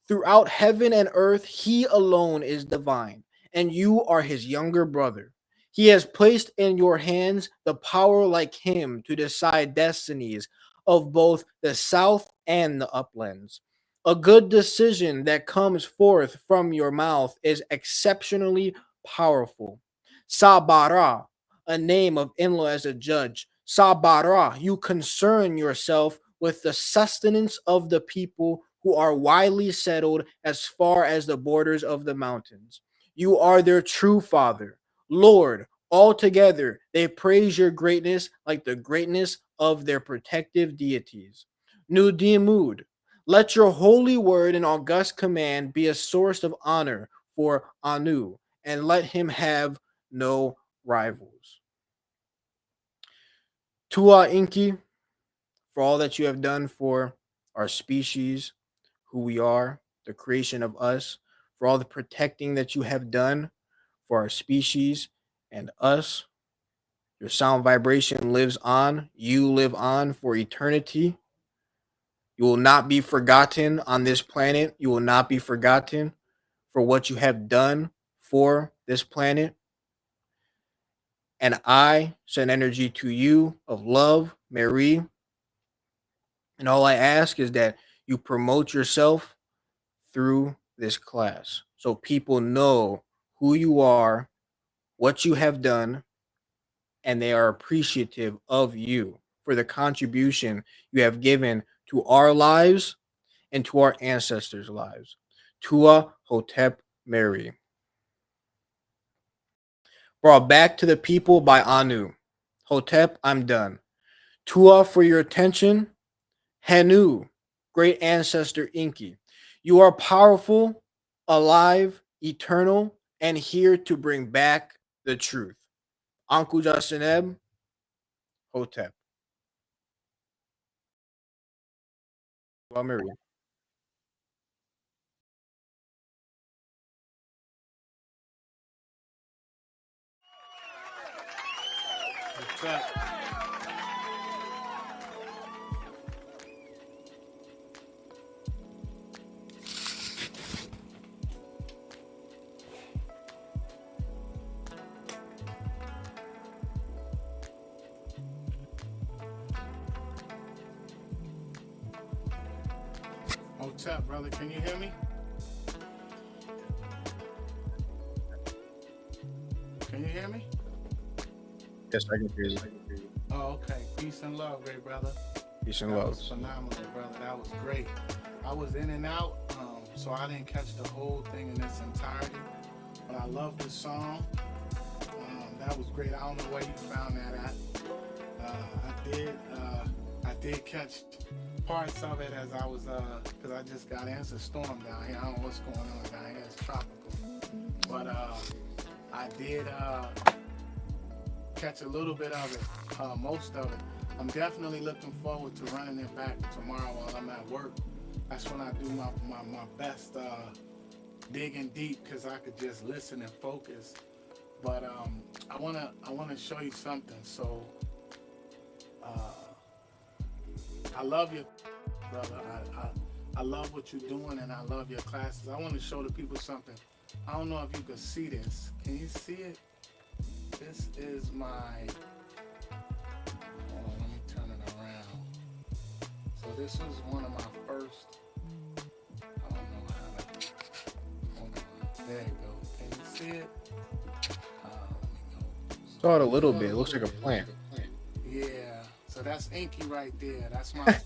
Throughout heaven and earth, he alone is divine, and you are his younger brother. He has placed in your hands the power like him to decide destinies of both the south and the uplands. A good decision that comes forth from your mouth is exceptionally powerful. Sabara, a name of Enlil as a judge. Sabara, you concern yourself with the sustenance of the people who are widely settled as far as the borders of the mountains. You are their true father. Lord, altogether they praise your greatness like the greatness of their protective deities. Nudimud, let your holy word and august command be a source of honor for Anu, and let him have no rivals. Tua Inki, for all that you have done for our species, who we are, the creation of us, for all the protecting that you have done for our species and us. Your sound vibration lives on. You live on for eternity. You will not be forgotten on this planet. You will not be forgotten for what you have done for this planet. And I send energy to you of love, Mary. And all I ask is that you promote yourself through this class so people know who you are, what you have done, and they are appreciative of you for the contribution you have given to our lives and to our ancestors' lives. Tua Hotep Mary. Brought back to the people by Anu. Hotep, I'm done. Tua for your attention. Henu, great ancestor Inki. You are powerful, alive, eternal, and here to bring back the truth. Anku Jaseneb, Hotep. Well, Mary. What's up? What's up, brother? Can you hear me? Can you hear me? Yes, I can hear you. Oh, okay. Peace and love, great brother. Peace and That love. was phenomenal, brother. That was great. I was in and out, so I didn't catch the whole thing in its entirety. But I love the song. That was great. I don't know where you found that at. I did catch parts of it as I was, because I just got ANCESTRY down here. I don't know what's going on down here. It's tropical. But I did catch a little bit of it, most of it. I'm definitely looking forward to running it back tomorrow while I'm at work. That's when I do my best digging deep, because I could just listen and focus. But I wanna show you something. So I love you, brother. I love what you're doing, and I love your classes. I want to show the people something. I don't know if you can see this. Can you see it? This is my. Hold on, let me turn it around. So this was one of my first. I don't know how to. Hold on. There you go. Can you see it? Saw it a little bit. It looks like a plant. Yeah. So that's Inky right there. That's my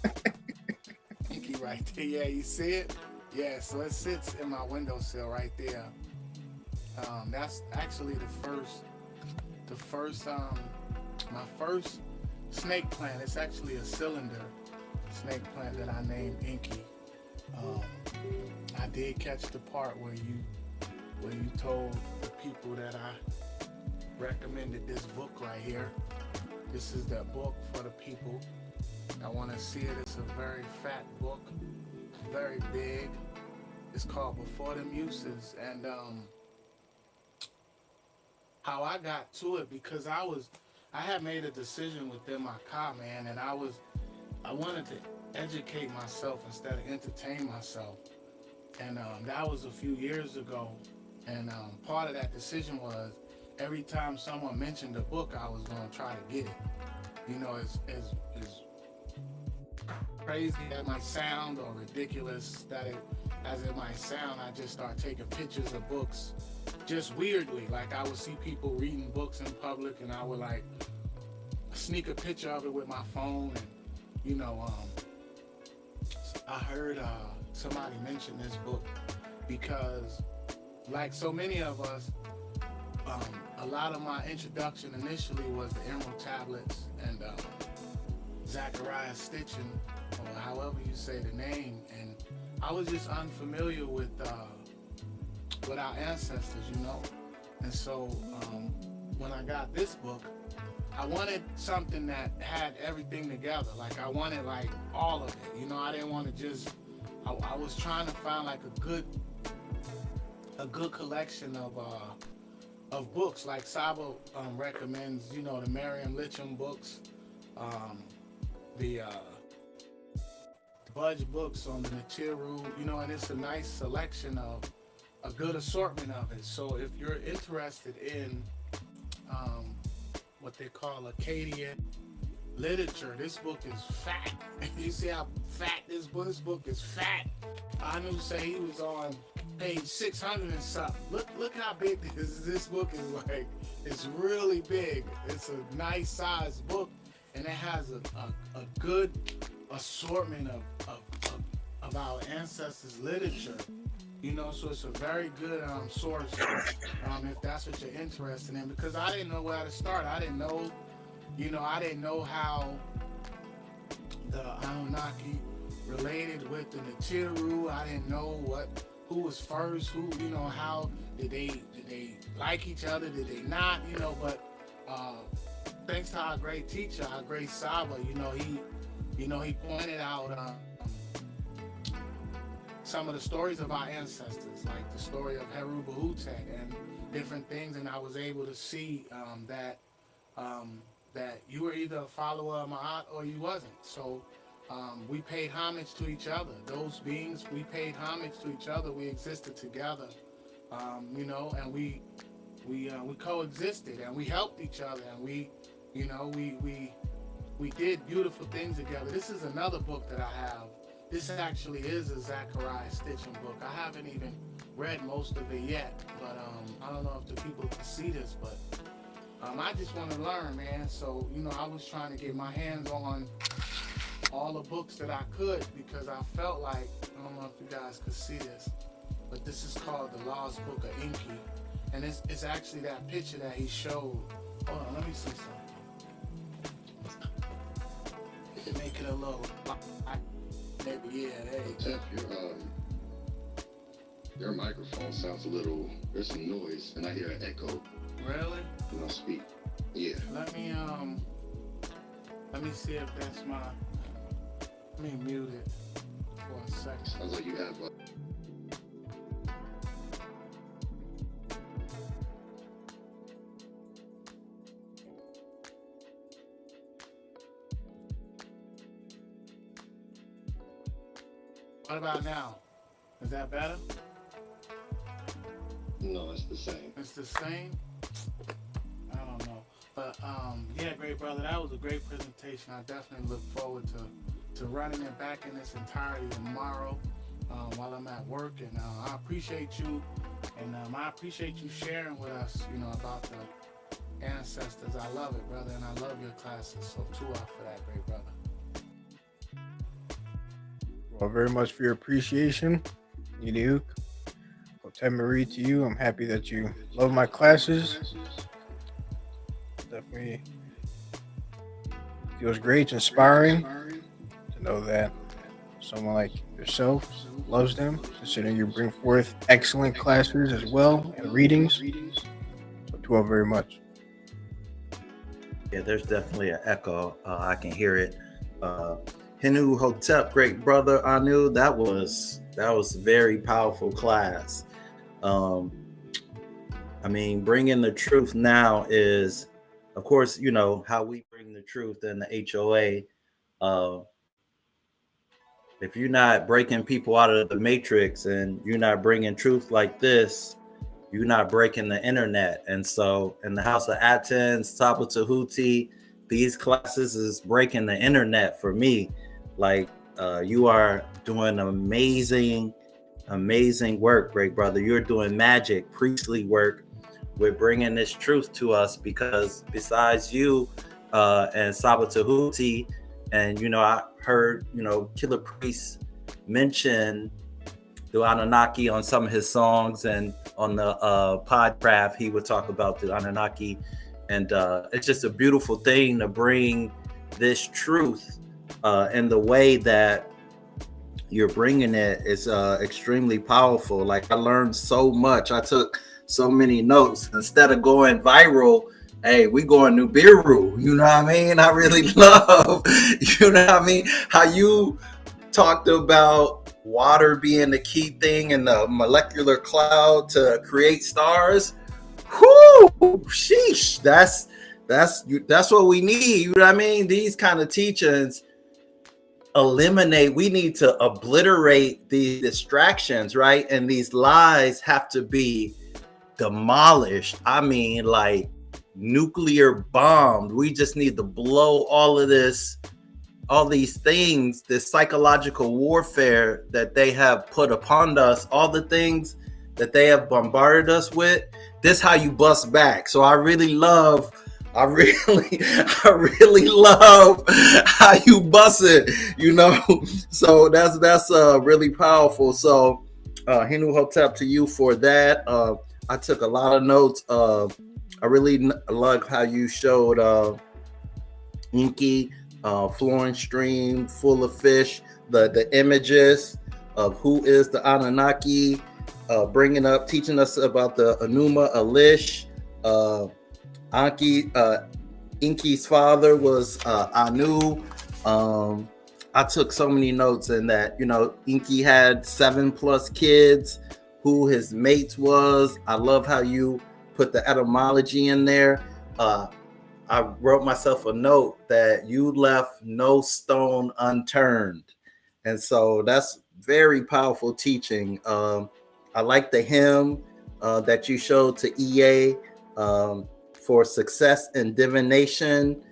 Inky right there. Yeah, you see it? Yeah, so it sits in my windowsill right there. That's actually my first snake plant. It's actually a cylinder snake plant that I named Inky. I did catch the part where you told the people that I recommended this book right here. This is the book for the people. I want to see it. It's a very fat book, very big. It's called Before the Muses. And how I got to it, because I had made a decision within my car, man, and I wanted to educate myself instead of entertain myself. And that was a few years ago. And part of that decision was, every time someone mentioned a book, I was going to try to get it. You know, as crazy as it might sound, or ridiculous as it might sound, I just start taking pictures of books just weirdly. Like, I would see people reading books in public, and I would like sneak a picture of it with my phone. And you know, I heard somebody mention this book because, like so many of us, a lot of my introduction initially was the Emerald Tablets and Zachariah Stitching, or however you say the name, and I was just unfamiliar with our ancestors, you know. And so when I got this book, I wanted something that had everything together. Like, I wanted like all of it, you know. I didn't want to just. I was trying to find like a good collection of books. Like Saba recommends, you know, the Merriam Litcham books, the Budge books on the Nichiru, you know, and it's a nice selection of a good assortment of it. So if you're interested in what they call Akkadian literature, this book is fat. You see how fat this book is fat. Anu say he was on page 600 and something. Look how big this book is. Like, it's really big. It's a nice sized book, and it has a good assortment of our ancestors' literature. You know, so it's a very good source if that's what you're interested in. Because I didn't know where to start. I didn't know, you know, how the Anunnaki related with the Nichiru. I didn't know who was first, who, you know, how did they like each other, did they not, you know. But thanks to our great teacher, our great Saba, he pointed out some of the stories of our ancestors, like the story of Heru Bahutet and different things, and I was able to see that you were either a follower of Ma'at or you wasn't. So we paid homage to each other. Those beings, we paid homage to each other. We existed together, you know, and we coexisted, and we helped each other, and we did beautiful things together. This is another book that I have. this actually is a Zachariah stitching book. I haven't even read most of it yet, but I don't know if the people can see this, but I just want to learn, man. So, you know, I was trying to get my hands on all the books that I could, because I felt like, I don't know if you guys could see this, but this is called The Lost Book of Enki. And it's actually that picture that he showed. Hold on, let me see something. Make it a little, maybe, yeah, there you go. Jeff, your microphone sounds a little, there's some noise, and I hear an echo Really? when I speak. Yeah. Let me see if that's my, let me mute it for a second. Sounds like you have What about now? Is that better? no, it's the same. It's the same? I don't know. But yeah, great brother, that was a great presentation. I definitely look forward to running it back in its entirety tomorrow while I'm at work. And I appreciate you, and I appreciate you sharing with us, you know, about the ancestors. I love it, brother, and I love your classes. So two out for that, great brother. Well, very much for your appreciation, ERIDU. Marie to you. I'm happy that you love my classes. Definitely feels great, inspiring to know that someone like yourself loves them, considering you bring forth excellent classes as well and readings. So to all very much. Yeah, there's definitely an echo. I can hear it. Hinu Hotep, great brother Anu, that was a very powerful class. I mean, bringing the truth now is, of course, you know, how we bring the truth in the HOA. If you're not breaking people out of the matrix and you're not bringing truth like this, you're not breaking the internet. And so in the House of ATTON, Tabu Tehuti, these classes is breaking the internet for me. Like, you are doing amazing work, great brother. You're doing magic, priestly work with bringing this truth to us, because besides you and Sabu Tehuti, and, you know, I heard, you know, Killer Priest mention the Anunnaki on some of his songs, and on the Podcraft, he would talk about the Anunnaki. And it's just a beautiful thing to bring this truth in the way that you're bringing it is extremely powerful. Like, I learned so much. I took so many notes. Instead of going viral, hey, we going Nibiru. You know what I mean? I really love, you know what I mean? How you talked about water being the key thing in the molecular cloud to create stars. Whoo, sheesh. That's what we need. You know what I mean? These kind of teachings we need to obliterate the distractions, right? And these lies have to be demolished. I mean, like nuclear bombed. We just need to blow all of this, all these things, this psychological warfare that they have put upon us, all the things that they have bombarded us with. This is how you bust back. So I really love how you bust it, you know. So that's really powerful. So Hinu Hotep to you for that. I took a lot of notes. I really love how you showed Enki, flowing stream full of fish, the images of who is the Anunnaki, teaching us about the Enuma Elish. Enki's father was Anu. I took so many notes in that, you know, Enki had 7+ kids, who his mates was. I love how you put the etymology in there. I wrote myself a note that you left no stone unturned. And so that's very powerful teaching. I like the hymn that you showed to EA for success and divination.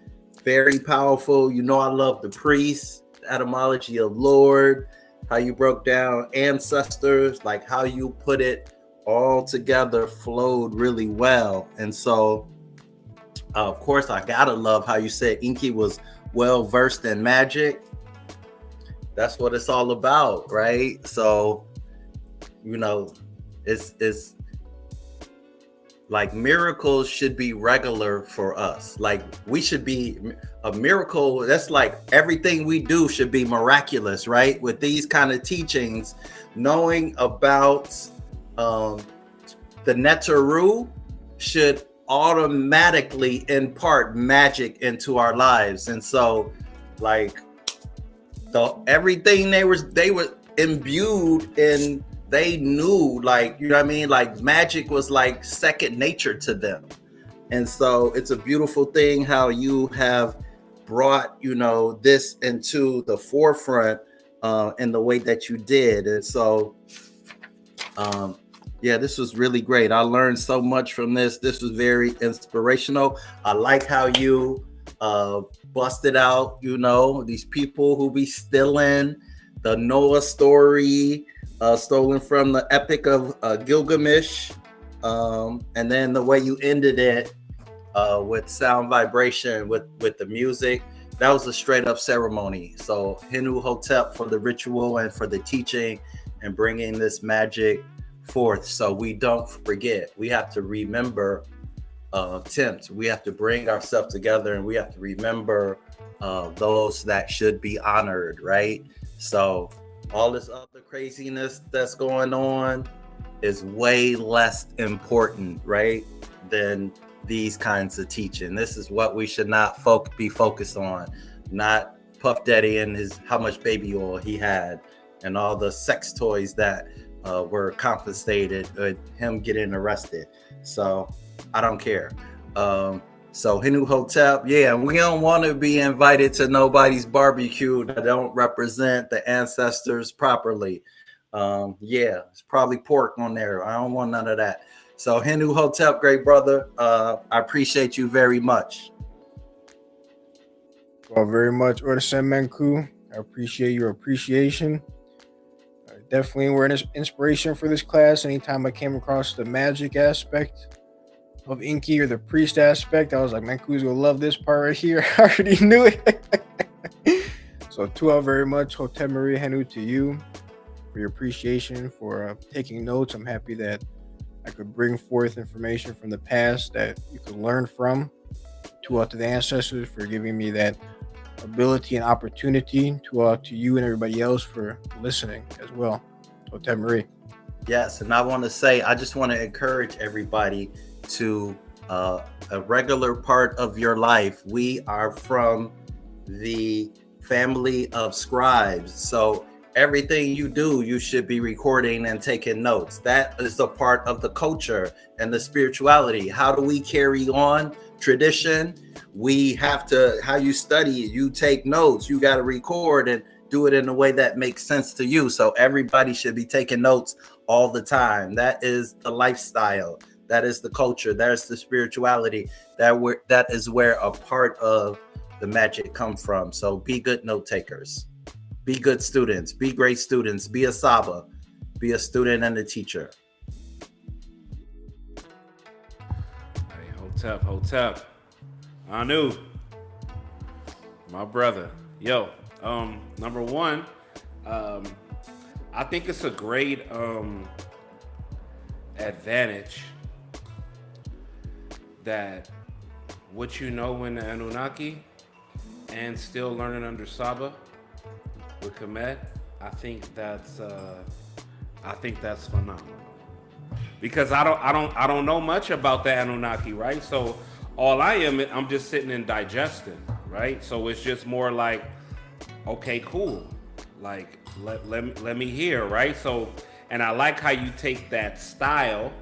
Very powerful. You know, I love the priest, etymology of Lord. how you broke down ancestors, like how you put it all together flowed really well. And so, of course, I gotta love how you said Inky was well versed in magic. That's what it's all about, right? So, you know, it's like miracles should be regular for us. Like we should be a miracle. That's like everything we do should be miraculous, right? With these kind of teachings, knowing about the Netaru should automatically impart magic into our lives. And so, like, everything they were imbued in, they knew, like, you know what I mean, like magic was like second nature to them. And so it's a beautiful thing how you have brought, you know, this into the forefront in the way that you did. And so yeah, this was really great. I learned so much from this. This was very inspirational. I like how you busted out, you know, these people who be stealing the Noah story, stolen from the Epic of Gilgamesh. And then the way you ended it with sound vibration, with the music, that was a straight up ceremony. So Hinu Hotep for the ritual and for the teaching and bringing this magic forth, so we don't forget. We have to remember Temps. We have to bring ourselves together, and we have to remember those that should be honored, right? So all this other craziness that's going on is way less important, right, than these kinds of teaching. This is what we should not be focused on, not Puff Daddy and how much baby oil he had and all the sex toys that were confiscated, him getting arrested. So I don't care. So Hinu Hotep, yeah, we don't want to be invited to nobody's barbecue that don't represent the ancestors properly. Yeah, it's probably pork on there. I don't want none of that. So Hinu Hotep, great brother. I appreciate you very much. Well, very much, Ordesen Menku. I appreciate your appreciation. Definitely were an inspiration for this class. Anytime I came across the magic aspect of Inky or the priest aspect, I was like, Menku's gonna love this part right here. I already knew it. So Tua very much, Hotep Maria Henu, to you for your appreciation, for taking notes. I'm happy that I could bring forth information from the past that you could learn from. Tua to the ancestors for giving me that ability and opportunity. To you and everybody else for listening as well. Hotep Marie. Yes, and I want to say, I just want to encourage everybody to a regular part of your life. We are from the family of scribes, so everything you do, you should be recording and taking notes. That is a part of the culture and the spirituality. How do we carry on tradition? We have to, how you study it, you take notes, you got to record and do it in a way that makes sense to you. So everybody should be taking notes all the time. That is the lifestyle. That is the culture. That's the spirituality. That is where a part of the magic comes from. So be good note takers. Be good students. Be great students. Be a Saba. Be a student and a teacher. Hey, Hotep. Anu, my brother. Yo, number one, I think it's a great advantage that what you know in the Anunnaki and still learning under Saba with Kemet, I think that's phenomenal. Because I don't know much about the Anunnaki, right? So all I'm just sitting and digesting, right? So it's just more like, okay, cool. Like let me hear, right? So, and I like how you take that style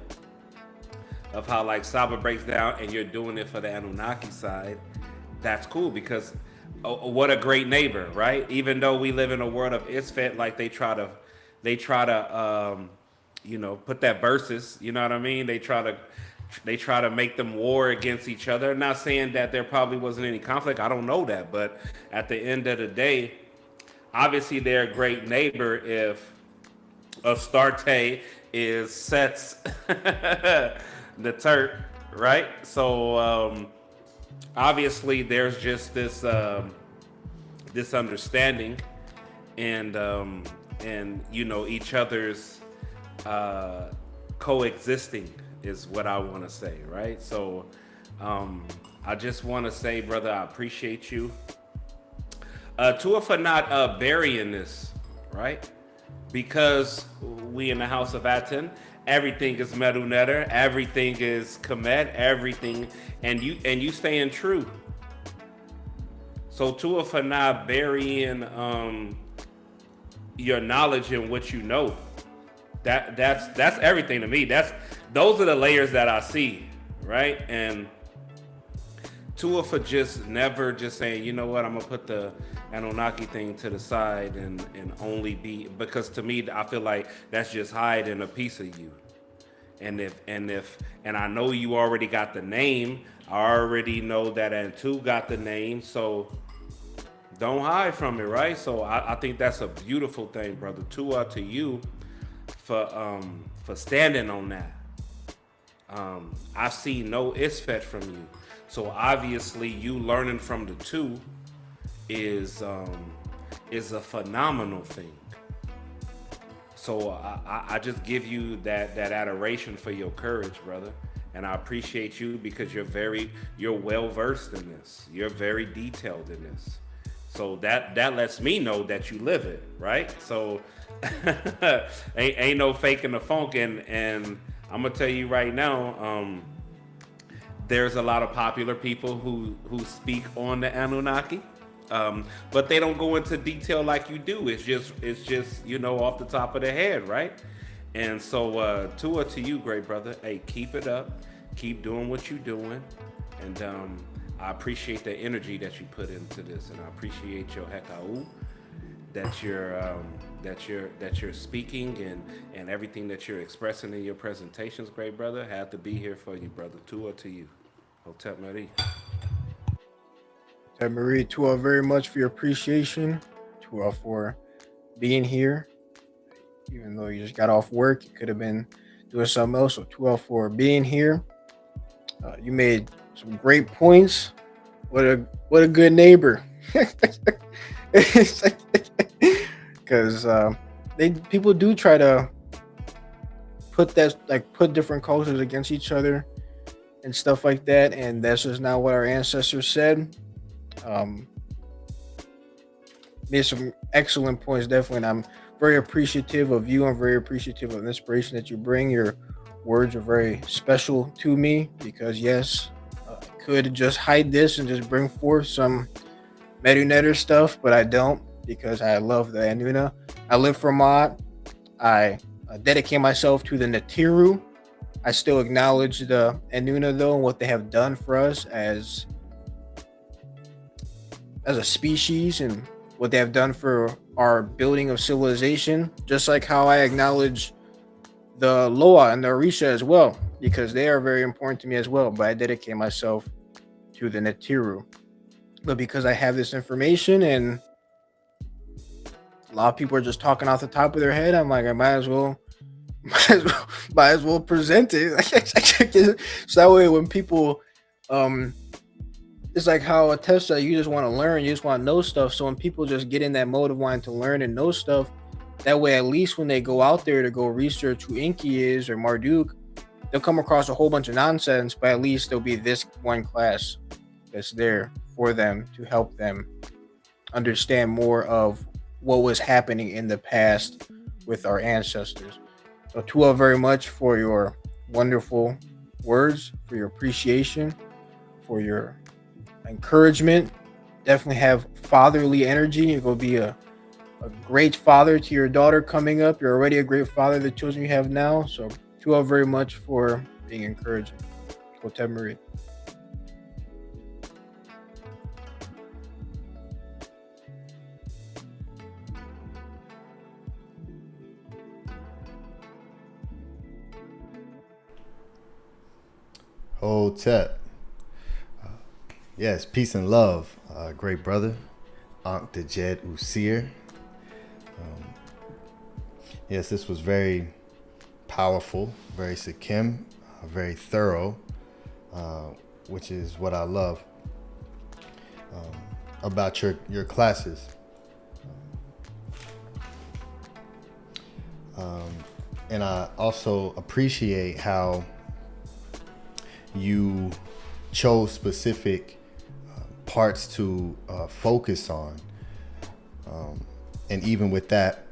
of how like Saba breaks down and you're doing it for the Anunnaki side. That's cool because what a great neighbor, right? Even though we live in a world of Isfet, like they try to you know, put that versus, you know what I mean? They try to make them war against each other. Not saying that there probably wasn't any conflict. I don't know that, but at the end of the day, obviously they're a great neighbor if Astarte is sets the Turk, right? So obviously there's just this understanding and you know each other's coexisting is what I want to say, right? So I just want to say, brother, I appreciate you. Tua for not burying this, right? Because we in the house of ATTON, everything is Medu Netter, everything is Kemet, everything, and you staying true. So Tua for not burying your knowledge and what you know. That's everything to me. Those are the layers that I see, right? And Tua for just never just saying, you know what, I'm gonna put the Anunnaki thing to the side and only be, because to me I feel like that's just hiding a piece of you. And I know you already got the name. I already know that Antu got the name, so don't hide from it, right? So I think that's a beautiful thing, brother. Tua to you for standing on that. I see no isfet from you. So obviously you learning from the two is a phenomenal thing. So I just give you that adoration for your courage, brother. And I appreciate you because you're well versed in this. You're very detailed in this. So that lets me know that you live it, right? So ain't no faking the funk. And I'm gonna tell you right now, there's a lot of popular people who speak on the Anunnaki, but they don't go into detail like you do. It's just you know off the top of the head, right? And so Tua to you, great brother. Hey, keep it up, keep doing what you're doing, and I appreciate the energy that you put into this, and I appreciate your hekau that you're speaking and everything that you're expressing in your presentations, great brother. Had to be here for you, brother. Tua to you. Hotep Marie. Hotep Marie, Tua, very much for your appreciation. Tua for being here. Even though you just got off work, you could have been doing something else. So Tua for being here. You made some great points. What a good neighbor. Because people do try to put different cultures against each other and stuff like that, and that's just not what our ancestors said. Made some excellent points, definitely, and I'm very appreciative of you. I'm very appreciative of the inspiration that you bring. Your words are very special to me because yes, I could just hide this and just bring forth some Medu Netter stuff, but I don't, because I love the Anunna. I live for Maat. I dedicate myself to the Natiru. I still acknowledge the Anunna though, and what they have done for us as a species, and what they have done for our building of civilization. Just like how I acknowledge the Loa and the Orisha as well, because they are very important to me as well. But I dedicate myself to the Natiru. But because I have this information and a lot of people are just talking off the top of their head, I'm like, I might as well present it. So that way when people it's like how a test that you just want to learn, you just want to know stuff. So when people just get in that mode of wanting to learn and know stuff, that way at least when they go out there to go research who Enki is or Marduk, they'll come across a whole bunch of nonsense, but at least there'll be this one class that's there for them to help them understand more of what was happening in the past with our ancestors. So Tua, very much for your wonderful words, for your appreciation, for your encouragement. Definitely have fatherly energy. You're going to be a great father to your daughter coming up. You're already a great father to the children you have now. So Tua, very much for being encouraging. Hotep Marie. Hotep. Yes, peace and love, great brother. Ankh Dejed Usir. Yes, this was very powerful, very SAG-GIG-GA, very thorough, which is what I love about your classes. And I also appreciate how you chose specific parts to focus on. And even with that,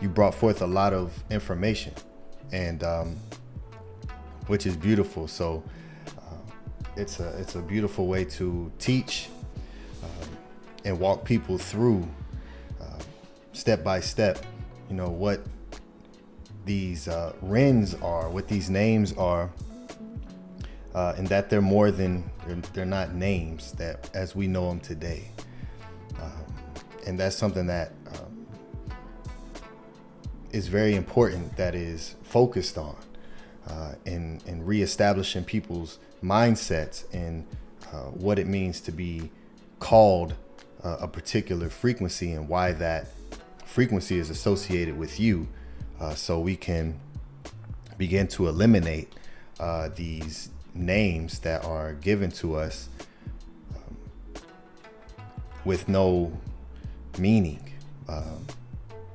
you brought forth a lot of information, and which is beautiful. So it's a beautiful way to teach and walk people through step by step, you know, what these RINs are, what these names are, and that they're more than, they're not names that as we know them today. And that's something that is very important, that is focused on in reestablishing people's mindsets and what it means to be called a particular frequency and why that frequency is associated with you, so we can begin to eliminate these names that are given to us with no meaning,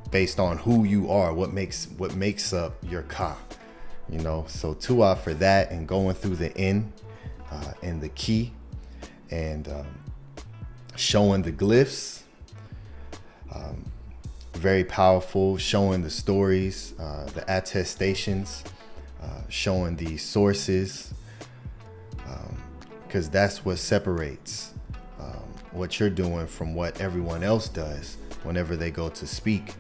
based on who you are, what makes up your ka, you know. So Tua for that, and going through the N and the key, and showing the glyphs, very powerful, showing the stories, the attestations, showing the sources, because that's what separates what you're doing from what everyone else does whenever they go to speak.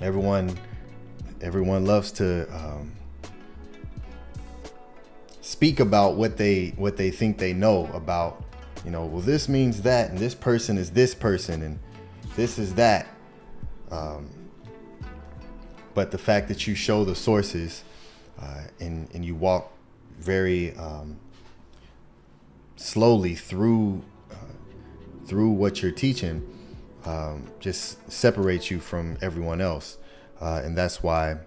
Everyone loves to speak about what they think they know about, you know. Well, this means that, and this person is this person, and this is that. But the fact that you show the sources and you walk very slowly through what you're teaching, just separates you from everyone else. And that's why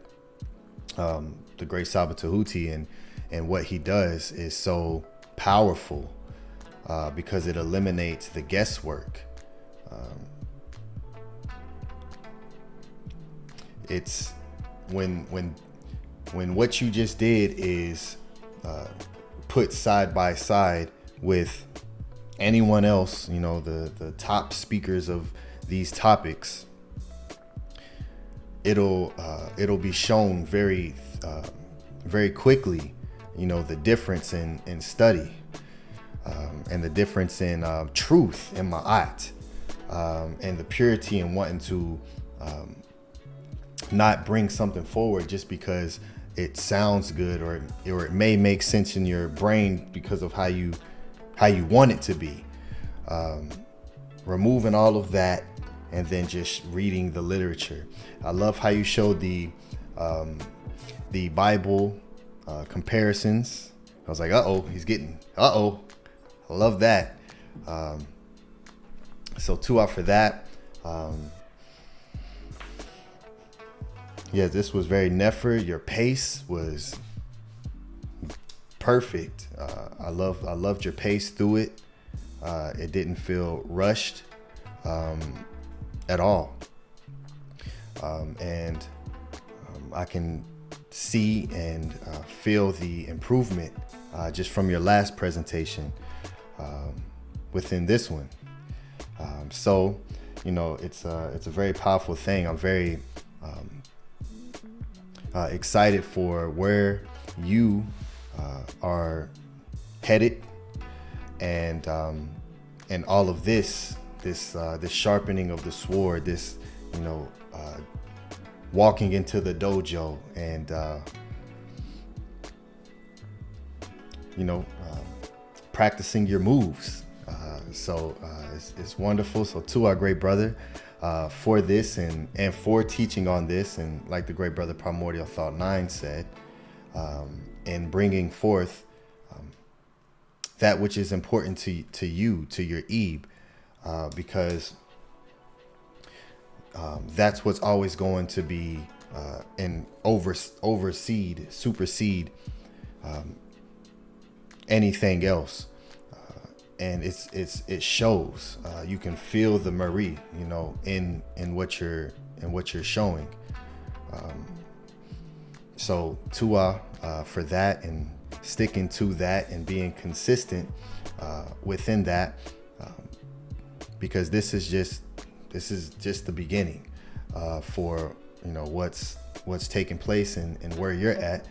the great Saba Tehuti and what he does is so powerful, because it eliminates the guesswork. It's when what you just did is put side by side with anyone else, you know, the top speakers of these topics, it'll be shown very quickly, you know, the difference in study, and the difference in truth in ma'at, and the purity in wanting to not bring something forward just because it sounds good, or it may make sense in your brain because of how you want it to be. Removing all of that and then just reading the literature. I love how you showed the Bible comparisons. I was like, I love that. So 2 out for that. Yeah, this was very Nefer. Your pace was perfect. I loved your pace through it. It didn't feel rushed at all. And I can see and feel the improvement just from your last presentation within this one. So, you know, it's a very powerful thing. I'm very excited for where you are headed, and all of this sharpening of the sword, this, you know, walking into the dojo and you know, practicing your moves. So it's wonderful. So to our great brother for this and for teaching on this, and like the great brother Primordial Thought 9 said, and bringing forth that which is important to you, to your Ebe, because that's what's always going to be and supersede anything else. And it shows. You can feel the Marie, you know, in what you're showing. So Tua for that, and sticking to that and being consistent within that, because this is just the beginning for, you know, what's taking place and where you're at,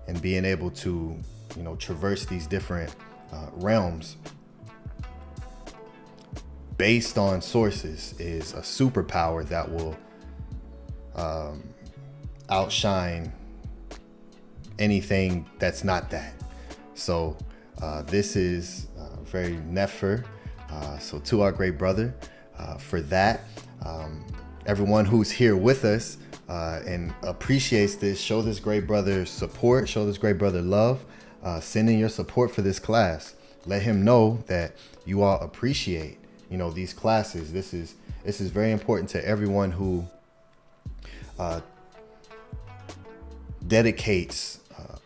and being able to, you know, traverse these different realms based on sources is a superpower that will outshine anything that's not that. So this is very Nefer. So to our great brother for that. Everyone who's here with us and appreciates this, show this great brother support, show this great brother love. Send in your support for this class. Let him know that you all appreciate, you know, these classes. This is very important to everyone who dedicates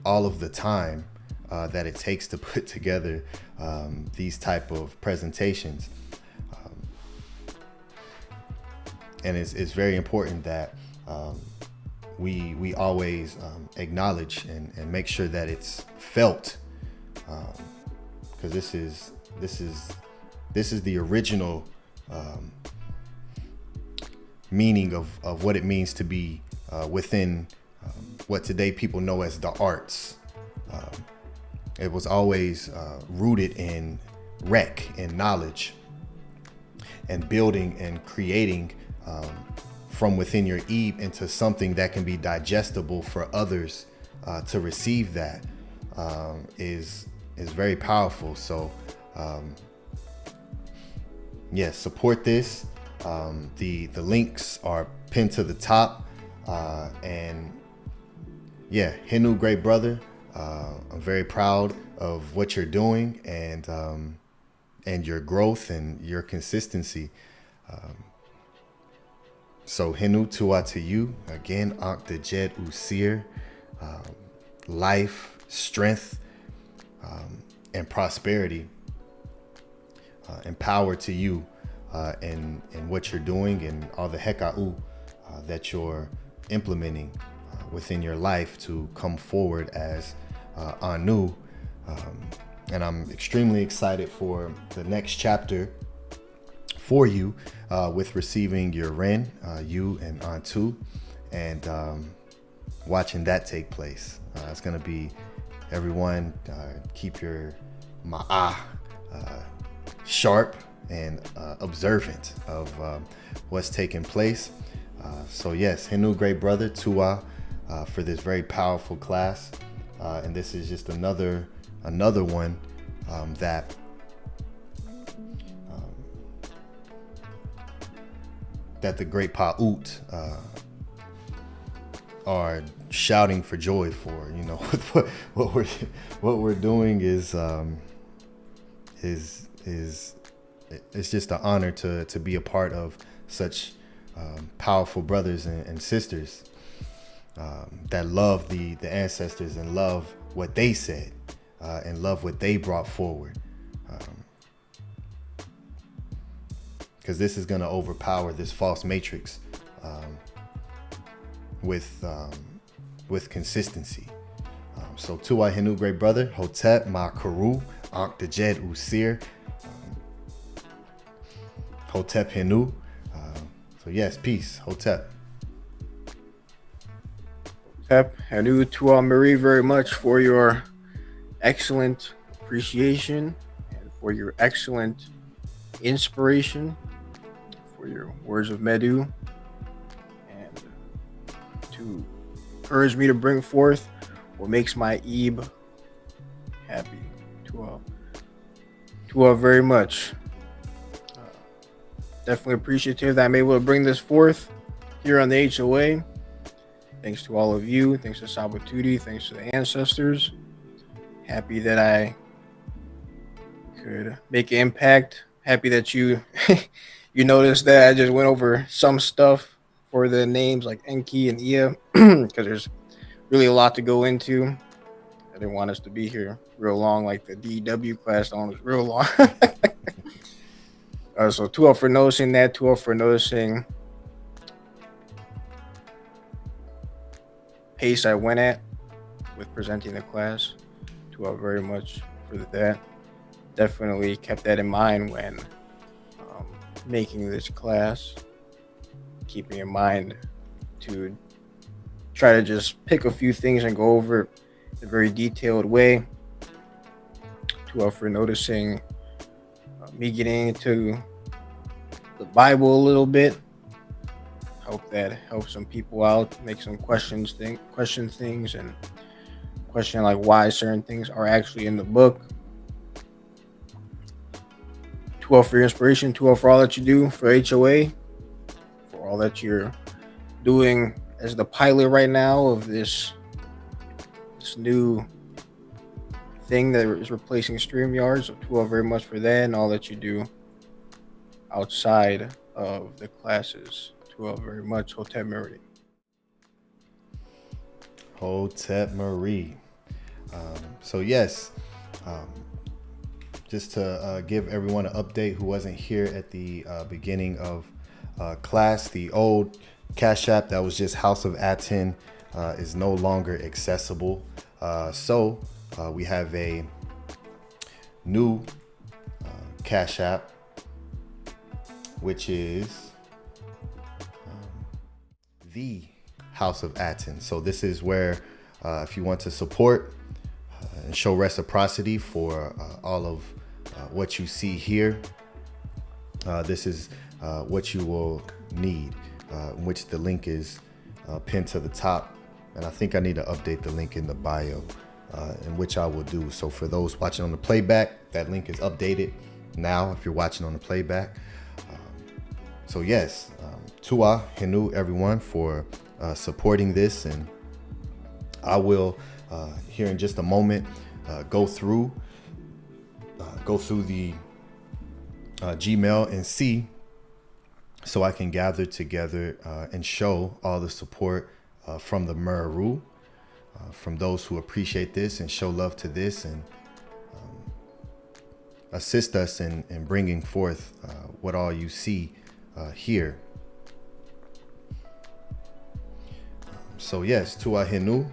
all of the time that it takes to put together these type of presentations. And it's very important that we always acknowledge and make sure that it's felt, because this is the original meaning of what it means to be within what today people know as the arts. It was always rooted in rec and knowledge and building and creating from within your Eve into something that can be digestible for others to receive. That is very powerful. So yes, support this. The links are pinned to the top, and yeah, Hinu, great brother. I'm very proud of what you're doing and your growth and your consistency. So Hinu Tua to you again, Ankh Usir, life, strength, and prosperity, and power to you in what you're doing and all the heka'u that you're implementing within your life to come forward as Anu. And I'm extremely excited for the next chapter for you with receiving your Ren, you and Antu, and watching that take place. It's going to be, everyone, keep your ma'ah sharp and observant of what's taking place. So yes, Hinu, great brother, Tua, for this very powerful class. And this is just another one that the great Pa'ut are shouting for joy for. You know, what we're doing is it's just an honor to be a part of such powerful brothers and sisters that love the ancestors and love what they said and love what they brought forward. Because this is going to overpower this false matrix with consistency. So to our Hinu, great brother, Hotep, Ma Karu, Ankh Usir, Hotep Hinu. So yes, peace, Hotep. Hotep, Hinu, Tua Marie, very much for your excellent appreciation and for your excellent inspiration, for your words of Medu, and to encourage me to bring forth what makes my Ebe happy. Tua very much. Definitely appreciative that I'm able to bring this forth here on the HOA. Thanks to all of you. Thanks to Sabatuti. Thanks to the ancestors. Happy that I could make an impact happy that you you noticed that I just went over some stuff for the names like Enki and Ea because there's really a lot to go into. I didn't want us to be here real long, like the DW class on was real long. So 2 for noticing that, 2 for noticing pace I went at with presenting the class. 2 very much for that. Definitely kept that in mind when making this class. Keeping in mind to try to just pick a few things and go over it in a very detailed way. 2 for noticing me getting into the Bible a little bit. Hope that helps some people out, make some question things and question like why certain things are actually in the book. 2 for your inspiration, 2 for all that you do for HOA, for all that you're doing as the pilot right now of this new thing that is replacing StreamYard. So 2 very much for that and all that you do outside of the classes. 2 very much. Hotep Marie. Hotep Marie. So yes, just to give everyone an update who wasn't here at the beginning of class, the old Cash App that was just House of ATTON is no longer accessible. So we have a new Cash App, which is the House of ATTON. So this is where if you want to support and show reciprocity for all of what you see here, this is what you will need, which the link is pinned to the top. And I think I need to update the link in the bio, in which I will do. So for those watching on the playback, that link is updated now if you're watching on the playback. So yes, Tua Hinu everyone for supporting this, and I will here in just a moment go through the Gmail and see, so I can gather together and show all the support from the Meru, from those who appreciate this and show love to this and assist us in bringing forth what all you see here. So yes, Tua Hinu.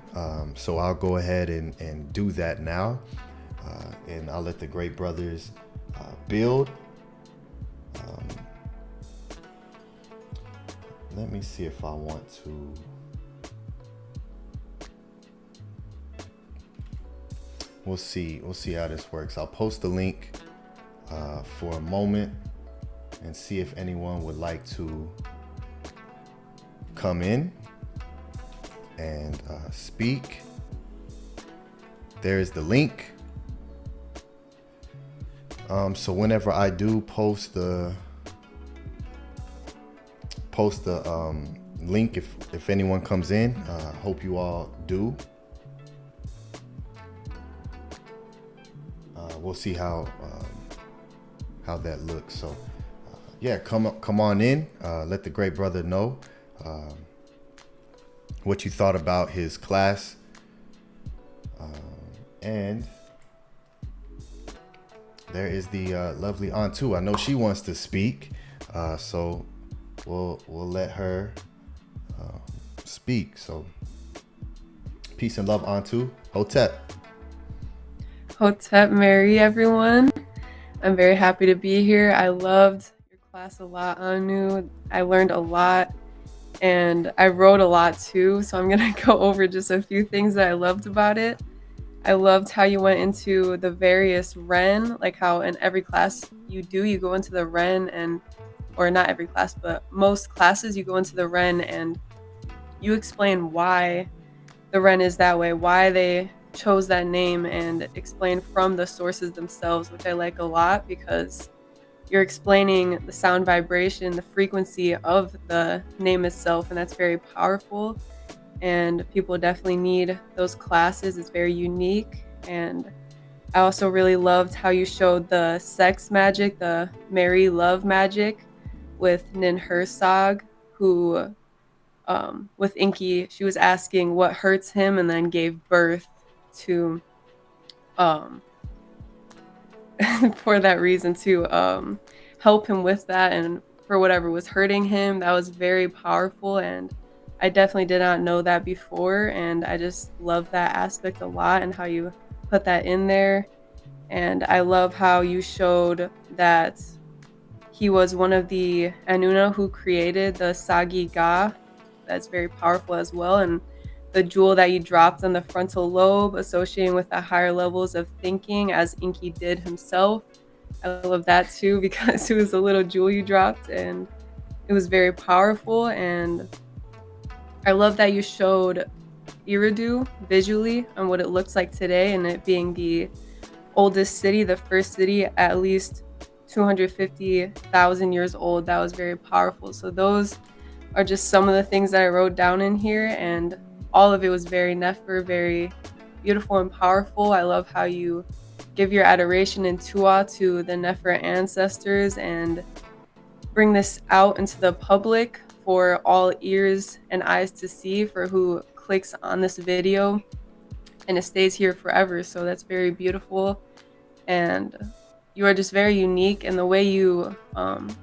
So I'll go ahead and do that now. And I'll let the great brothers build. Let me see if I want to. We'll see how this works. I'll post the link for a moment and see if anyone would like to come in and speak. There's the link. So whenever I do post the link, if anyone comes in, hope you all do. We'll see how that looks. So yeah, come on in. Let the great brother know what you thought about his class, and there is the lovely Antu. I know she wants to speak, so we'll let her speak. So peace and love, Antu. Hotep. Hotep Mary, everyone. I'm very happy to be here. I loved your class a lot, Anu. I learned a lot and I wrote a lot too. So I'm going to go over just a few things that I loved about it. I loved how you went into the various Ren, like how in every class you go into the Ren or not every class, but most classes you go into the Ren and you explain why the Ren is that way, why they chose that name, and explain from the sources themselves, which I like a lot because you're explaining the sound vibration, the frequency of the name itself, and that's very powerful. And people definitely need those classes. It's very unique, and I also really loved how you showed the sex magic, the Mary love magic with Nin Hersog, who with Inky, she was asking what hurts him and then gave birth to um for that reason to help him with that and for whatever was hurting him. That was very powerful, and I definitely did not know that before, and I just love that aspect a lot and how you put that in there. And I love how you showed that he was one of the Anunna who created the SAG-GIG-GA. That's very powerful as well. And the jewel that you dropped on the frontal lobe associating with the higher levels of thinking, as Inky did himself. I love that too, because it was a little jewel you dropped and it was very powerful. And I love that you showed ERIDU visually and what it looks like today, and it being the oldest city, the first city at least 250,000 years old. That was very powerful. So those are just some of the things that I wrote down in here, and all of it was very Nefer, very beautiful and powerful. I love how you give your adoration and tuah to the Nefer ancestors and bring this out into the public for all ears and eyes to see, for who clicks on this video, and it stays here forever. So that's very beautiful, and you are just very unique. And the way you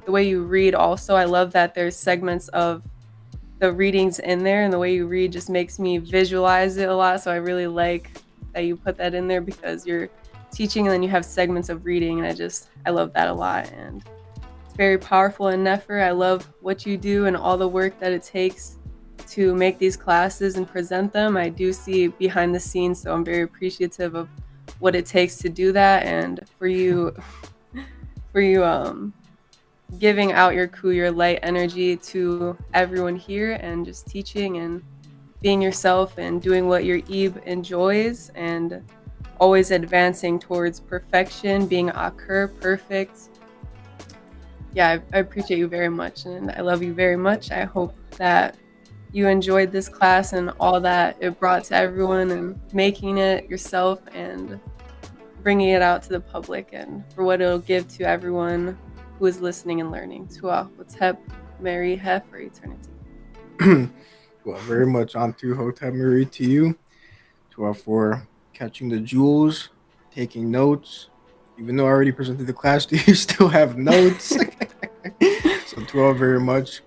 read also, I love that there's segments of the readings in there, and the way you read just makes me visualize it a lot. So I really like that you put that in there, because you're teaching and then you have segments of reading, and I love that a lot. And it's very powerful in Nefer. I love what you do and all the work that it takes to make these classes and present them. I do see behind the scenes, so I'm very appreciative of what it takes to do that, and for you giving out your light energy to everyone here, and just teaching and being yourself and doing what your Ebe enjoys, and always advancing towards perfection, being Akur, perfect. Yeah, I appreciate you very much, and I love you very much. I hope that you enjoyed this class and all that it brought to everyone, and making it yourself and bringing it out to the public, and for what it'll give to everyone who is listening and learning. Tuah, Hotep, Mary, Hef, for eternity. Well, very much on through Hotep Mary to you. Tuah for catching the jewels, taking notes. Even though I already presented the class to you, you still have notes. So Tuah very much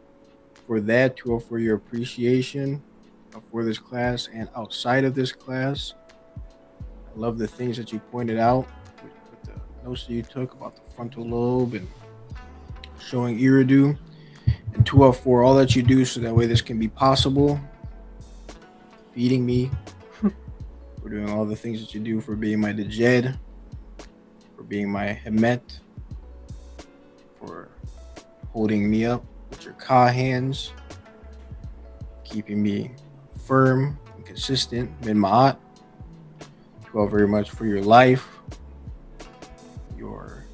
for that. Tuah for your appreciation for this class and outside of this class. I love the things that you pointed out with the notes that you took about the frontal lobe and showing ERIDU. And Tuah for all that you do so that way this can be possible. Feeding me. For doing all the things that you do, for being my Dejed, for being my Hemet, for holding me up with your Ka hands, keeping me firm and consistent, Min Ma'at. Tuah very much for your life, your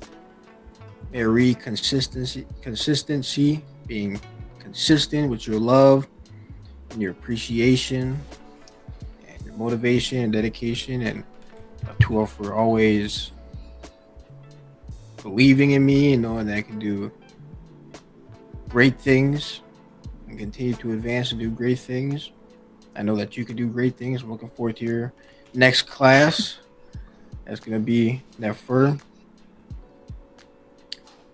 very consistency, being consistent with your love and your appreciation and your motivation and dedication, and Tuah for always believing in me and knowing that I can do great things and continue to advance and do great things. I know that you can do great things. I'm looking forward to your next class. That's going to be Nefer.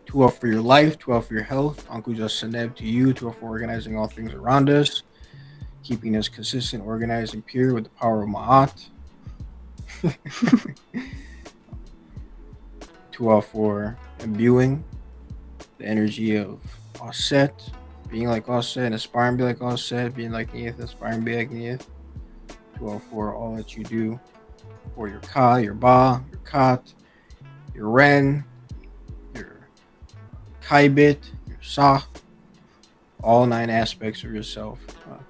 Tuah for your life, Tuah for your health. Uncle Just Seneb to you. Tuah for organizing all things around us, keeping us consistent, organized, and pure with the power of Ma'at. Tuah for imbuing the energy of Aset, being like Aset, aspiring to be like Aset, being like Neith, aspiring to be like Neith. Tuah for all that you do for your Ka, your Ba, your Kat, your Ren, your Kaibit, your Sa, all 9 aspects of yourself.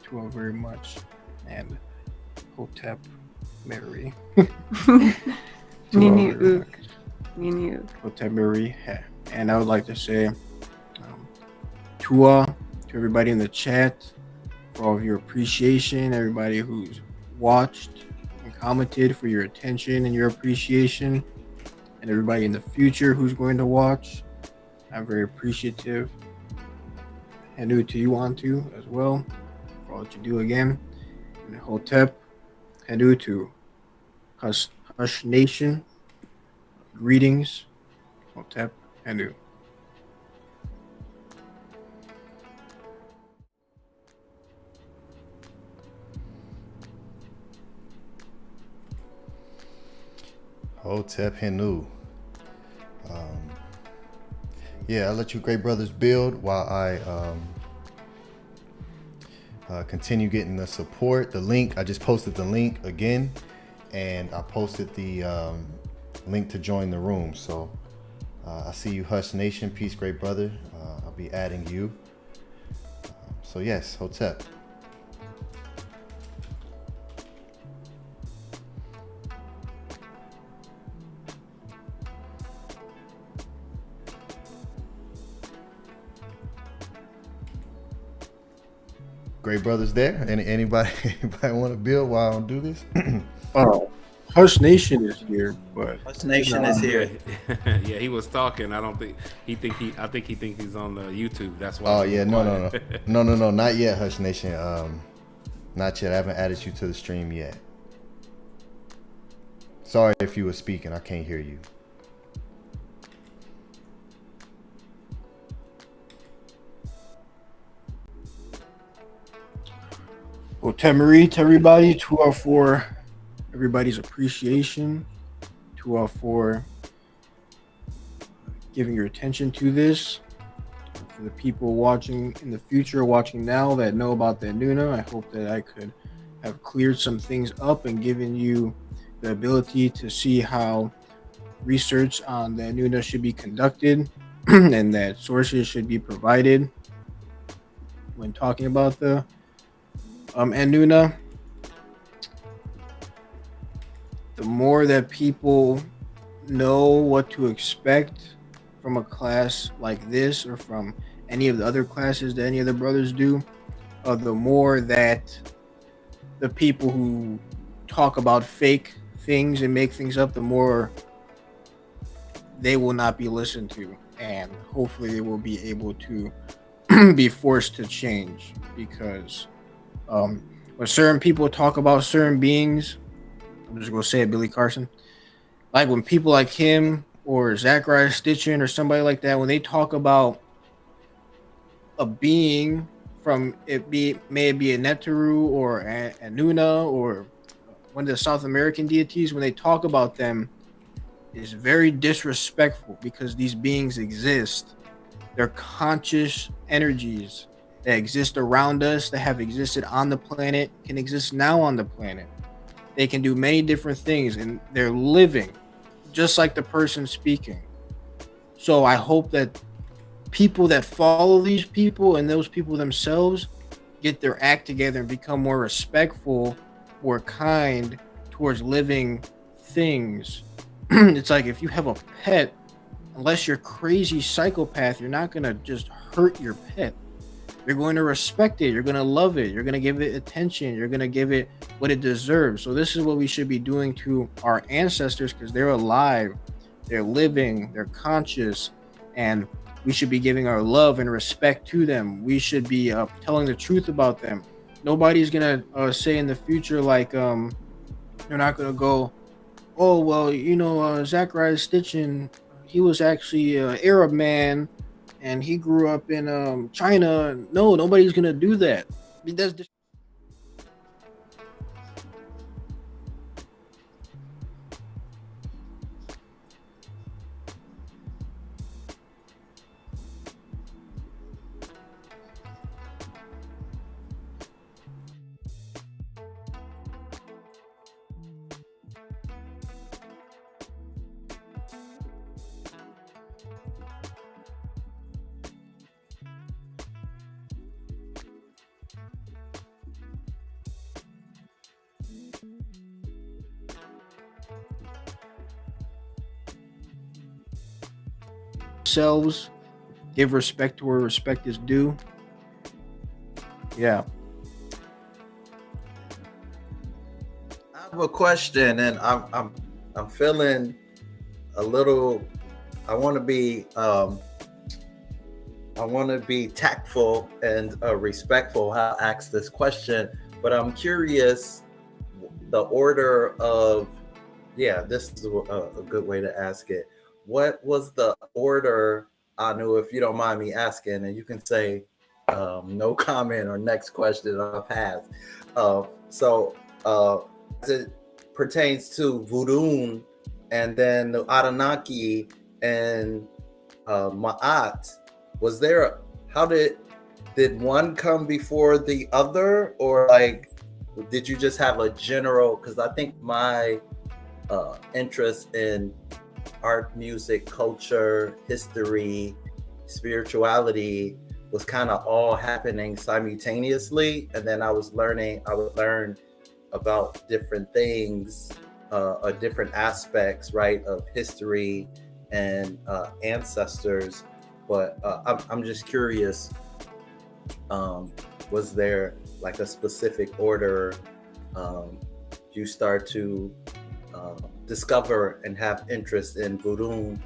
Tuah very much, and Hotep Mary. Nini Uk. Nini Uk. Hotep Mary. And I would like to say Tuah to everybody in the chat for all of your appreciation, everybody who's watched and commented for your attention and your appreciation, and everybody in the future who's going to watch. I'm very appreciative. Hanu to you on to as well for all that you do again. And Hotep, Hanu to Hush Nation. Greetings, Hotep, Hanu. Hotep Henu. Yeah, I'll let you great brothers build while I continue getting the support. The link, I just posted the link again, and I posted the link to join the room. So I see you, Hush Nation. Peace, great brother. I'll be adding you. So yes, Hotep. Great brothers there. Anybody want to build while I don't do this? Hush Nation is here, but Hush Nation is here. Yeah, he was talking. I think he thinks he's on the YouTube. That's why. Oh yeah, no, not yet, Hush Nation. Not yet. I haven't added you to the stream yet. Sorry if you were speaking. I can't hear you. Well, Temeri to everybody, 204, everybody's appreciation, 204, giving your attention to this. For the people watching in the future, watching now that know about the ANUNNA, I hope that I could have cleared some things up and given you the ability to see how research on the ANUNNA should be conducted and that sources should be provided when talking about the ANUNNA. The more that people know what to expect from a class like this or from any of the other classes that any of the brothers do, the more that the people who talk about fake things and make things up, the more they will not be listened to, and hopefully they will be able to be forced to change. Because when certain people talk about certain beings, I'm just gonna say it, Billy Carson, like when people like him or Zachariah Stitchin or somebody like that, when they talk about a being from may it be a Neteru or Anunna or one of the South American deities, when they talk about them, is very disrespectful, because these beings exist. They're conscious energies that exist around us, that have existed on the planet, can exist now on the planet. They can do many different things, and they're living just like the person speaking. So I hope that people that follow these people and those people themselves get their act together and become more respectful, more kind towards living things. It's like if you have a pet, unless you're a crazy psychopath, you're not going to just hurt your pet. You're going to respect it. You're going to love it. You're going to give it attention. You're going to give it what it deserves. So this is what we should be doing to our ancestors, because they're alive, they're living, they're conscious, and we should be giving our love and respect to them. We should be telling the truth about them. Nobody's going to say in the future, like, they're not going to go, oh, well, you know, Zachariah Stitchin, he was actually an Arab man, and he grew up in China. No, nobody's gonna do that. I mean, that's themselves. Give respect to where respect is due. Yeah. I'll have a question, and I'm feeling a little. I want to be tactful and respectful how I ask this question, but I'm curious the order of. Yeah, this is a good way to ask it. What was the order, Anu, if you don't mind me asking, and you can say no comment or next question, I'll pass. As it pertains to Voodoo and then the Anunnaki and Ma'at, was there, did one come before the other, or like, did you just have a general, because I think my interest in art, music, culture, history, spirituality was kind of all happening simultaneously, and then I would learn about different things, different aspects, right, of history and ancestors. But I'm just curious, was there like a specific order you start to discover and have interest in voodoo,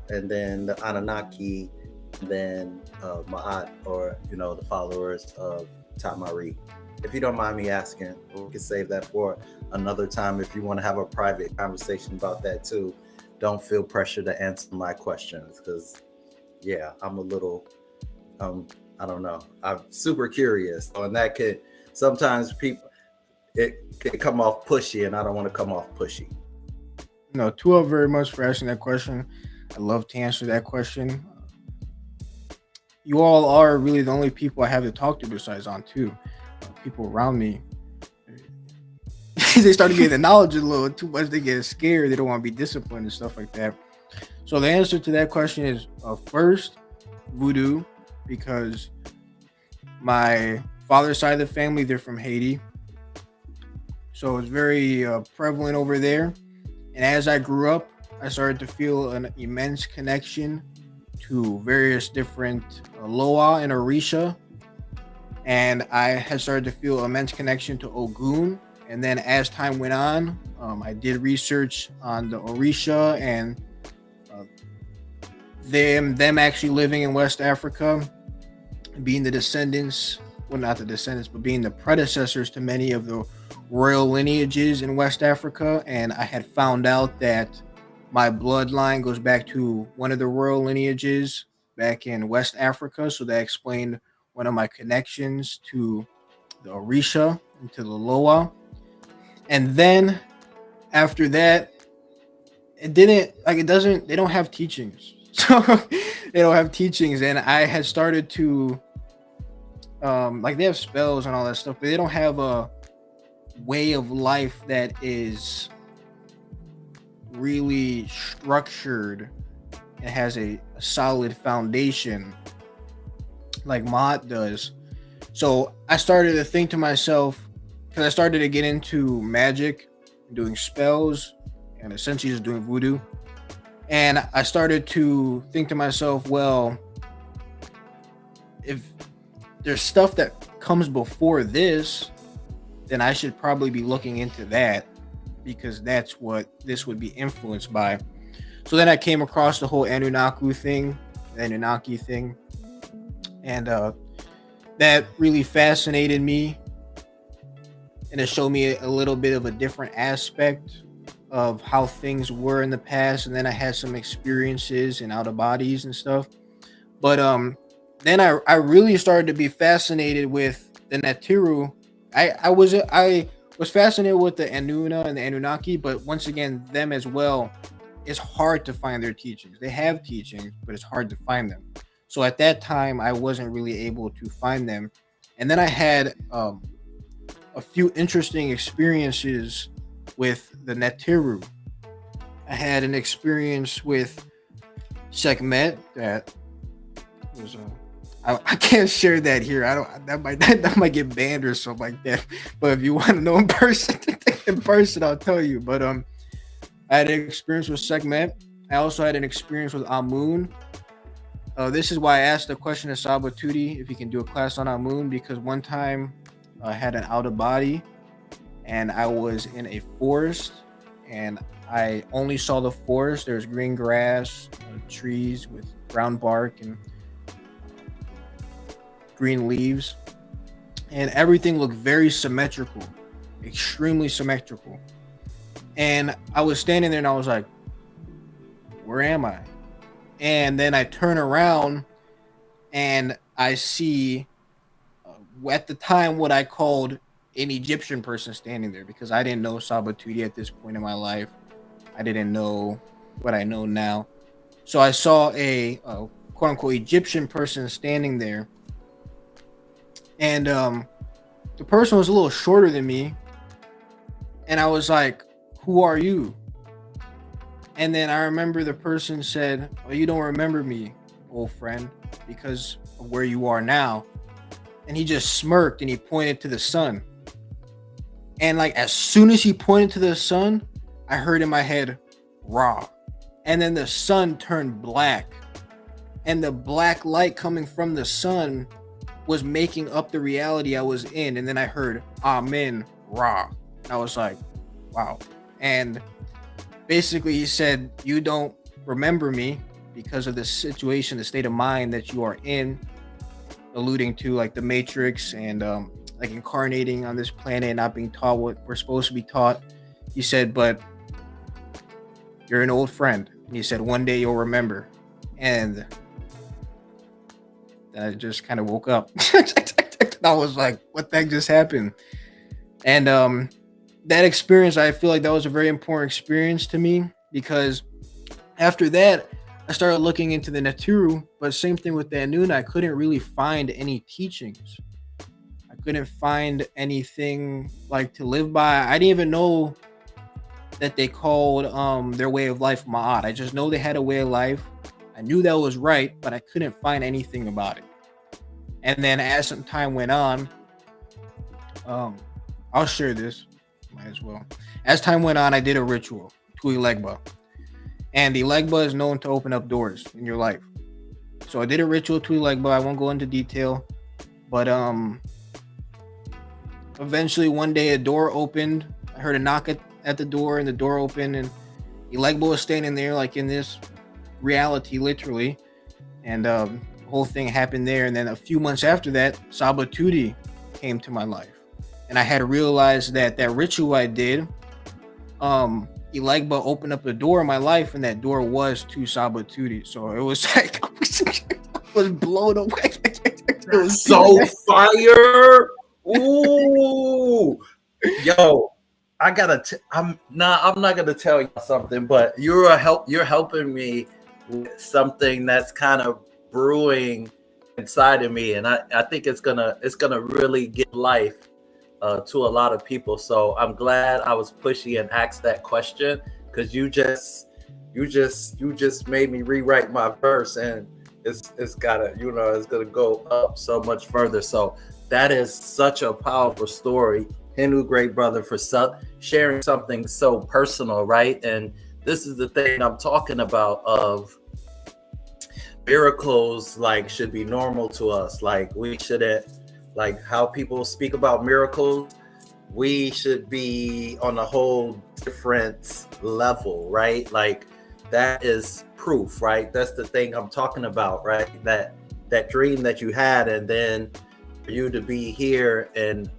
and then the Anunnaki, and then Ma'at, or the followers of Tamari? If you don't mind me asking, we can save that for another time. If you want to have a private conversation about that too, don't feel pressure to answer my questions, because I'm a little I don't know, I'm super curious, and that could sometimes it can come off pushy, and I don't want to come off pushy. No, Tua, very much for asking that question. I love to answer that question. You all are really the only people I have to talk to besides on too. People around me, they start to get the knowledge a little too much. They get scared. They don't want to be disciplined and stuff like that. So the answer to that question is first, voodoo, because my father's side of the family, they're from Haiti. So it's very prevalent over there. And as I grew up, I started to feel an immense connection to various different Loa and Orisha. And I had started to feel immense connection to Ogun. And then as time went on, I did research on the Orisha and them actually living in West Africa, being the descendants, well, not the descendants, but being the predecessors to many of the royal lineages in West Africa. And I had found out that my bloodline goes back to one of the royal lineages back in West Africa. So that explained one of my connections to the Orisha and to the Loa. And then after that, they don't have teachings. So they don't have teachings. And I had started to, they have spells and all that stuff, but they don't have a way of life that is really structured and has a solid foundation like Ma'at does. So I started to think to myself, because I started to get into magic, doing spells, and essentially just doing voodoo. And I started to think to myself, well, if there's stuff that comes before this, then I should probably be looking into that, because that's what this would be influenced by. So then I came across the whole Anunnaki thing, and that really fascinated me, and it showed me a little bit of a different aspect of how things were in the past. And then I had some experiences in out of bodies and stuff. But then I really started to be fascinated with the Natiru. I was fascinated with the Anunna and the Anunnaki, but once again, them as well, it's hard to find their teachings. They have teachings, but it's hard to find them. So at that time, I wasn't really able to find them. And then I had a few interesting experiences with the Natiru. I had an experience with Sekhmet that was I can't share that here. That might get banned or something like that. But if you want to know in person, I'll tell you. But I had an experience with Sekhmet. I also had an experience with Amun. This is why I asked the question to Sabatuti if he can do a class on Amun, because one time I had an out of body, and I was in a forest, and I only saw the forest. There's green grass, trees with brown bark and green leaves, and everything looked very symmetrical, extremely symmetrical. And I was standing there and I was like, where am I? And then I turn around and I see at the time what I called an Egyptian person standing there, because I didn't know Sabatuti at this point in my life. I didn't know what I know now. So I saw a quote unquote Egyptian person standing there. And the person was a little shorter than me. And I was like, who are you? And then I remember the person said, oh, you don't remember me, old friend, because of where you are now. And he just smirked and he pointed to the sun. And like as soon as he pointed to the sun, I heard in my head, Ra. And then the sun turned black. And the black light coming from the sun was making up the reality I was in. And then I heard, Amen, Ra. And I was like, wow. And basically he said, you don't remember me because of the situation, the state of mind that you are in, alluding to like the Matrix and like incarnating on this planet and not being taught what we're supposed to be taught. He said, but you're an old friend. And he said, one day you'll remember. And then I just kind of woke up. I was like, what the heck just happened? And that experience, I feel like that was a very important experience to me, because after that, I started looking into the Naturu, but same thing with the Anunna, I couldn't really find any teachings. I couldn't find anything like to live by. I didn't even know that they called their way of life Ma'at. I just know they had a way of life. I knew that was right, but I couldn't find anything about it. And then as some time went on, I'll share this, might as well. As time went on, I did a ritual, Tui Legba. And the Legba is known to open up doors in your life. So I did a ritual Tui Legba. I won't go into detail, but eventually one day a door opened. I heard a knock at the door, and the door opened, and the Legba was standing there like in this reality, literally. And the whole thing happened there. And then a few months after that, Sabatuti came to my life. And I had to realize that that ritual I did, Elegba opened up a door in my life, and that door was to Sabatuti. So it was like, I was blown away. It was So fire! Ooh, yo, I gotta. I'm not gonna tell you something, but you're helping me with something that's kind of brewing inside of me, and I think it's gonna really give life to a lot of people. So I'm glad I was pushy and asked that question, because you just made me rewrite my verse, and it's gotta, it's gonna go up so much further. So that is such a powerful story, Hindu great brother, for sharing something so personal, right? And this is the thing I'm talking about, of miracles like should be normal to us. Like we shouldn't, like how people speak about miracles, we should be on a whole different level, right? Like that is proof, right? That's the thing I'm talking about, right? That dream that you had, and then for you to be here and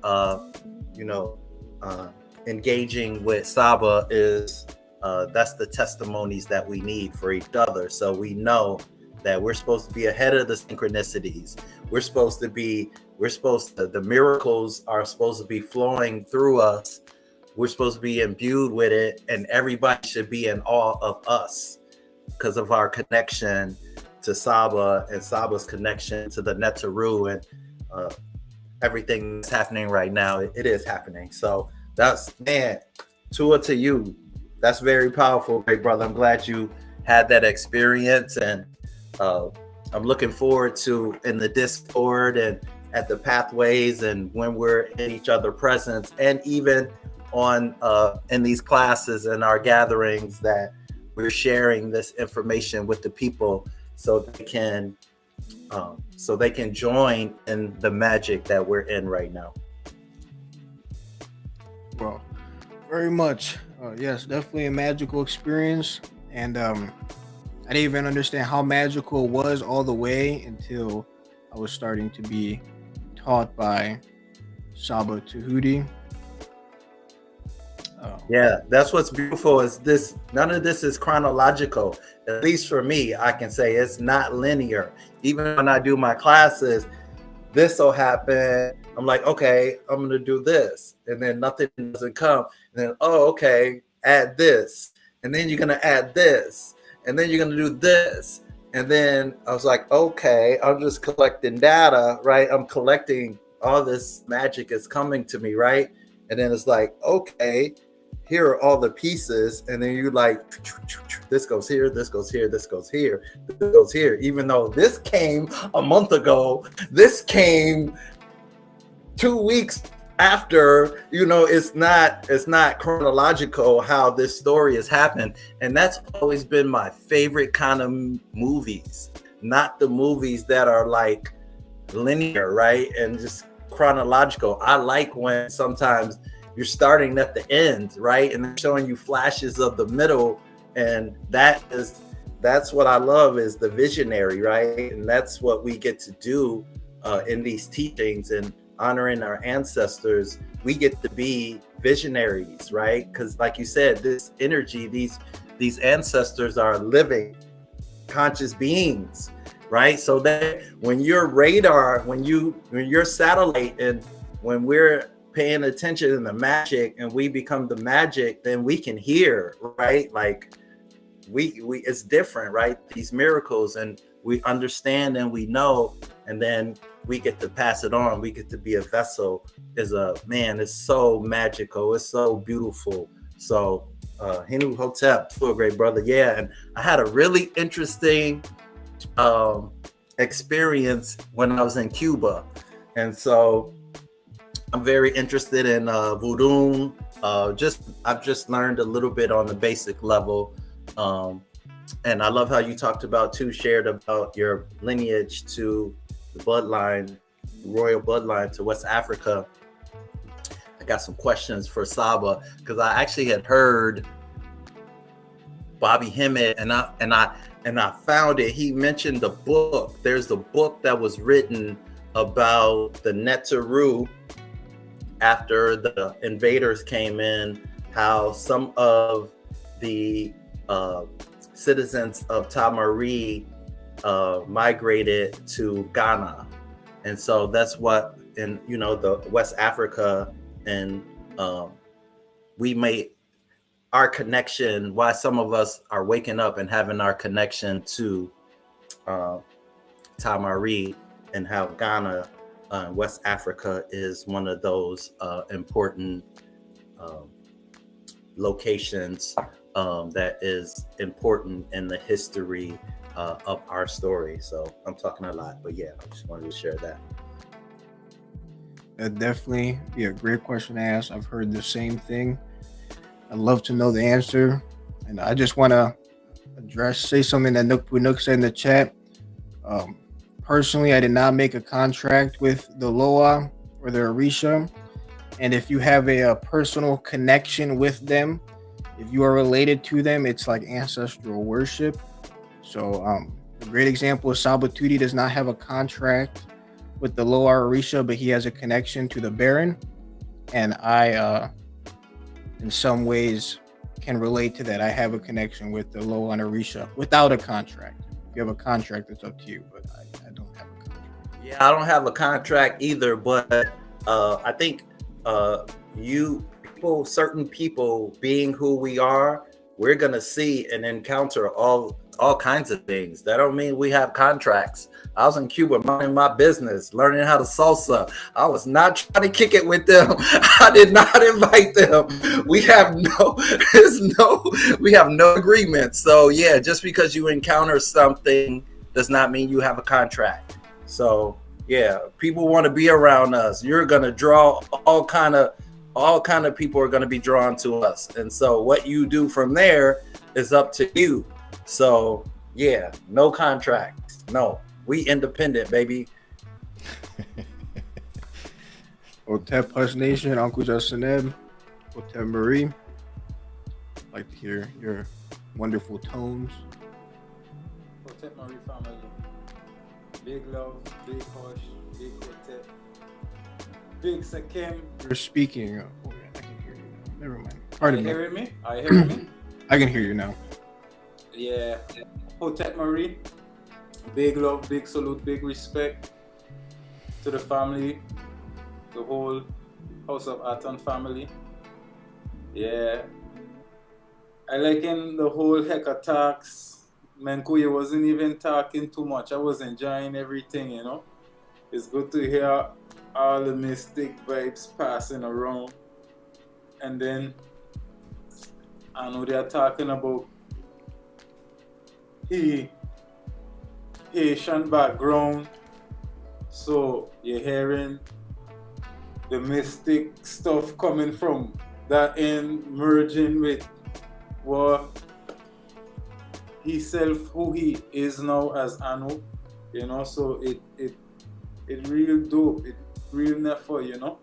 engaging with Saba is that's the testimonies that we need for each other. So we know that we're supposed to be ahead of the synchronicities. The miracles are supposed to be flowing through us. We're supposed to be imbued with it, and everybody should be in awe of us because of our connection to Saba and Saba's connection to the Netaru, and everything that's happening right now. It is happening. So that's, man, Tua to you. That's very powerful, great brother. I'm glad you had that experience, and I'm looking forward to in the Discord and at the pathways, and when we're in each other's presence, and even on in these classes and our gatherings, that we're sharing this information with the people so they can join in the magic that we're in right now. Well, very much. Yes, definitely a magical experience. And I didn't even understand how magical it was all the way until I was starting to be taught by Saba Tehuti. Yeah, that's what's beautiful is this. None of this is chronological. At least for me, I can say it's not linear. Even when I do my classes, this will happen. I'm like, okay, I'm going to do this. And then nothing doesn't come. And then, oh, okay, add this. And then you're going to add this. And then you're going to do this. And then I was like, okay, I'm just collecting data, right? I'm collecting all this magic is coming to me, right? And then it's like, okay, here are all the pieces. And then you like, this goes here, this goes here, this goes here, this goes here. Even though this came a month ago, this came 2 weeks after, you know, it's not chronological how this story has happened. And that's always been my favorite kind of movies, not the movies that are like linear, right? And just chronological. I like when sometimes you're starting at the end, right? And they're showing you flashes of the middle. And that's what I love is the visionary, right? And that's what we get to do in these teachings and honoring our ancestors. We get to be visionaries, right? Because like you said, this energy, these ancestors are living conscious beings, right? So that when your radar, when your satellite, and when we're paying attention in the magic and we become the magic, then we can hear, right? Like we it's different, right? These miracles, and we understand and we know, and then we get to pass it on. We get to be a vessel. It's so magical. It's so beautiful. So Hinu Hotep, a great brother. Yeah, and I had a really interesting experience when I was in Cuba, and so I'm very interested in voodoo. I've just learned a little bit on the basic level, and I love how you talked about shared about your lineage to the bloodline, royal bloodline to West Africa. I got some questions for Saba because I actually had heard Bobby Hemmett, and I found it. He mentioned the book. There's a book that was written about the Neteru after the invaders came in, how some of the citizens of Tamari migrated to Ghana. And so that's what, in the West Africa, and we made our connection, why some of us are waking up and having our connection to Tamari, and how Ghana, West Africa, is one of those important locations that is important in the history of our story. So I'm talking a lot, but yeah, I just wanted to share that. That definitely be a great question to ask. I've heard the same thing. I'd love to know the answer. And I just want to say something that Nook said in the chat. Personally, I did not make a contract with the Loa or the Orisha. And if you have a personal connection with them, if you are related to them, it's like ancestral worship. So a great example is Sabatuti does not have a contract with the Loa Orisha, but he has a connection to the Baron. And I, in some ways, can relate to that. I have a connection with the Loa and Orisha without a contract. If you have a contract, it's up to you, but I don't have a contract. Yeah, I don't have a contract either, but I think certain people being who we are, we're gonna see and encounter all kinds of things. That don't mean we have contracts. I was in Cuba minding my business, learning how to salsa. I was not trying to kick it with them. I did not invite them. We have no agreement. So yeah, just because you encounter something does not mean you have a contract. So yeah, people want to be around us. You're gonna draw all kind of people are gonna be drawn to us. And so what you do from there is up to you. So yeah, no contracts. No, we independent, baby. Otep Hush Nation, Uncle Justineb, Hotel Marie. I'd like to hear your wonderful tones. Protect Marie family. Big love, big hush, big protect. Big Sakim. You're speaking. Oh, yeah, I can hear you now. Never mind. Pardon me. Hearing me? Are you hearing me? I can hear you now. Yeah. Protect Marie. Big love, big salute, big respect to the family, the whole House of ATTON family. Yeah. I like in the whole heck of talks. Menkuye wasn't even talking too much. I was enjoying everything, you know. It's good to hear all the mystic vibes passing around. And then I know they're talking about Haitian background. So you're hearing the mystic stuff coming from that end, merging with what who he is now as Anu, you know. So it real dope, it real never, you know.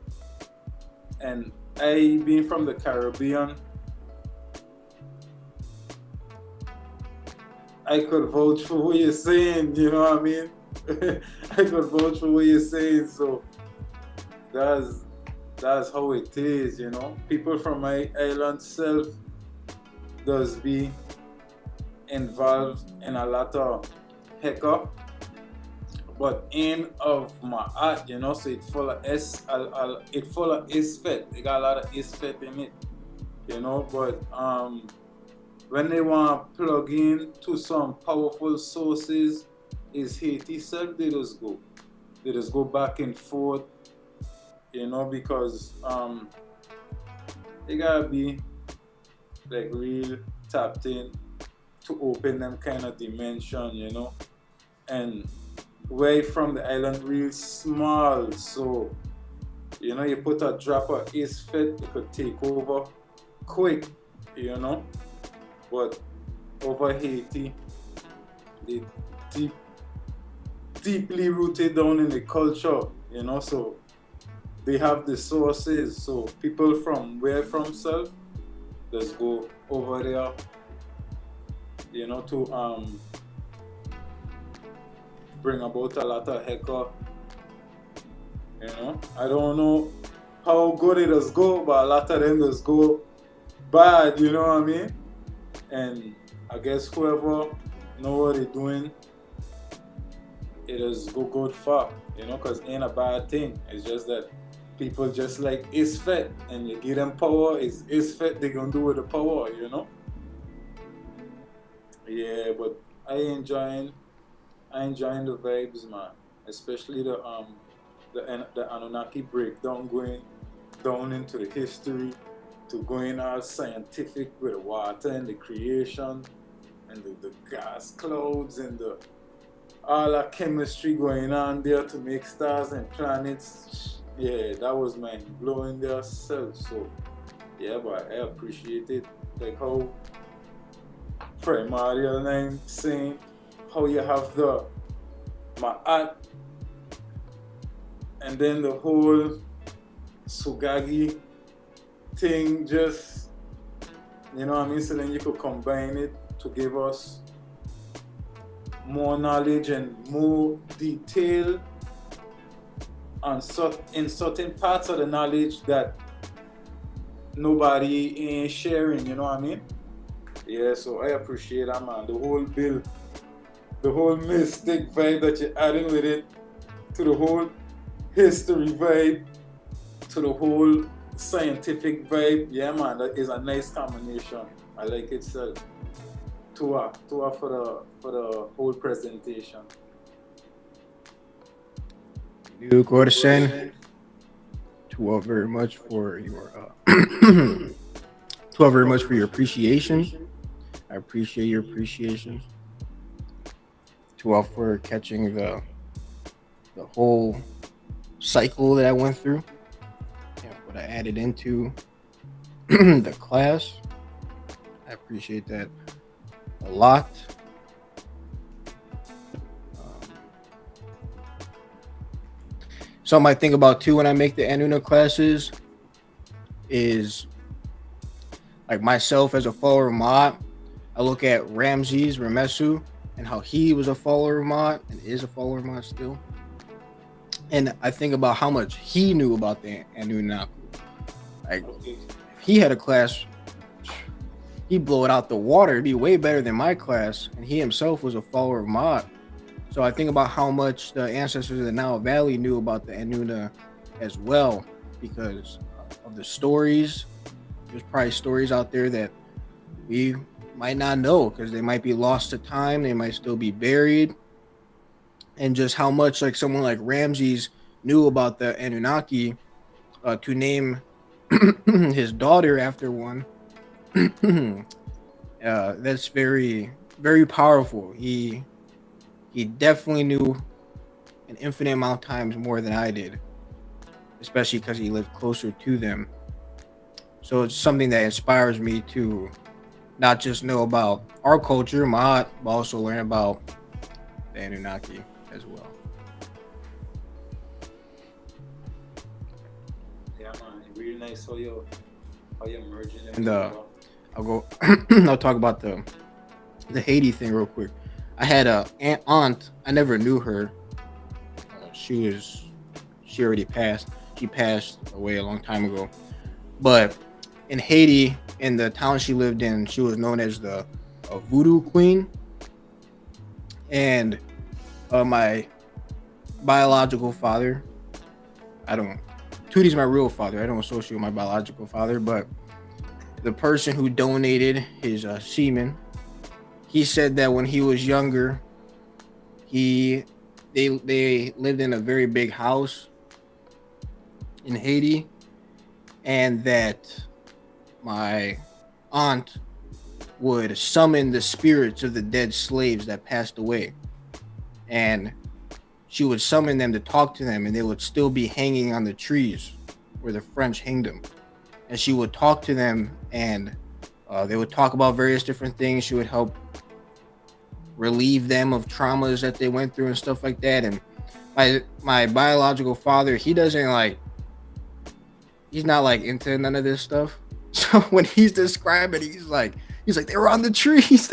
And I being from the Caribbean, I could vouch for what you're saying, you know what I mean? I could vouch for what you're saying, so that's how it is, you know. People from my island self does be involved in a lot of hiccup, but in of my art, you know, so it full of it full of isfet. They got a lot of isfet in it, you know. But when they want to plug in to some powerful sources, is Haiti self, they just go back and forth, you know, because they gotta be like real tapped in to open them kind of dimension, you know. And where from the island real small, so you know, you put a drop of isfet, it could take over quick, you know. But over Haiti, they deeply rooted down in the culture, you know, so they have the sources. So people from where from self just go over there, you know, to bring about a lot of hecker, you know. I don't know how good it does go, but a lot of them does go bad, you know what I mean? And I guess whoever know what they're doing, it does go good far, you know, because it ain't a bad thing. It's just that people just like isfet, and you give them power, it's isfet, they gonna do with the power, you know. Yeah, but I enjoying the vibes, man. Especially the Anunnaki breakdown, going down into the history, to going all scientific with the water and the creation and the gas clouds and all that chemistry going on there to make stars and planets. Yeah, that was mind blowing their self. So yeah, but I appreciate it, like how Primordial Nine saying how you have the Ma'at and then the whole Sugagi thing, just, you know what I mean? So then you could combine it to give us more knowledge and more detail on in certain parts of the knowledge that nobody ain't sharing, you know what I mean? Yeah, so I appreciate that, man. The whole bill, the whole mystic vibe that you're adding with it, to the whole history vibe, to the whole scientific vibe. Yeah, man, that is a nice combination. I like it, sir. Tua for the whole presentation. You Gorsen, Tua very much for your Tua very much for your appreciation. I appreciate your appreciation. Tua for catching the whole cycle that I went through and what I added into the class. I appreciate that a lot. Something I think about too when I make the Anunna classes is like myself as a follower of Ma'at, I look at Ramses Ramesu and how he was a follower of Ma'at and is a follower of Ma'at still. And I think about how much he knew about the Anunnaki. Like, if he had a class, he'd blow it out the water. It'd be way better than my class. And he himself was a follower of Ma'at. So I think about how much the ancestors of the Nile Valley knew about the Anunna as well, because of the stories. There's probably stories out there that we might not know because they might be lost to time. They might still be buried. And just how much like someone like Ramses knew about the Anunnaki, to name his daughter after one. That's very, very powerful. He definitely knew an infinite amount of times more than I did, especially because he lived closer to them. So it's something that inspires me to not just know about our culture, Ma'at, but also learn about the Anunnaki as well. Yeah, man, really nice how you're merging them. And I'll talk about the Haiti thing real quick. I had an aunt. I never knew her. She already passed. She passed away a long time ago. But in Haiti, in the town she lived in, she was known as the voodoo queen. And my biological father, Tootie's my real father. I don't associate with my biological father, but the person who donated his semen, he said that when he was younger, they lived in a very big house in Haiti, and that my aunt would summon the spirits of the dead slaves that passed away, and she would summon them to talk to them, and they would still be hanging on the trees where the French hanged them. And she would talk to them, and they would talk about various different things. She would help relieve them of traumas that they went through and stuff like that. And my biological father, he's not like into none of this stuff. So when he's describing, he's like they were on the trees,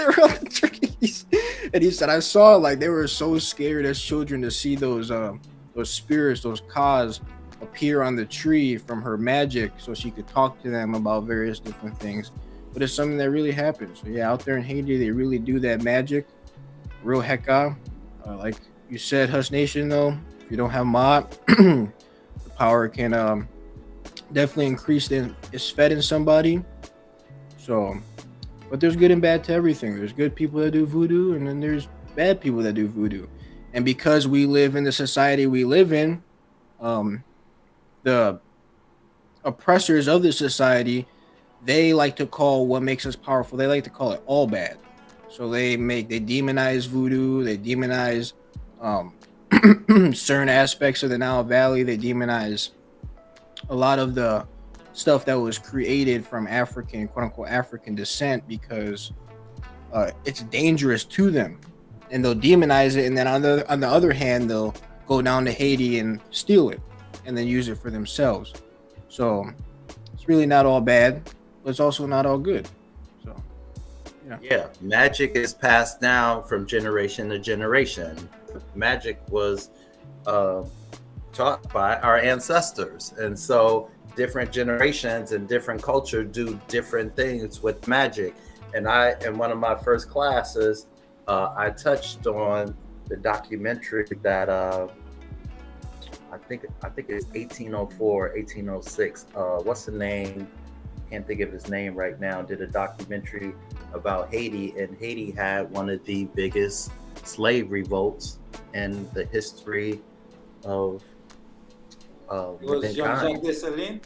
and he said I saw like they were so scared as children to see those spirits, those Kas appear on the tree from her magic, so she could talk to them about various different things. But it's something that really happened. So yeah, out there in Haiti, they really do that magic. Real hecka. Like you said, Hush Nation, though, if you don't have Ma'at, the power can definitely increase it's fed in somebody. So, but there's good and bad to everything. There's good people that do voodoo, and then there's bad people that do voodoo. And because we live in the society we live in, the oppressors of the society, they like to call what makes us powerful, they like to call it all bad. So they demonize voodoo, they demonize certain aspects of the Nile Valley, they demonize a lot of the stuff that was created from African, quote unquote, African descent, because it's dangerous to them. And they'll demonize it, and then on the other hand, they'll go down to Haiti and steal it and then use it for themselves. So it's really not all bad, but it's also not all good. So yeah, magic is passed down from generation to generation. Magic was taught by our ancestors, and so different generations and different culture do different things with magic. And in one of my first classes, I touched on the documentary that I think it's 1804, 1806. What's the name? Can't think of his name right now. Did a documentary about Haiti, and Haiti had one of the biggest slave revolts in the history of it was Jean-Jacques Dessalines.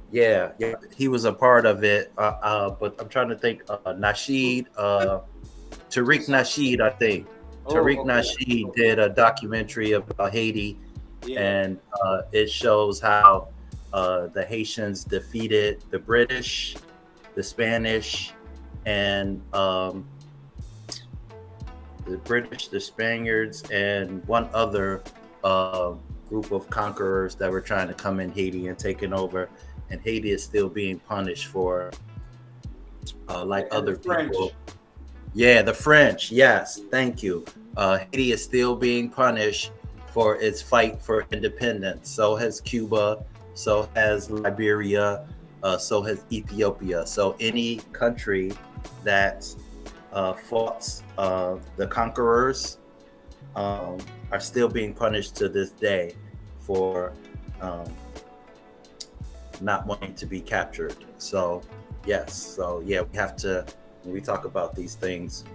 Yeah, he was a part of it. But I'm trying to think. Tariq Nasheed, I think. Tariq Nasheed did a documentary about Haiti, and it shows how the Haitians defeated the British, the Spanish, and the British, the Spaniards, and one other group of conquerors that were trying to come in Haiti and taking over. And Haiti is still being punished for like And other the French. people. Yeah, the French. Yes, thank you. Haiti is still being punished for its fight for independence. So has Cuba. So has Liberia. So has Ethiopia. So any country that fought the conquerors are still being punished to this day for not wanting to be captured. So yes, so yeah, we have to, when we talk about these things,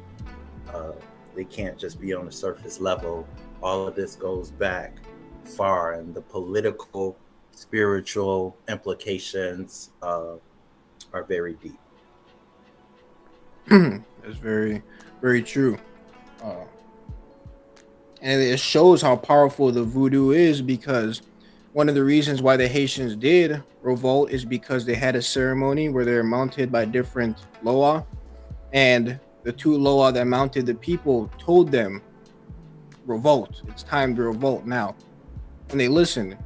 they can't just be on the surface level. All of this goes back far, and the political, spiritual implications are very deep. That's very, very true. And it shows how powerful the voodoo is, because one of the reasons why the Haitians did revolt is because they had a ceremony where they're mounted by different loa, and the two loa that mounted the people told them, revolt, it's time to revolt now. And they listened,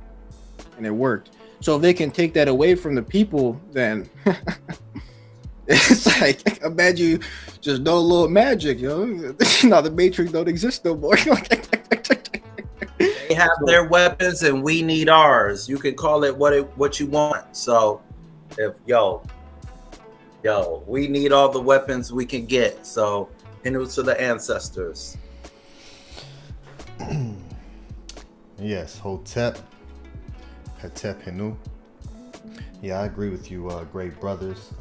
and it worked. So if they can take that away from the people, then it's like, imagine you just know a little magic, you know. Now the Matrix don't exist no more. They have their weapons and we need ours. You can call it what you want. So if we need all the weapons we can get. So into to the ancestors. Yes, Hotep Henu. Yeah, I agree with you, great brothers.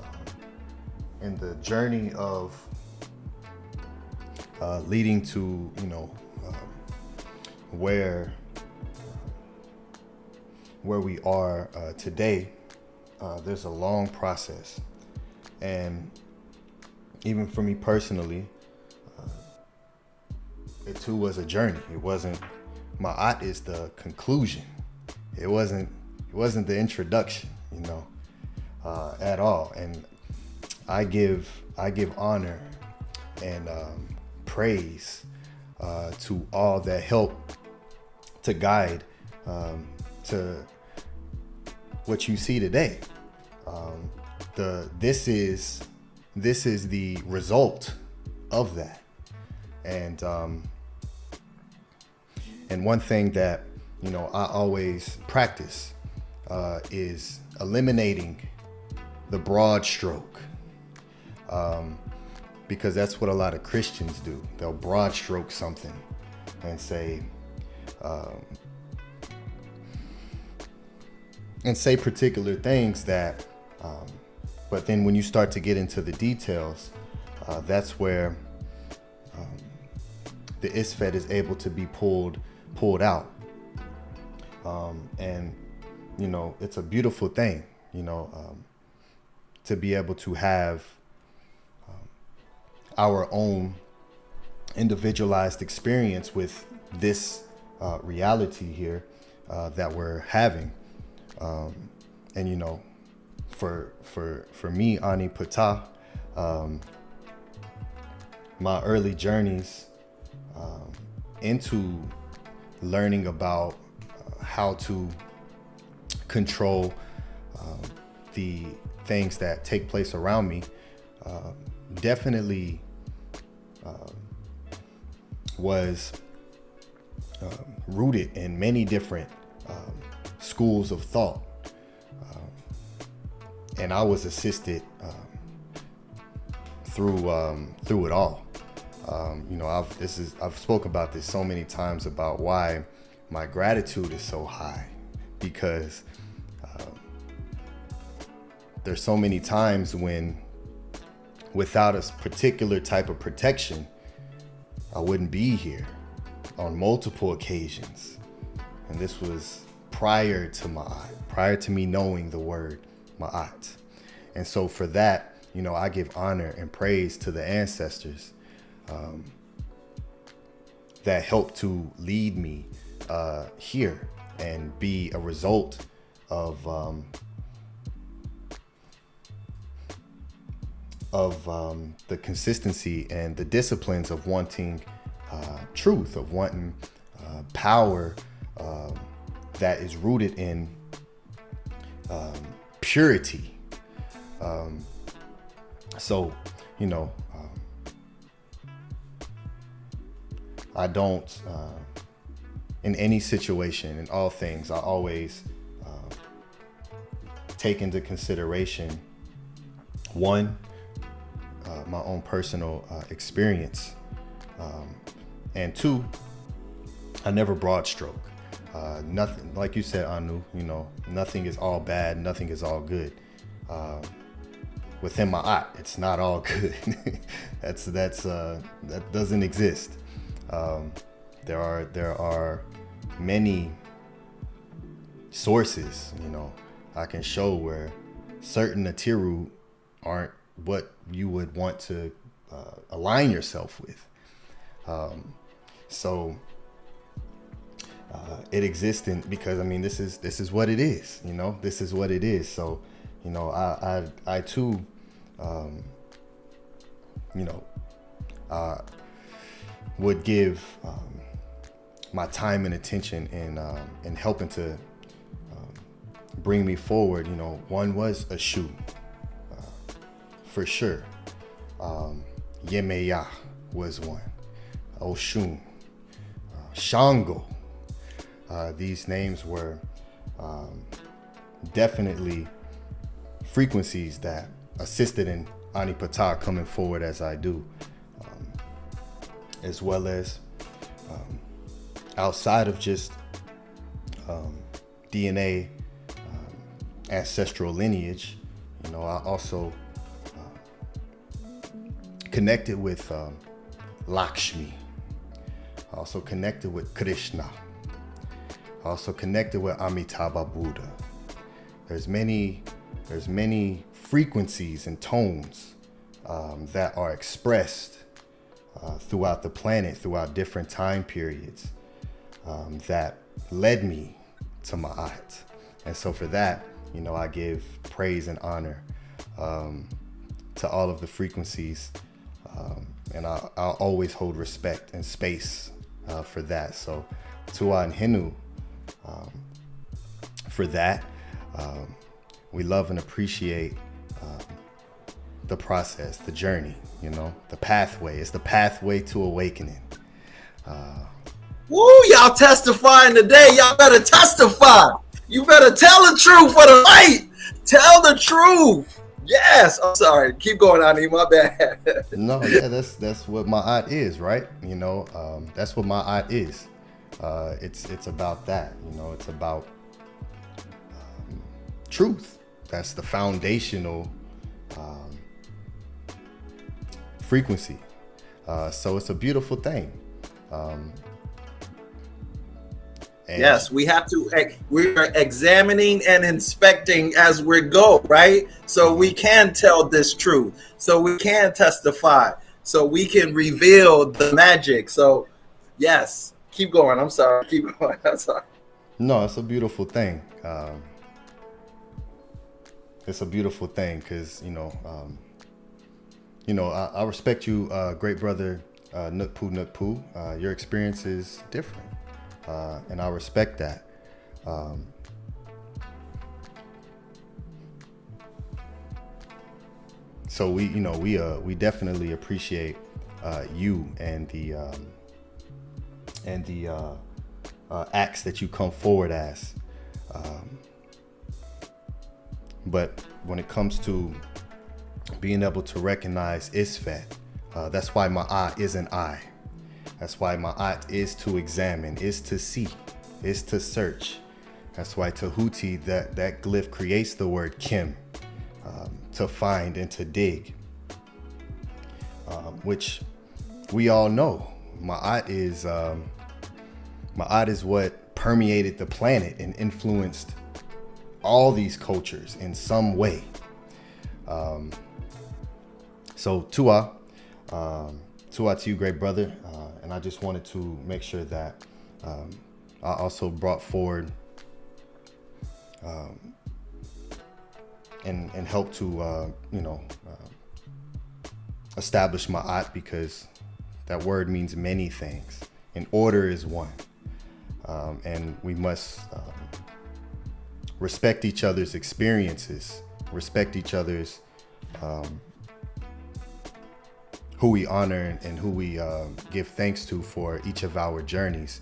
In the journey of leading to, where we are today, there's a long process. And even for me personally, it too was a journey. It wasn't, Ma'at is the conclusion. It wasn't the introduction, at all. And I give honor and praise to all that help to guide to what you see today. This is the result of that. And one thing that I always practice is eliminating the broad stroke, because that's what a lot of Christians do. They'll broad stroke something and say particular things that, but then when you start to get into the details, that's where the ISFET is able to be pulled out. And it's a beautiful thing, to be able to have our own individualized experience with this reality here that we're having. And for me, Ani Pata, my early journeys into learning about how to control the things that take place around me definitely was rooted in many different schools of thought, and I was assisted through it all. I've spoke about this so many times about why my gratitude is so high, because there's so many times when without a particular type of protection, I wouldn't be here on multiple occasions. And this was prior to Ma'at, prior to me knowing the word Ma'at. And so for that, I give honor and praise to the ancestors that helped to lead me here and be a result of the consistency and the disciplines of wanting truth, of wanting power that is rooted in So, you know, I don't, in any situation, in all things, I always take into consideration, one, my own personal experience, and two, I never broad stroke. Nothing, like you said, Anu, you know, nothing is all bad, nothing is all good. Within my art, it's not all good. That doesn't exist. There are many sources, you know, I can show where certain Atiru aren't what you would want to align yourself with. So it exists because I mean this is what it is, you know, this is what it is. So, you know, I too, you know, would give my time and attention in helping to bring me forward. You know, one was a shoe, for sure. Yemeya was one. Oshun, Shango. These names were definitely frequencies that assisted in Anipata coming forward as I do, as well as outside of just DNA, ancestral lineage. You know, I also connected with Lakshmi. I also connected with Krishna. I also connected with Amitabha Buddha. There's many frequencies and tones that are expressed throughout the planet, throughout different time periods, that led me to Ma'at. And so for that, you know, I give praise and honor to all of the frequencies, and I'll always hold respect and space for that. So Tua and Hinu, for that, we love and appreciate the process, the journey, you know, the pathway. It's the pathway to awakening. Woo, y'all testifying today. Y'all better testify. You better tell the truth for the fight. Tell the truth. Yes. I'm sorry. Keep going, Ani. My bad. No, yeah, that's what my art is, right? You know, that's what my art is. It's about that. You know, it's about truth. That's the foundational frequency. So it's a beautiful thing. Yes, we have to. We are examining and inspecting as we go, right? So we can tell this truth. So we can testify. So we can reveal the magic. So, yes, keep going. I'm sorry. Keep going. I'm sorry. No, it's a beautiful thing. It's a beautiful thing because you know, I respect you, great brother, Nukpu. Your experience is different. And I respect that. So we definitely appreciate you and the acts that you come forward as. But when it comes to being able to recognize Isfet, that's why Ma'at is an I. That's why Ma'at is to examine, is to see, is to search. That's why Tehuti, that glyph creates the word Kim, to find and to dig, which we all know. Ma'at is what permeated the planet and influenced all these cultures in some way. So Tua to you, great brother. And I just wanted to make sure that I also brought forward and help to, establish Ma'at, because that word means many things. And order is one. And we must respect each other's experiences, respect each other's who we honor and who we give thanks to for each of our journeys.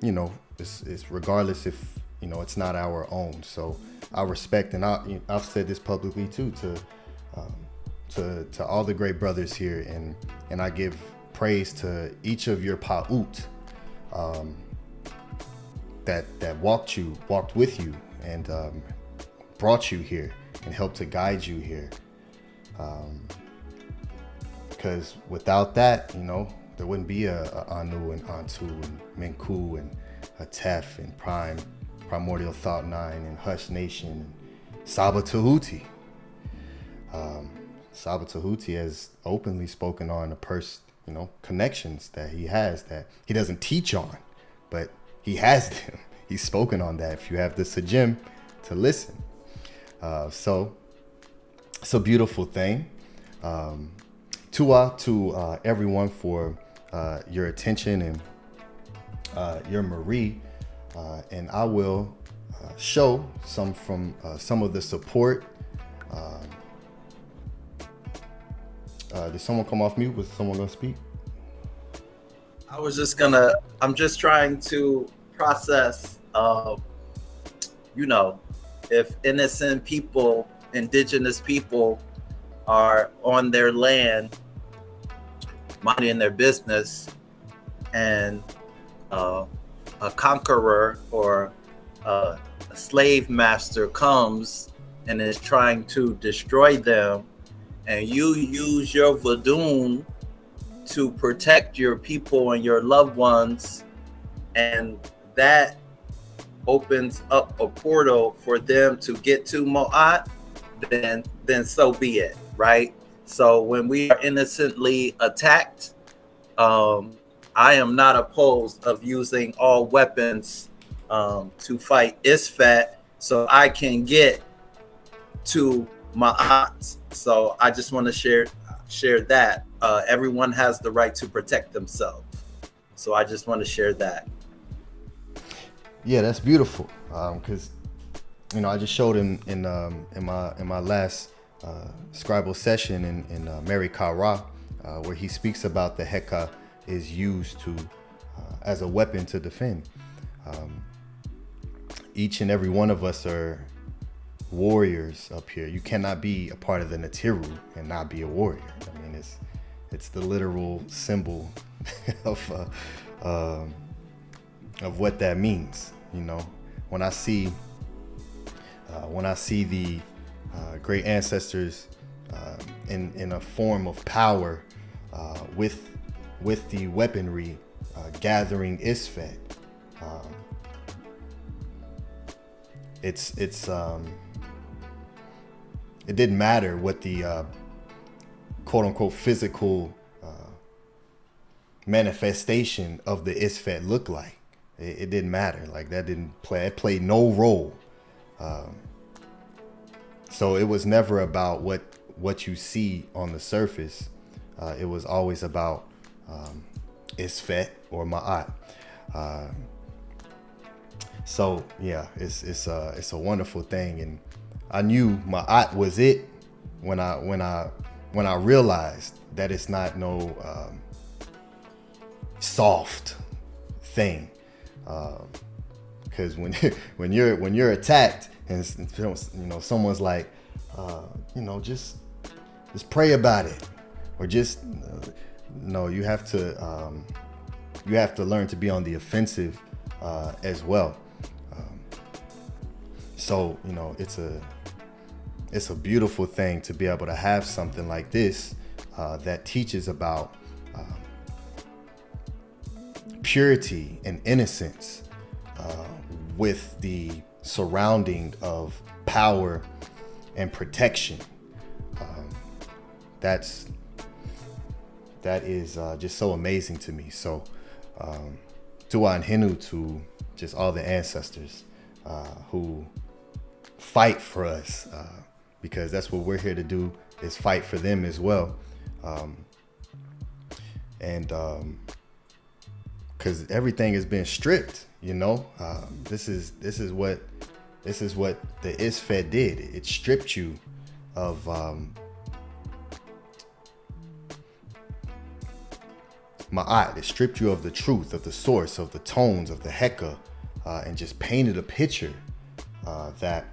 You know, it's regardless if, you know, it's not our own. So I respect, and I've said this publicly too, to all the great brothers here, and I give praise to each of your pa'ut that walked with you and brought you here and helped to guide you here. Because without that, you know, there wouldn't be a Anu and Antu and Menku and a Tef and Primordial Thought 9 and Hush Nation and Saba Tehuti. Saba Tehuti has openly spoken on connections that he has that he doesn't teach on, but he has them. He's spoken on that if you have the Sajim to listen. So it's a beautiful thing. Tua to everyone for your attention and your Marie. And I will show some of the support. Did someone come off mute? Was someone gonna speak? I'm just trying to process, if innocent people, indigenous people are on their land, minding their business, and a conqueror or a slave master comes and is trying to destroy them, and you use your Vadun to protect your people and your loved ones, and that opens up a portal for them to get to Mo'at, then so be it, right? So when we are innocently attacked, I am not opposed of using all weapons to fight Isfat so I can get to Ma'at. So I just want to share that. Everyone has the right to protect themselves. So I just want to share that. Yeah, that's beautiful. Because I just showed him in my last scribal session in Mary Kara, where he speaks about the Heka is used to as a weapon to defend. Each and every one of us are warriors up here. You cannot be a part of the Natiru and not be a warrior. I mean, it's the literal symbol of what that means. You know, when I see the great ancestors in a form of power with the weaponry gathering Isfet, it didn't matter what the quote unquote physical manifestation of the Isfet looked like. It didn't matter. Like, that didn't play. It played no role. So it was never about what you see on the surface. It was always about Isfet or Ma'at. So yeah, it's a wonderful thing, and I knew Ma'at was it when I realized that it's not no soft thing. Because when you're attacked and someone's like, just pray about it, or just no, you have to learn to be on the offensive as well. So it's a beautiful thing to be able to have something like this that teaches about purity and innocence with the surrounding of power and protection. That is just so amazing to me. So Tua and Hinu to just all the ancestors who fight for us, because that's what we're here to do, is fight for them as well. Because everything has been stripped, this is what the Isfet did. It stripped you of Ma'at, it stripped you of the truth, of the source, of the tones, of the Heka, and just painted a picture that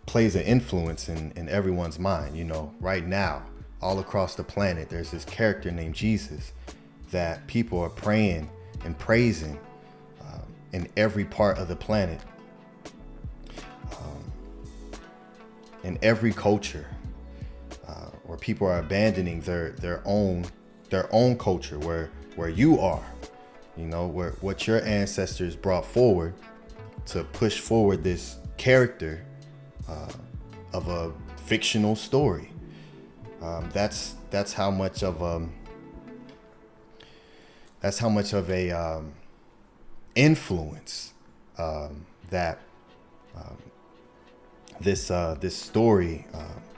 plays an influence in everyone's mind. You know, right now, all across the planet, there's this character named Jesus that people are praying and praising in every part of the planet, in every culture, where people are abandoning their own culture, where you are, you know, where what your ancestors brought forward to push forward this character of a fictional story. That's how much of a influence that this story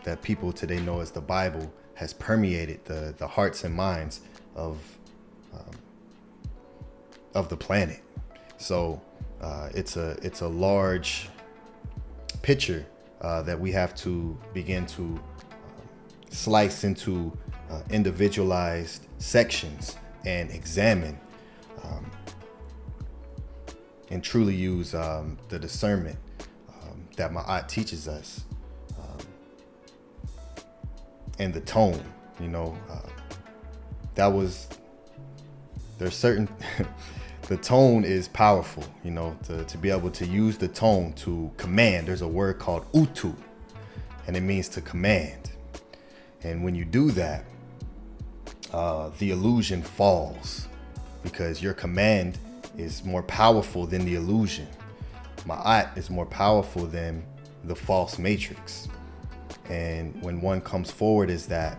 that people today know as the Bible has permeated the hearts and minds of the planet. So it's a large picture that we have to begin to slice into individualized sections and examine and truly use the discernment that Ma'at teaches us, and the tone. You know, there's certain the tone is powerful, you know, to be able to use the tone to command. There's a word called utu, and it means to command. And when you do that, the illusion falls, because your command is more powerful than the illusion. Ma'at is more powerful than the false matrix. And when one comes forward as that,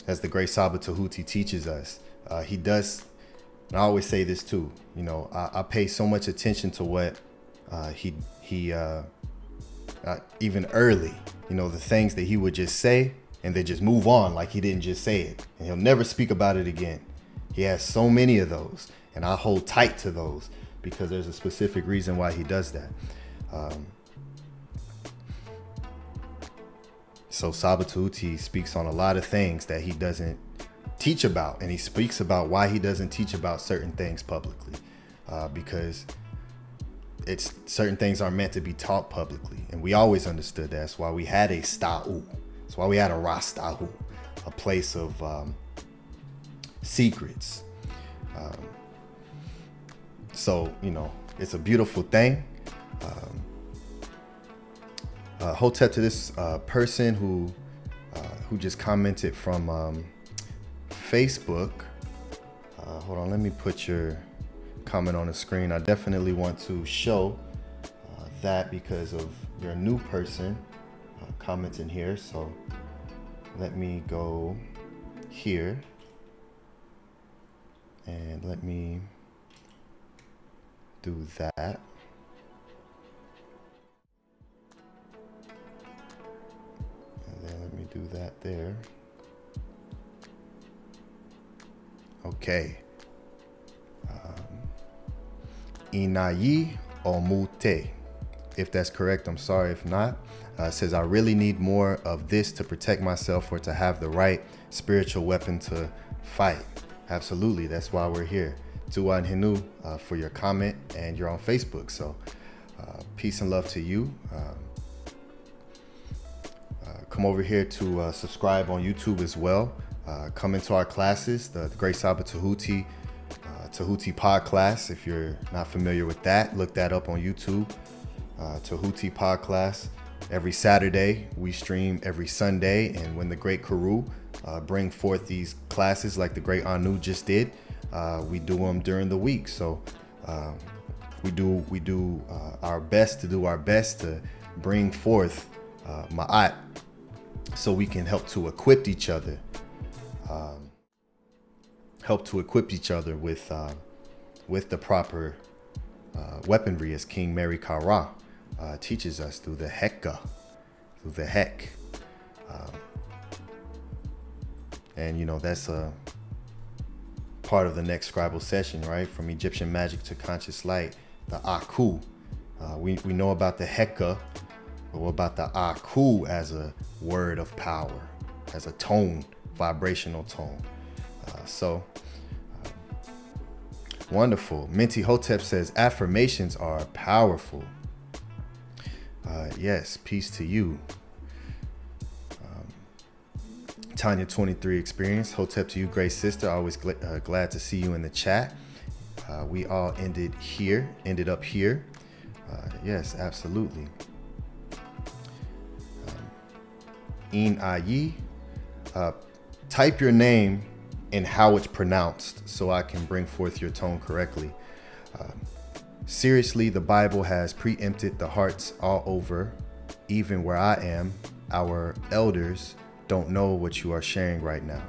as the great Saba Tehuti teaches us, he does, and I always say this too, you know, I pay so much attention to what he even early, you know, the things that he would just say and then just move on like he didn't just say it, and he'll never speak about it again. He has so many of those, and I hold tight to those because there's a specific reason why he does that. So Saba Tehuti speaks on a lot of things that he doesn't teach about, and he speaks about why he doesn't teach about certain things publicly, because it's certain things aren't meant to be taught publicly, and we always understood that. That's why we had a sta'u. That's why we had a rastahu, a place of secrets. So, you know, it's a beautiful thing. Hotep, to this person who just commented from Facebook. Hold on, let me put your comment on the screen. I definitely want to show that because of your new person commenting here. So let me go here and let me do that. And then let me do that there. Okay. Inayi Omute. If that's correct, I'm sorry if not. Says, I really need more of this to protect myself or to have the right spiritual weapon to fight. Absolutely, that's why we're here. Tuan Hinu for your comment, and you're on Facebook. So peace and love to you. Come over here to subscribe on YouTube as well. Come into our classes, the Great Saba Tehuti Tehuti Pod class. If you're not familiar with that, look that up on YouTube. Tehuti Pod class. Every Saturday, we stream every Sunday, and when the great Kuru bring forth these classes like the great Anu just did, we do them during the week. So we do our best to bring forth Ma'at, so we can help to equip each other, with the proper weaponry, as King Mary Kara teaches us through the Heka, through the Hek. And you know, that's a part of the next scribal session, right? From Egyptian magic to conscious light, the Aku. We know about the Heka, But what about the Aku as a word of power, as a tone, vibrational tone? Wonderful. Minty Hotep says affirmations are powerful. Yes, peace to you. Tanya 23 experience. Hotep to you, great sister. Always glad to see you in the chat. We all ended up here. Yes, absolutely. Ayi, type your name and how it's pronounced so I can bring forth your tone correctly. Seriously, the Bible has preempted the hearts all over, even where I am. Our elders don't know what you are sharing right now.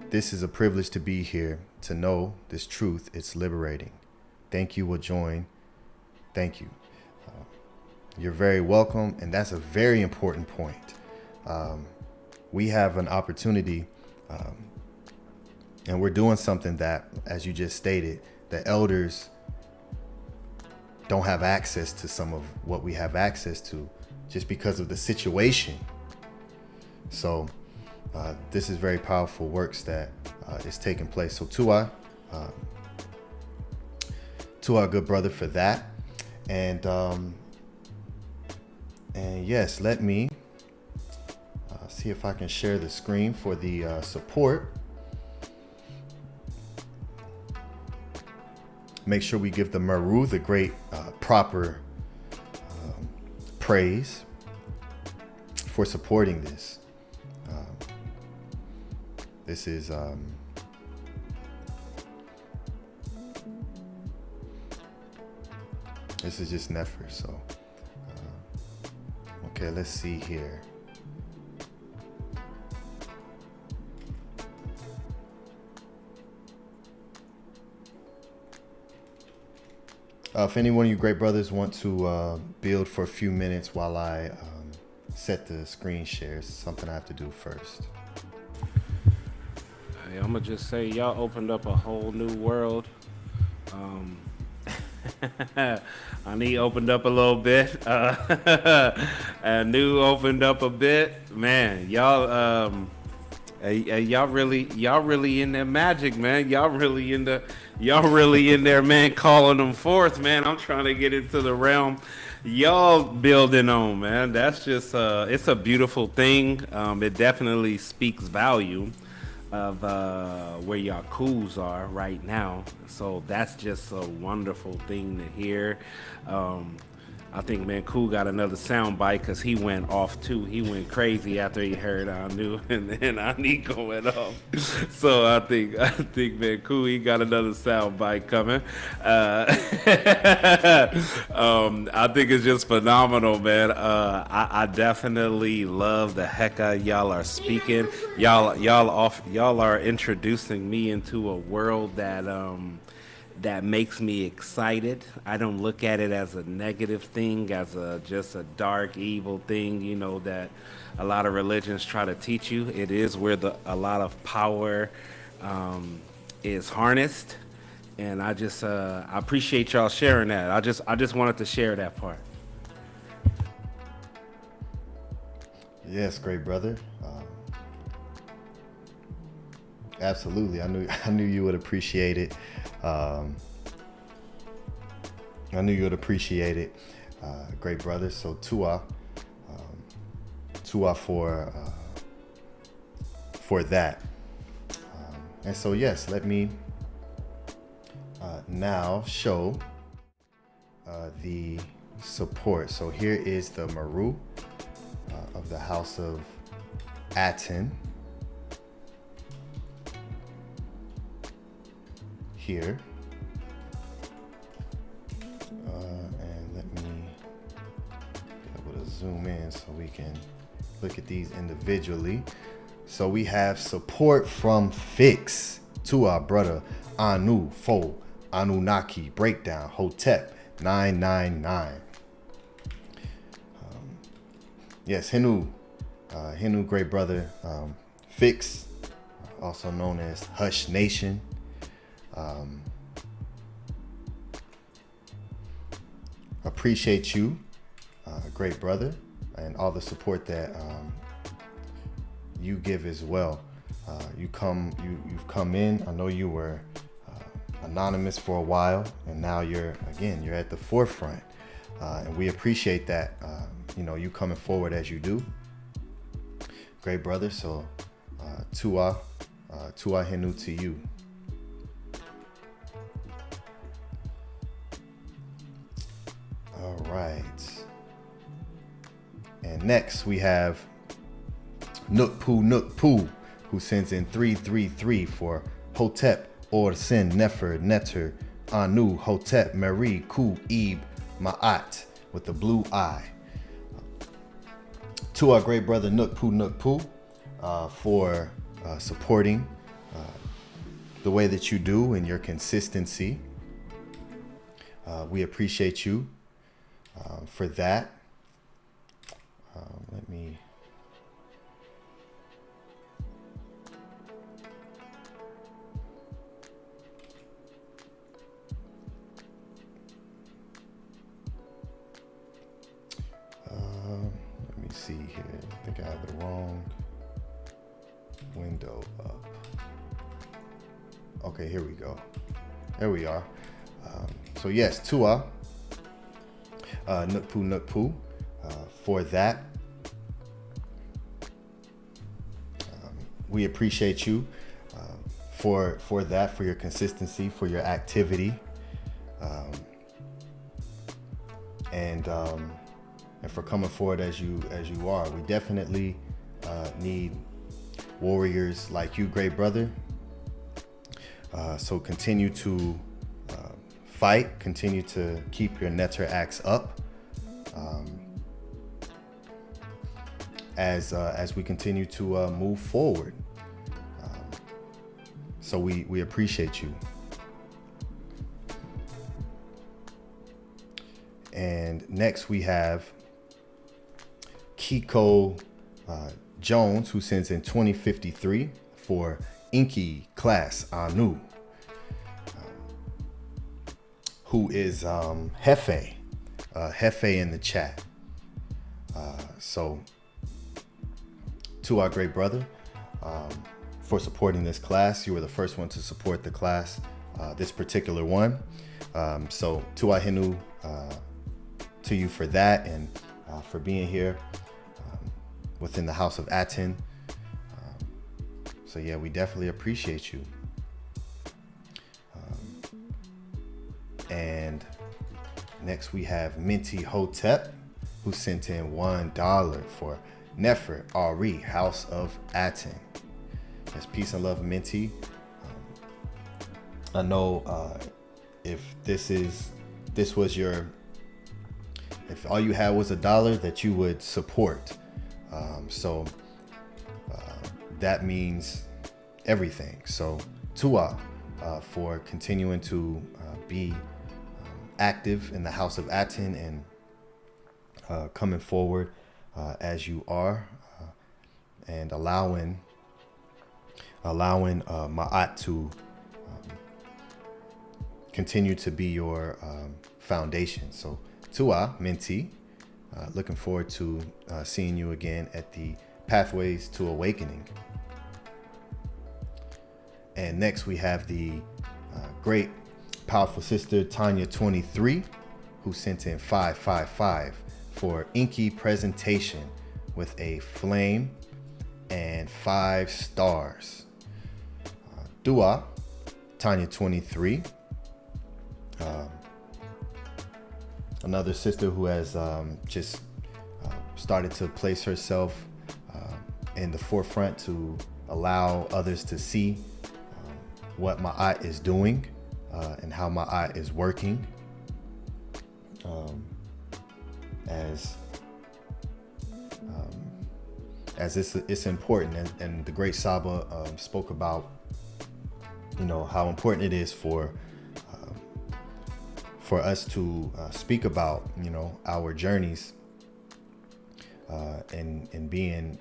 This is a privilege to be here, to know this truth. It's liberating. Thank you will join. Thank you. You're very welcome, and that's a very important point. We have an opportunity, and we're doing something that, as you just stated, the elders don't have access to some of what we have access to just because of the situation. So this is very powerful works that is taking place. So to our good brother for that. And yes, let me see if I can share the screen for the support. Make sure we give the Meru the great proper praise for supporting this. This is just an effort. So okay, let's see here. If any one of you great brothers want to build for a few minutes while I set the screen share, it's something I have to do first. Hey, I'm gonna just say y'all opened up a whole new world. Ani opened up a little bit. Anu opened up a bit. Man, y'all really in that magic, man. Y'all really in there, man, calling them forth, man. I'm trying to get into the realm y'all building on, man. That's just it's a beautiful thing. It definitely speaks value of where y'all cools are right now. So that's just a wonderful thing to hear. I think man, Cool got another sound bite because he went off too. He went crazy after he heard Anu, and then Aniko went off. So I think man, Cool, he got another sound bite coming. I think it's just phenomenal, man. I definitely love the heck out of y'all are speaking. Y'all are introducing me into a world that that makes me excited. I don't look at it as a negative thing, as just a dark, evil thing, you know, that a lot of religions try to teach you. It is where a lot of power is harnessed, and I appreciate y'all sharing that. I just wanted to share that part. Yes, great brother. Absolutely, I knew you would appreciate it. I knew you would appreciate it, great brother. So Tua for that. And so yes, let me now show the support. So here is the Meru of the House of ATTON. Here, and let me be able to zoom in so we can look at these individually. So we have support from Fix to our brother Anu Fo Anunnaki Breakdown Hotep 999. Yes, Henu great brother. Fix, also known as Hush Nation. Appreciate you great brother, and all the support that you give as well. You've come in. I know you were anonymous for a while, and now you're at the forefront, and we appreciate that. You coming forward as you do, great brother. So Tua Hinu to you. All right, and next we have Nook Poo, who sends in 333 for Hotep, Or Sin, Nefer, Neter, Anu, Hotep, Mary, Ku, Ebe, Ma'at, with the blue eye. To our great brother Nook Poo, for supporting the way that you do and your consistency. We appreciate you for that. Let me... see here. I think I have the wrong window up. Okay, here we go. There we are. So yes, Tua Nook Poo for that. We appreciate you for that, for your consistency, for your activity, and for coming forward as you are. We definitely need warriors like you, great brother. So continue to fight, continue to keep your Netter acts up, as we continue to move forward. So we appreciate you. And next we have Kiko Jones, who sends in 2053 for ENKI'S class Anu, who is Hefe in the chat. So to our great brother, for supporting this class. You were the first one to support the class, this particular one. So to our Hinu, to you for that, and for being here within the house of ATTON. So yeah, we definitely appreciate you. And next we have Minty Hotep, who sent in $1 for Nefer Ari, House of ATTON. Yes, peace and love, Minty. I know if all you had was $1 that you would support. So that means everything. So Tua for continuing to be active in the house of ATTON and coming forward as you are, and allowing Ma'at to continue to be your foundation. So Tua, Minty, looking forward to seeing you again at the Pathways to Awakening. And next we have the great, powerful sister Tanya 23, who sent in 555 for ENKI'S presentation with a flame and 5 stars. Dua, Tanya 23, another sister who has just started to place herself in the forefront to allow others to see what Ma'at is doing and how Ma'at is working, as it's important, and the great Saba spoke about, how important it is for us to speak about, our journeys and being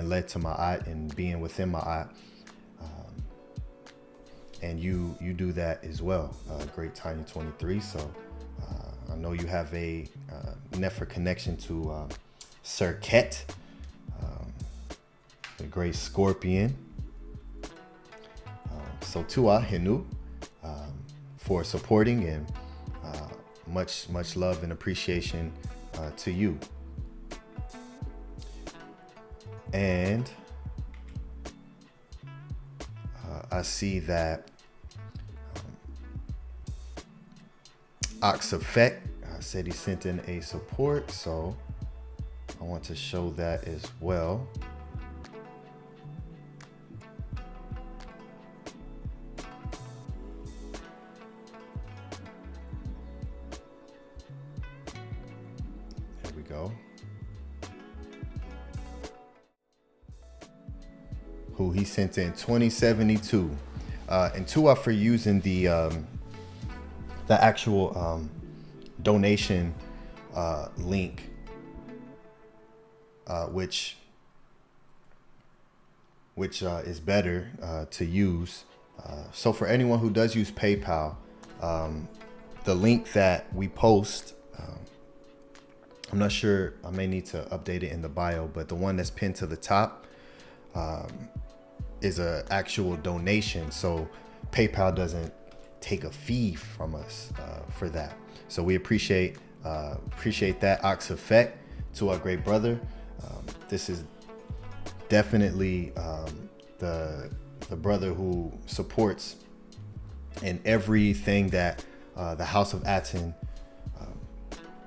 led to Ma'at and being within Ma'at, and you do that as well, great Tiny 23. So I know you have a Nefer connection to Sir Ket, the great scorpion. So Tua Hinu, for supporting, and much love and appreciation to you. And I see that Ox Effect said he sent in a support, so I want to show that as well. There we go. Who he sent in 2072, and Tua for using the actual donation link, which is better to use. So for anyone who does use PayPal, the link that we post, I'm not sure, I may need to update it in the bio, but the one that's pinned to the top is an actual donation. So PayPal doesn't take a fee from us for that. So we appreciate that, Ox Effect, to our great brother. This is definitely the brother who supports in everything that the House of ATTON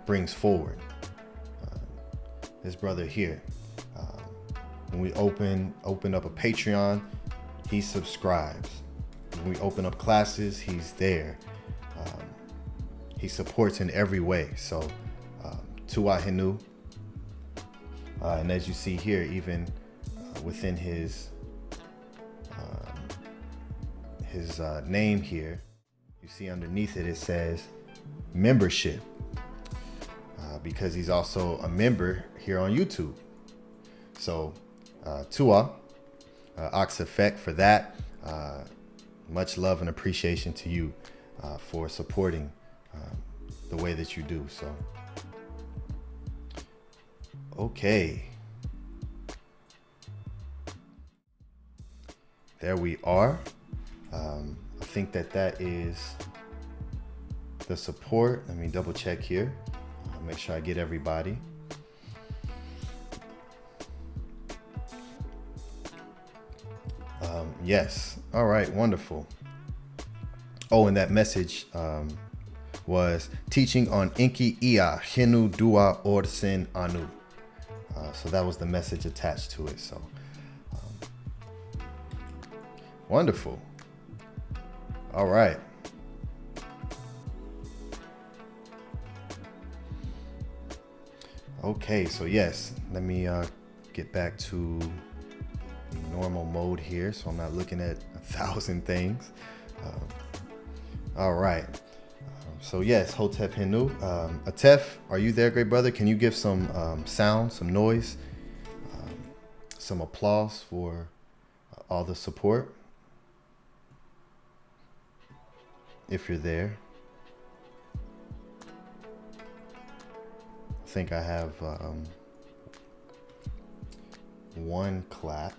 brings forward. This brother here, when we open up a Patreon, he subscribes. When we open up classes, he's there. He supports in every way. So Tua Hinu, and as you see here, even within his name here, you see underneath it, it says membership, because he's also a member here on YouTube. So Tua, Ox Effect, for that, much love and appreciation to you for supporting the way that you do. So okay, there we are. I think that is the support. Let me double check here, make sure I get everybody. Yes. All right. Wonderful. Oh, and that message was teaching on ENKI'S, Hinu Dua Orsin Anu. So that was the message attached to it. So wonderful. All right. Okay. So yes, let me get back to normal mode here, so I'm not looking at 1,000 things. All right. So yes, Hotep Hinu. Atef, are you there, great brother? Can you give some sound, some noise, some applause for all the support, if you're there? I think I have one clap.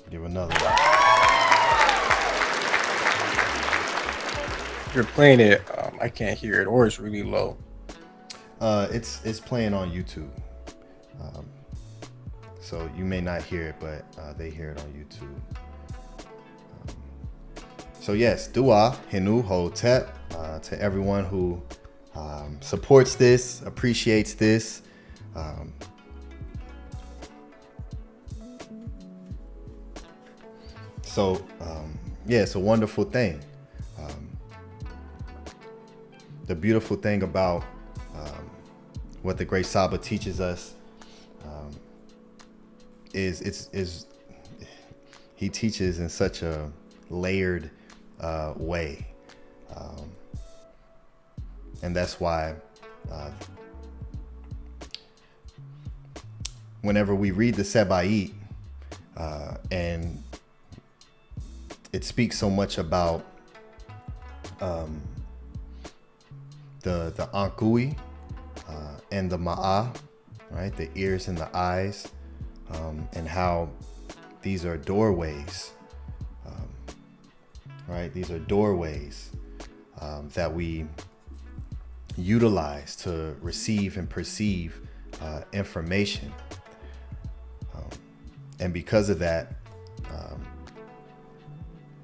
Give another one. If you're playing it, I can't hear it, or it's really low. It's playing on YouTube, so you may not hear it, but they hear it on YouTube. So yes, Dua Hinu Hotep, to everyone who supports this, appreciates this. So yeah, it's a wonderful thing. The beautiful thing about what the great Saba teaches us is he teaches in such a layered way. And that's why whenever we read the Seba'it, and it speaks so much about the Ankui and the Ma'a, right? The ears and the eyes, and how these are doorways, right? These are doorways that we utilize to receive and perceive information. And because of that,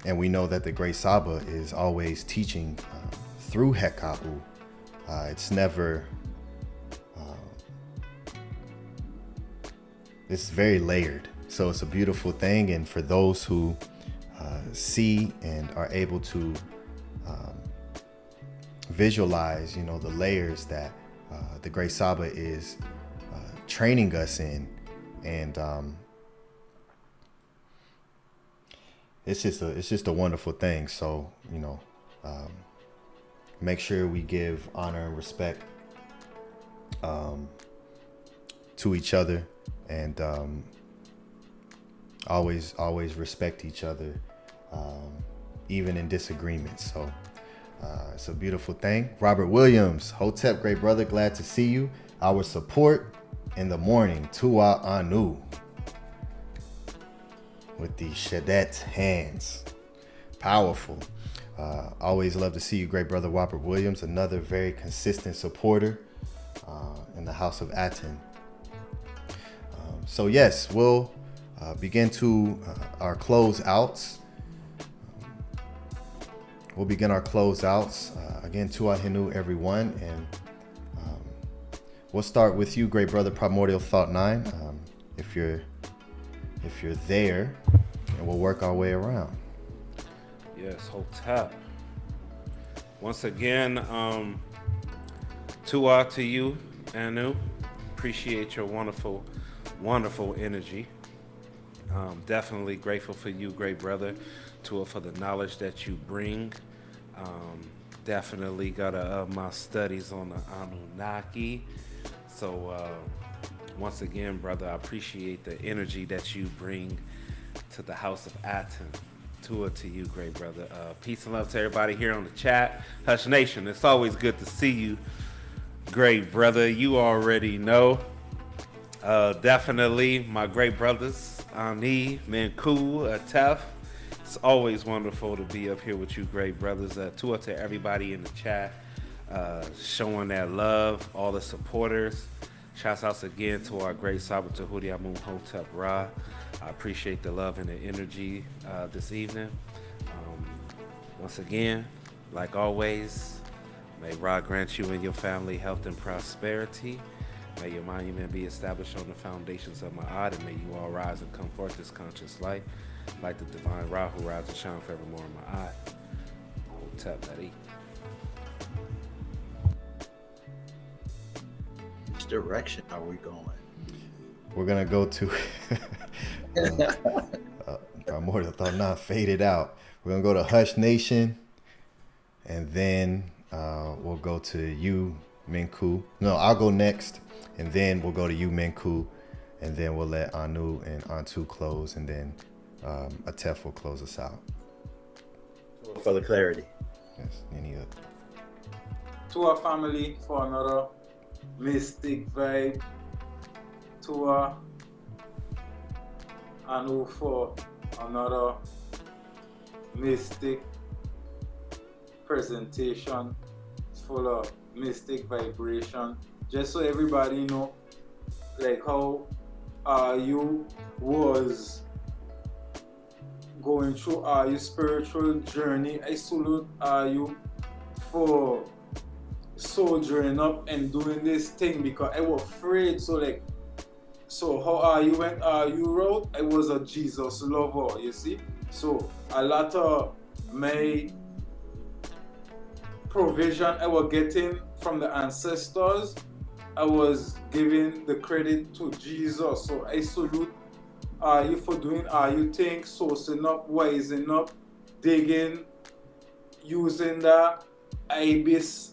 and we know that the Great Saba is always teaching through Heka'u. It's never, it's very layered. So it's a beautiful thing. And for those who see and are able to visualize, you know, the layers that the Great Saba is training us in, and it's just a wonderful thing. So, you know, make sure we give honor and respect to each other, and always respect each other, even in disagreements. So it's a beautiful thing. Robert Williams, Hotep, great brother, glad to see you. Our support in the morning, Tua Anu, with the Shadet hands. Powerful. Always love to see you, great brother Robert Williams, another very consistent supporter in the House of ATTON. So yes, we'll begin to our closeouts. We'll begin our closeouts. Again, Tua Hinu, everyone, and we'll start with you, great brother Primordial Thought 9, if you're there, and we'll work our way around. Yes, Hotep. Once again, Tua to you, Anu. Appreciate your wonderful, wonderful energy. Definitely grateful for you, great brother, Tua, for the knowledge that you bring. Definitely got my studies on the Anunnaki. So once again, brother, I appreciate the energy that you bring to the House of ATTON. Tua to you, great brother. Peace and love to everybody here on the chat. Hush Nation, it's always good to see you, great brother. You already know. Definitely my great brothers, Ani, Menku, Tef. It's always wonderful to be up here with you, great brothers. Tua to everybody in the chat, showing that love, all the supporters. Shouts outs again to our great Saba Tehuti Amun Hotep Ra. I appreciate the love and the energy this evening. Once again, like always, may Ra grant you and your family health and prosperity. May your monument be established on the foundations of Ma'at, and may you all rise and come forth this conscious light, like the divine Ra who rises and shines forevermore in Ma'at. Hotep Nadi. Which direction are we going? We're gonna go to Primordial Thought not faded out. We're gonna go to Hush Nation, and then we'll go to you, Menku. No, I'll go next, and then we'll go to you, Menku, and then we'll let Anu and Antu close, and then Atef will close us out. For the clarity. Yes, any other. To our family for another mystic vibe. To our Anu for another mystic presentation full of mystic vibration. Just so everybody know, like how you was going through your spiritual journey. I salute you for soldiering up and doing this thing, because I was afraid. So how you went you wrote, I was a Jesus lover, you see. So a lot of my provision I was getting from the ancestors, I was giving the credit to Jesus. So I salute you for doing you think, sourcing up, wising up, digging, using the IBIS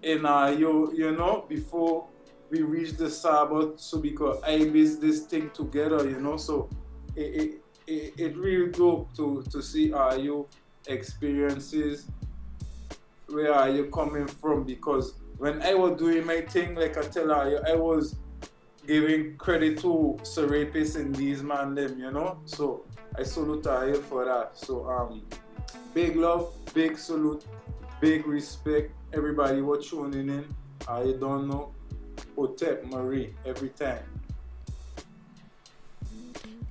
in you know, before we reach the Sabbath, so because I base this thing together, you know, so it really dope to see your experiences, where are you coming from, because when I was doing my thing, like I tell you, I was giving credit to Serapis and these man them, you know, so I salute you for that. So big love, big salute, big respect, everybody who tuning in. You don't know, Hotep Marie every time.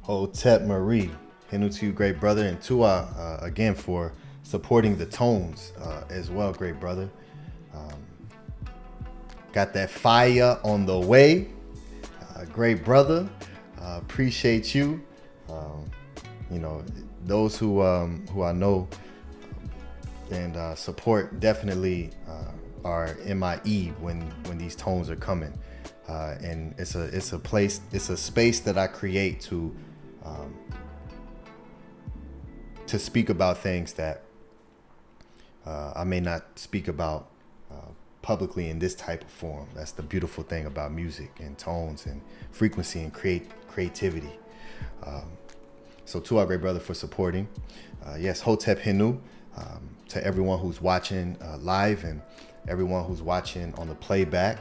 Hotep Marie, Hinu to you, great brother, and Tua again for supporting the tones as well, great brother. Got that fire on the way, great brother. Appreciate you. You know, those who I know and support definitely are MIE when these tones are coming, and it's a place, it's a space that I create to speak about things that I may not speak about publicly in this type of form. That's the beautiful thing about music and tones and frequency and creativity. So to our great brother for supporting. Yes, Hotep Hinu, to everyone who's watching live and everyone who's watching on the playback,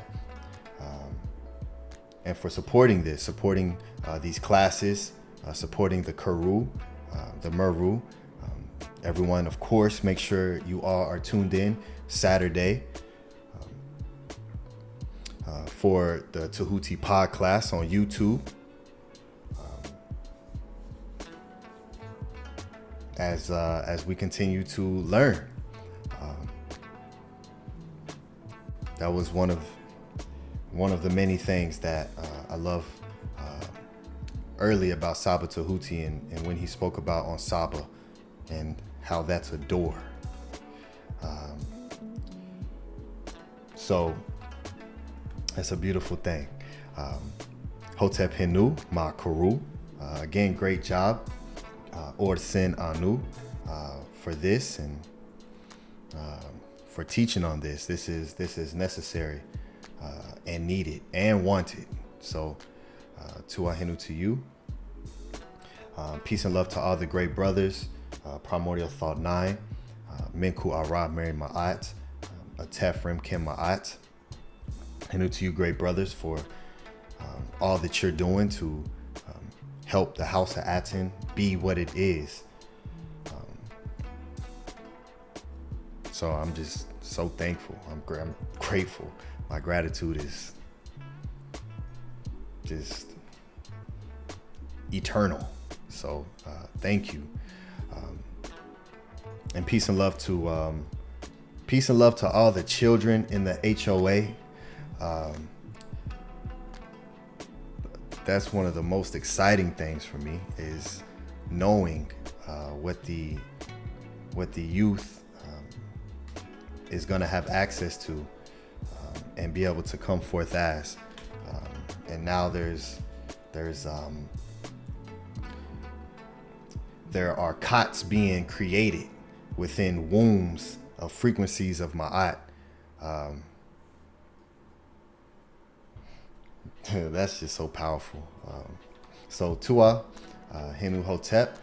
and for supporting this, supporting these classes, supporting the Karu, the Meru. Everyone, of course, make sure you all are tuned in Saturday for the Tehuti Pod class on YouTube. As we continue to learn. That was one of the many things that I love early about Saba Tehuti, and when he spoke about on Saba and how that's a door. So that's a beautiful thing. Hotep Hinu, Ma Karu, again, great job. Orsin Anu for this and for teaching on this. This is necessary and needed and wanted. So Tuahinu to you. Peace and love to all the great brothers. Primordial Thought 9, Minku Ara Mary Ma'at, Atef Remkem Ma'at. Hinu to you, great brothers, for all that you're doing to help the House of ATTON be what it is. So I'm just so thankful. I'm grateful. My gratitude is just eternal. So thank you. And peace and love to all the children in the HOA. That's one of the most exciting things for me, is knowing what the youth is going to have access to and be able to come forth as. And now there are cots being created within wombs of frequencies of Ma'at. That's just so powerful. So Tua, Hinu Hotep,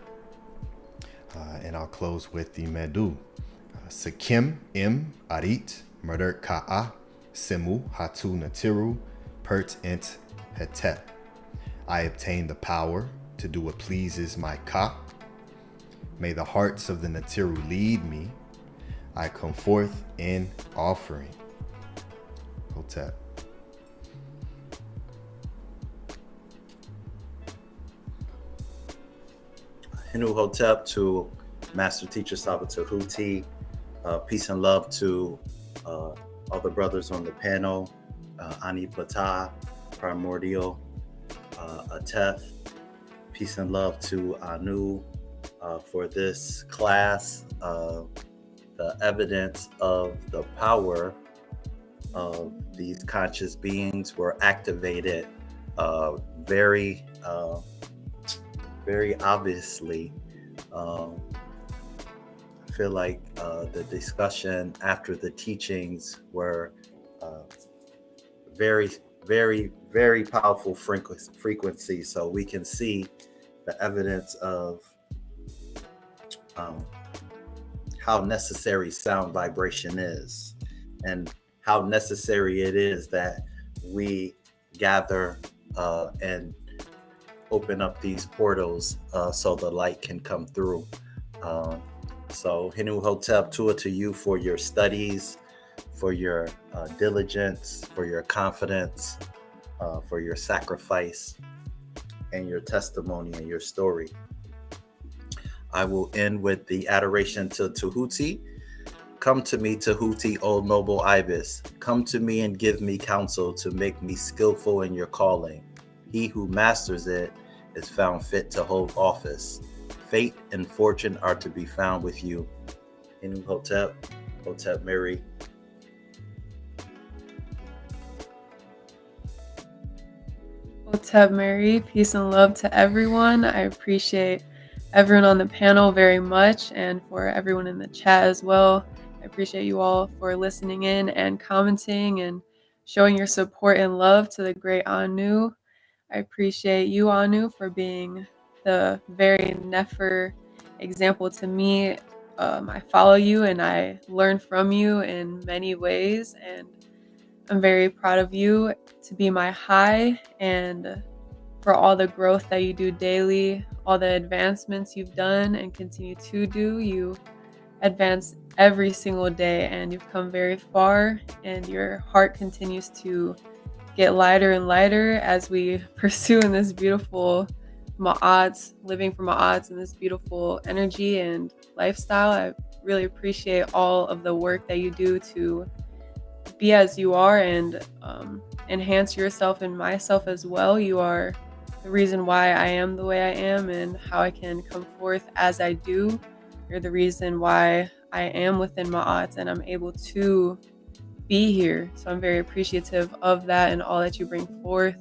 and I'll close with the Medu. Sekim im Arit Murder Ka'a Simu Hatu Natiru Pert Ent Hetep. I obtain the power to do what pleases my Ka. May the hearts of the Natiru lead me. I come forth in offering. Hotep. Hinu Hotep to Master Teacher Saba Tehuti. Peace and love to all the brothers on the panel. Ani Patah, Primordial, Atef. Peace and love to Anu for this class. The evidence of the power of these conscious beings were activated very obviously. I feel like the discussion after the teachings were very, very, very powerful frequency. So we can see the evidence of how necessary sound vibration is, and how necessary it is that we gather and open up these portals so the light can come through. So Henu Hotep, Tua to you for your studies, for your diligence, for your confidence, for your sacrifice, and your testimony and your story. I will end with the adoration to Tehuti. Come to me, Tehuti, O noble ibis. Come to me and give me counsel to make me skillful in your calling. He who masters it is found fit to hold office. Fate and fortune are to be found with you. Henu Hotep, Hotep Mary. Hotep Mary, peace and love to everyone. I appreciate everyone on the panel very much, and for everyone in the chat as well. I appreciate you all for listening in and commenting and showing your support and love to the great Anu. I appreciate you, Anu, for being the very Nefer example to me. I follow you and I learn from you in many ways, and I'm very proud of you to be my high, and for all the growth that you do daily, all the advancements you've done and continue to do. You advance every single day and you've come very far, and your heart continues to get lighter and lighter as we pursue in this beautiful ma'at, living for ma'at in this beautiful energy and lifestyle. I really appreciate all of the work that you do to be as you are and enhance yourself and myself as well. You are the reason why I am the way I am and how I can come forth as I do. You're the reason why I am within Ma'at and I'm able to be here. So I'm very appreciative of that and all that you bring forth,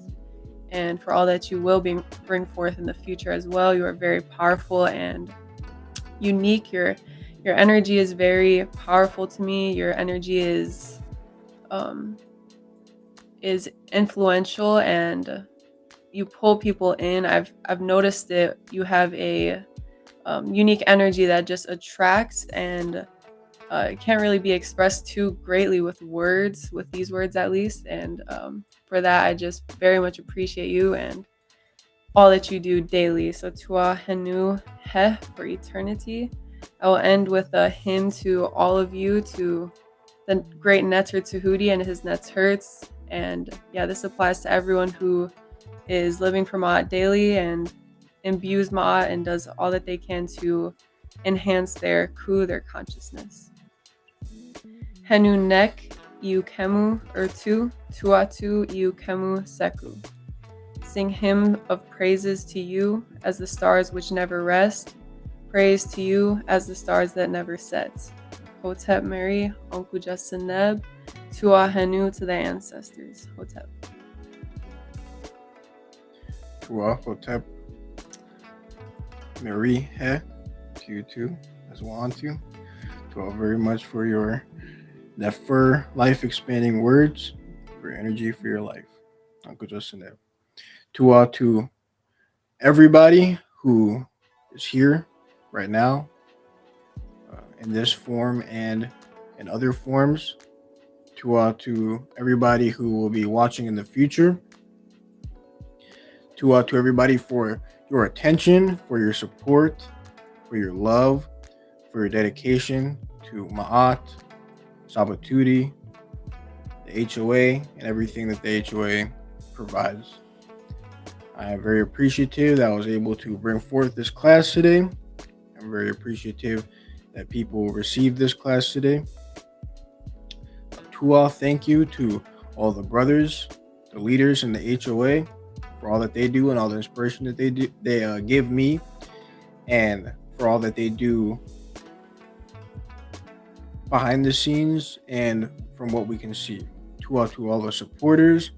and for all that you will bring forth in the future as well. You are very powerful and unique. Your energy is very powerful to me. Your energy is influential and you pull people in. I've noticed it. You have a unique energy that just attracts, and it can't really be expressed too greatly with words, with these words at least. And for that, I just very much appreciate you and all that you do daily. So Tua Henu He for eternity. I will end with a hymn to all of you, to the great Neter Tehuti and his Neters. And yeah, this applies to everyone who is living for Ma'at daily and imbues Ma'at and does all that they can to enhance their consciousness. Henu nek iu kemu ertu, tuatu iu kemu seku. Sing hymn of praises to you as the stars which never rest, praise to you as the stars that never set. Hotep Mary, Onkuja Seneb, Tua Henu to the ancestors. Hotep. Tua Hotep Mary He, to you too, as well on to. Tua very much for your Nefer life expanding words, for your energy, for your life. Onkuja Seneb. Tua to everybody who is here right now, in this form and in other forms. To everybody who will be watching in the future. To everybody for your attention, for your support, for your love, for your dedication to Ma'at, Sabatuti, the HOA, and everything that the HOA provides. I am very appreciative that I was able to bring forth this class today. I'm very appreciative that people received this class today. Thank you to all the brothers, the leaders in the HOA, for all that they do and all the inspiration that they give me, and for all that they do behind the scenes and from what we can see. To all the supporters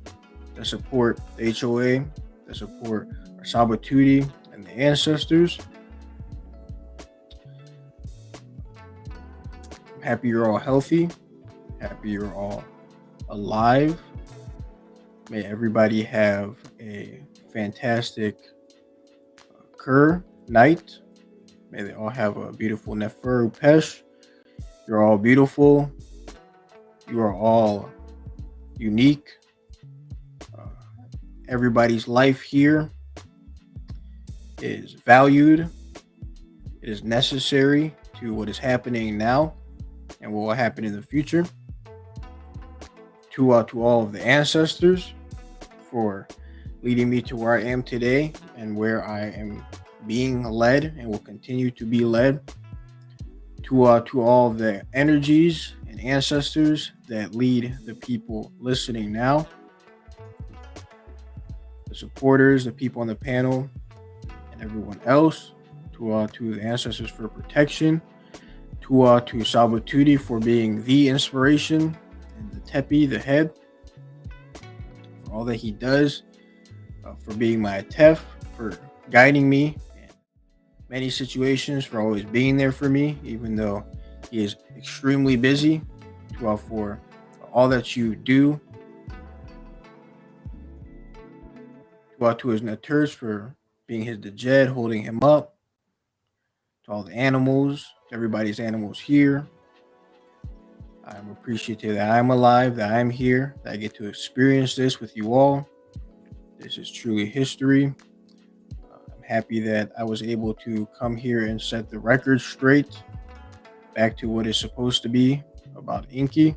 that support the HOA, that support our Sabatuti and the ancestors. I'm happy you're all healthy. Happy you're all alive. May everybody have a fantastic Kur night. May they all have a beautiful Nefer Upesh. You're all beautiful. You are all unique. Everybody's life here is valued. It is necessary to what is happening now and what will happen in the future. To all of the ancestors for leading me to where I am today and where I am being led and will continue to be led. To all the energies and ancestors that lead the people listening now, the supporters, the people on the panel, and everyone else. To the ancestors for protection. To Sabatudi for being the inspiration, and the Tepi, the head, for all that he does, for being my Tef, for guiding me in many situations, for always being there for me, even though he is extremely busy. For all that you do. To his Naturs for being his Dejed, holding him up. To all the animals, everybody's animals here. I'm appreciative that I'm alive, that I'm here, that I get to experience this with you all. This is truly history. I'm happy that I was able to come here and set the record straight back to what it's supposed to be about Enki.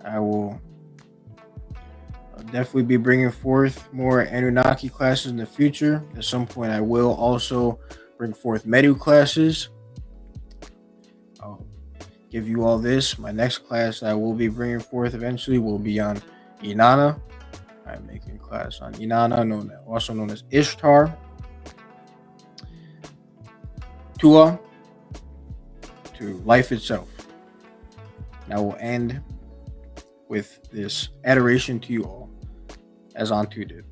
I will definitely be bringing forth more Anunnaki classes in the future. At some point, I will also bring forth Medu classes. I'll give you all this. My next class I will be bringing forth eventually will be on Inanna. I'm making a class on Inanna, also known as Ishtar. Tua, to life itself. And I will end with this adoration to you all, as Antu did.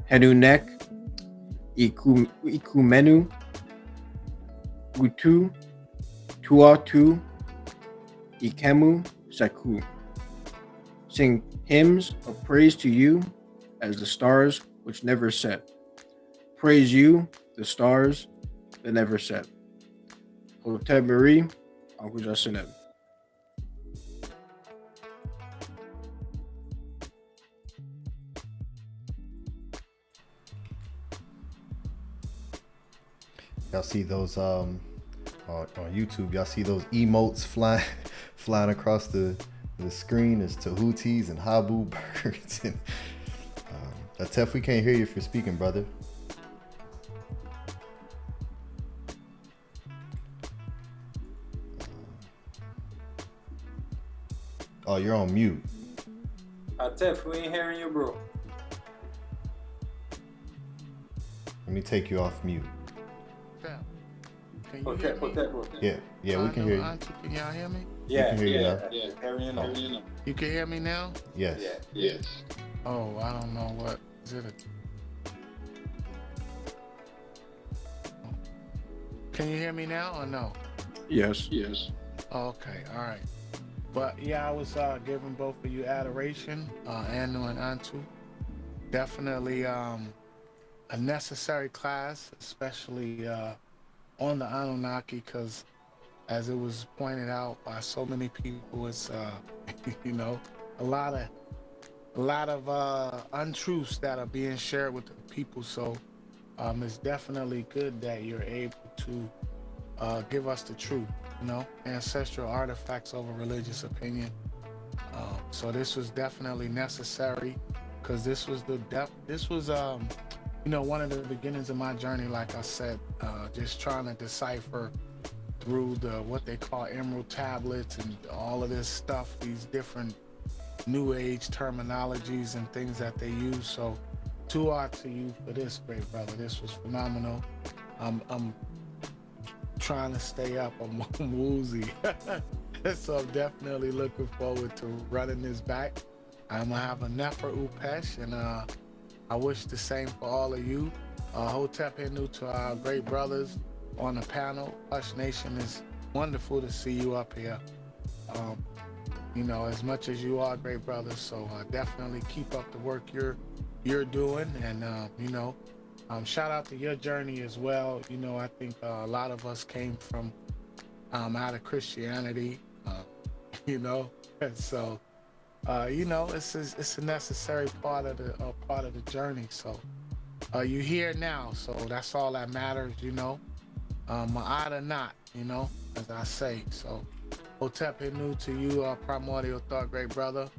Hedunek, Ikumenu, Utu, Tuatu, Ikemu, Seku. Sing hymns of praise to you as the stars which never set. Praise you, the stars that never set. Hotep Marie, Uncle Justin Ed. Y'all see those on YouTube? Y'all see those emotes flying across the screen? It's TEHUTI'S and Habu birds. And, Atef, we can't hear you if you're speaking, brother. Oh, you're on mute. Atef, we ain't hearing you, bro. Let me take you off mute. Can you hear me? Bro. Yeah, we can hear you. Can y'all hear me? Yeah, hear you now. Hearing you now. You can hear me now? Yes. Yes. Oh, I don't know what is it. Can you hear me now or no? Yes. Yes. Okay, all right. But yeah, I was giving both of you adoration, Anu and Antu. Definitely a necessary class, especially on the Anunnaki, because as it was pointed out by so many people, it's you know, a lot of untruths that are being shared with the people. So it's definitely good that you're able to give us the truth, you know, ancestral artifacts over religious opinion. So this was definitely necessary, because this was you know, one of the beginnings of my journey. Like I said, just trying to decipher through what they call emerald tablets and all of this stuff, these different new age terminologies and things that they use. So to you for this, great brother. This was phenomenal. I'm trying to stay up. I'm woozy. So I'm definitely looking forward to running this back. I'm gonna have a Nefer Upesh, and I wish the same for all of you. Hotep Hindu to our great brothers on the panel. Hush Nation, is wonderful to see you up here. you know, as much as you are, great brother. So definitely keep up the work you're doing, and you know, shout out to your journey as well. You know, I think a lot of us came from out of Christianity, you know, and so you know, it's a necessary part of the journey. So you're here now, so that's all that matters, you know. Ma'at or not, you know, as I say. So Hotep Hinu to you, Primordial Thought, great brother.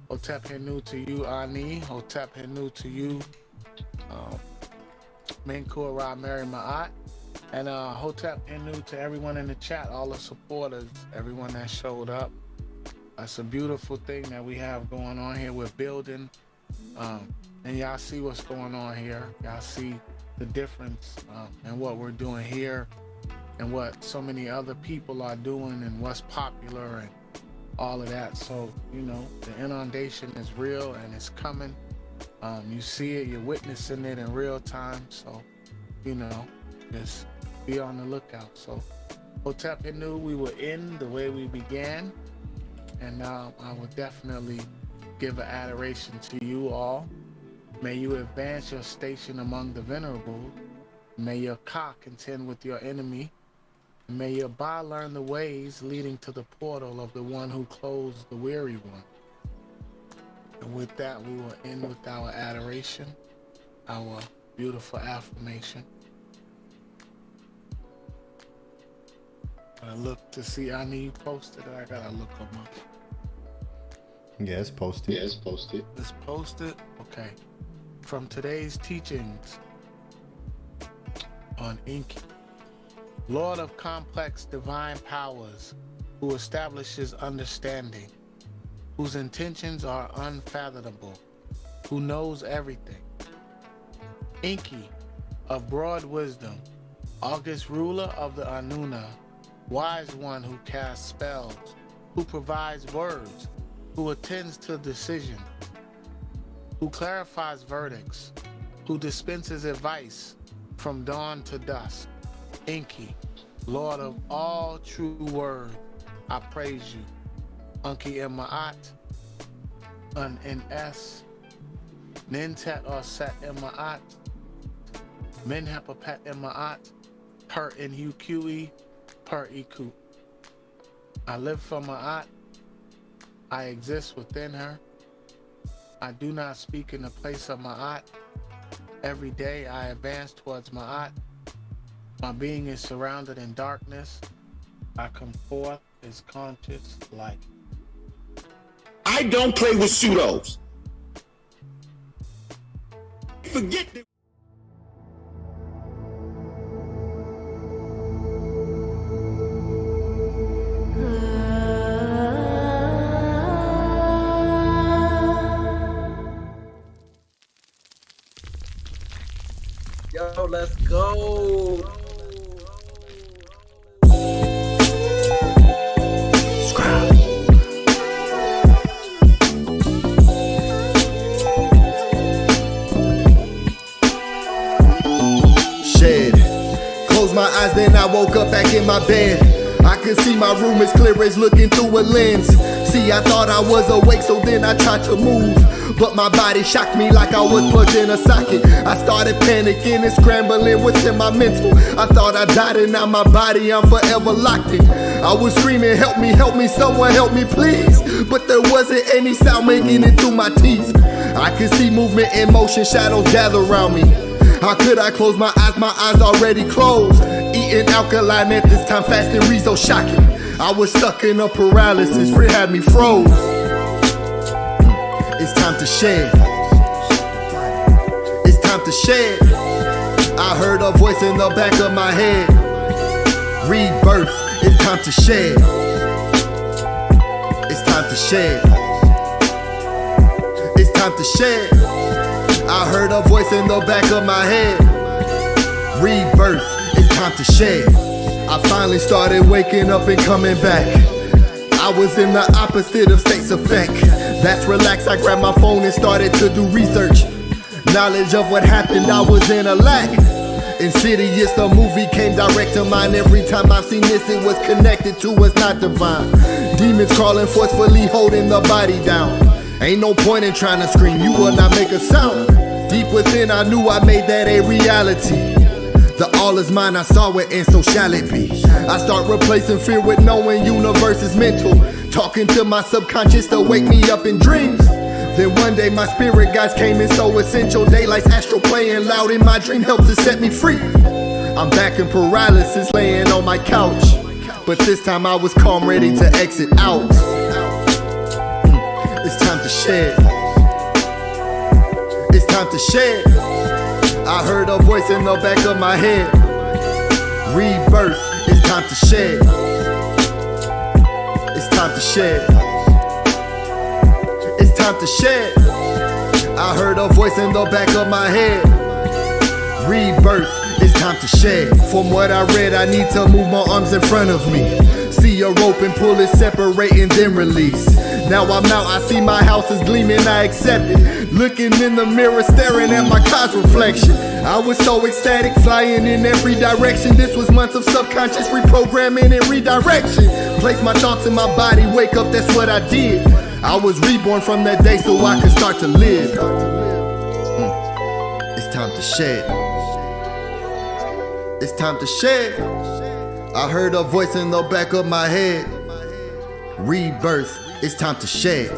Hotep Hinu to you, Ani. Hotep Hinu to you, Menkur Ra Mary Ma'at. And Hotep Hinu to everyone in the chat, all the supporters, everyone that showed up. It's a beautiful thing that we have going on here. We're building, and y'all see what's going on here. Y'all see the difference in what we're doing here and what so many other people are doing and what's popular and all of that. So, you know, the inundation is real and it's coming. You see it, you're witnessing it in real time. So, you know, just be on the lookout. So, Hotep Hinu, we will end the way we began. And I will definitely give an adoration to you all. May you advance your station among the venerable. May your Ka contend with your enemy. May your Ba learn the ways leading to the portal of the one who closed the weary one. And with that, we will end with our adoration, our beautiful affirmation. I look to see, I need posted, I gotta look them up. Yeah, it's posted. Yeah, it's posted. It's posted? Okay. From today's teachings on Enki, Lord of complex divine powers, who establishes understanding, whose intentions are unfathomable, who knows everything. Enki, of broad wisdom, august ruler of the Anunnaki, wise one who casts spells, who provides words, who attends to decision, who clarifies verdicts, who dispenses advice from dawn to dusk. Enki, Lord of all true word, I praise you. Unki Ma'at, Un-N-S, Nintet or Set Ma'at, Menhepapet Ma'at, Per In-Hu-Qe, Per Iku. I live for Ma'at. I exist within her. I do not speak in the place of Ma'at. Every day I advance towards Ma'at. My being is surrounded in darkness. I come forth as conscious light. I don't play with pseudos. Forget that. Yo, let's go. Shed. Closed my eyes, then I woke up back in my bed. I could see my room as clear as looking through a lens. See, I thought I was awake, so then I tried to move, but my body shocked me like I was plugged in a socket. I started panicking and scrambling within my mental. I thought I died and now my body, I'm forever locked in. I was screaming, help me, someone help me please. But there wasn't any sound making it through my teeth. I could see movement in motion, shadows gather around me. How could I close my eyes already closed? Eating alkaline at this time, fasting rezo shocking. I was stuck in a paralysis, fear had me froze. It's time to shed. It's time to shed. I heard a voice in the back of my head. Rebirth, it's time to shed. It's time to shed. It's time to shed. I heard a voice in the back of my head. Rebirth, it's time to shed. I finally started waking up and coming back. I was in the opposite of state's effect. That's relaxed, I grabbed my phone and started to do research. Knowledge of what happened, I was in a lack. Insidious, the movie came direct to mind. Every time I've seen this, it was connected to us, not divine. Demons crawling forcefully, holding the body down. Ain't no point in trying to scream, you will not make a sound. Deep within, I knew I made that a reality. The all is mine, I saw it, and so shall it be. I start replacing fear with knowing universe is mental. Talking to my subconscious to wake me up in dreams. Then one day my spirit guides came in so essential. Daylight's astral playing loud in my dream helped to set me free. I'm back in paralysis, laying on my couch. But this time I was calm, ready to exit out. It's time to shed. It's time to shed. I heard a voice in the back of my head. Rebirth, it's time to shed. It's time to shed. It's time to shed. I heard a voice in the back of my head. Rebirth, it's time to shed. From what I read, I need to move my arms in front of me. See a rope and pull it, separate and then release. Now I'm out, I see my house is gleaming, I accept it. Looking in the mirror, staring at my car's reflection. I was so ecstatic, flying in every direction. This was months of subconscious reprogramming and redirection. Place my thoughts in my body, wake up, that's what I did. I was reborn from that day so I could start to live. It's time to shed. It's time to shed. I heard a voice in the back of my head. Rebirth, it's time to shed.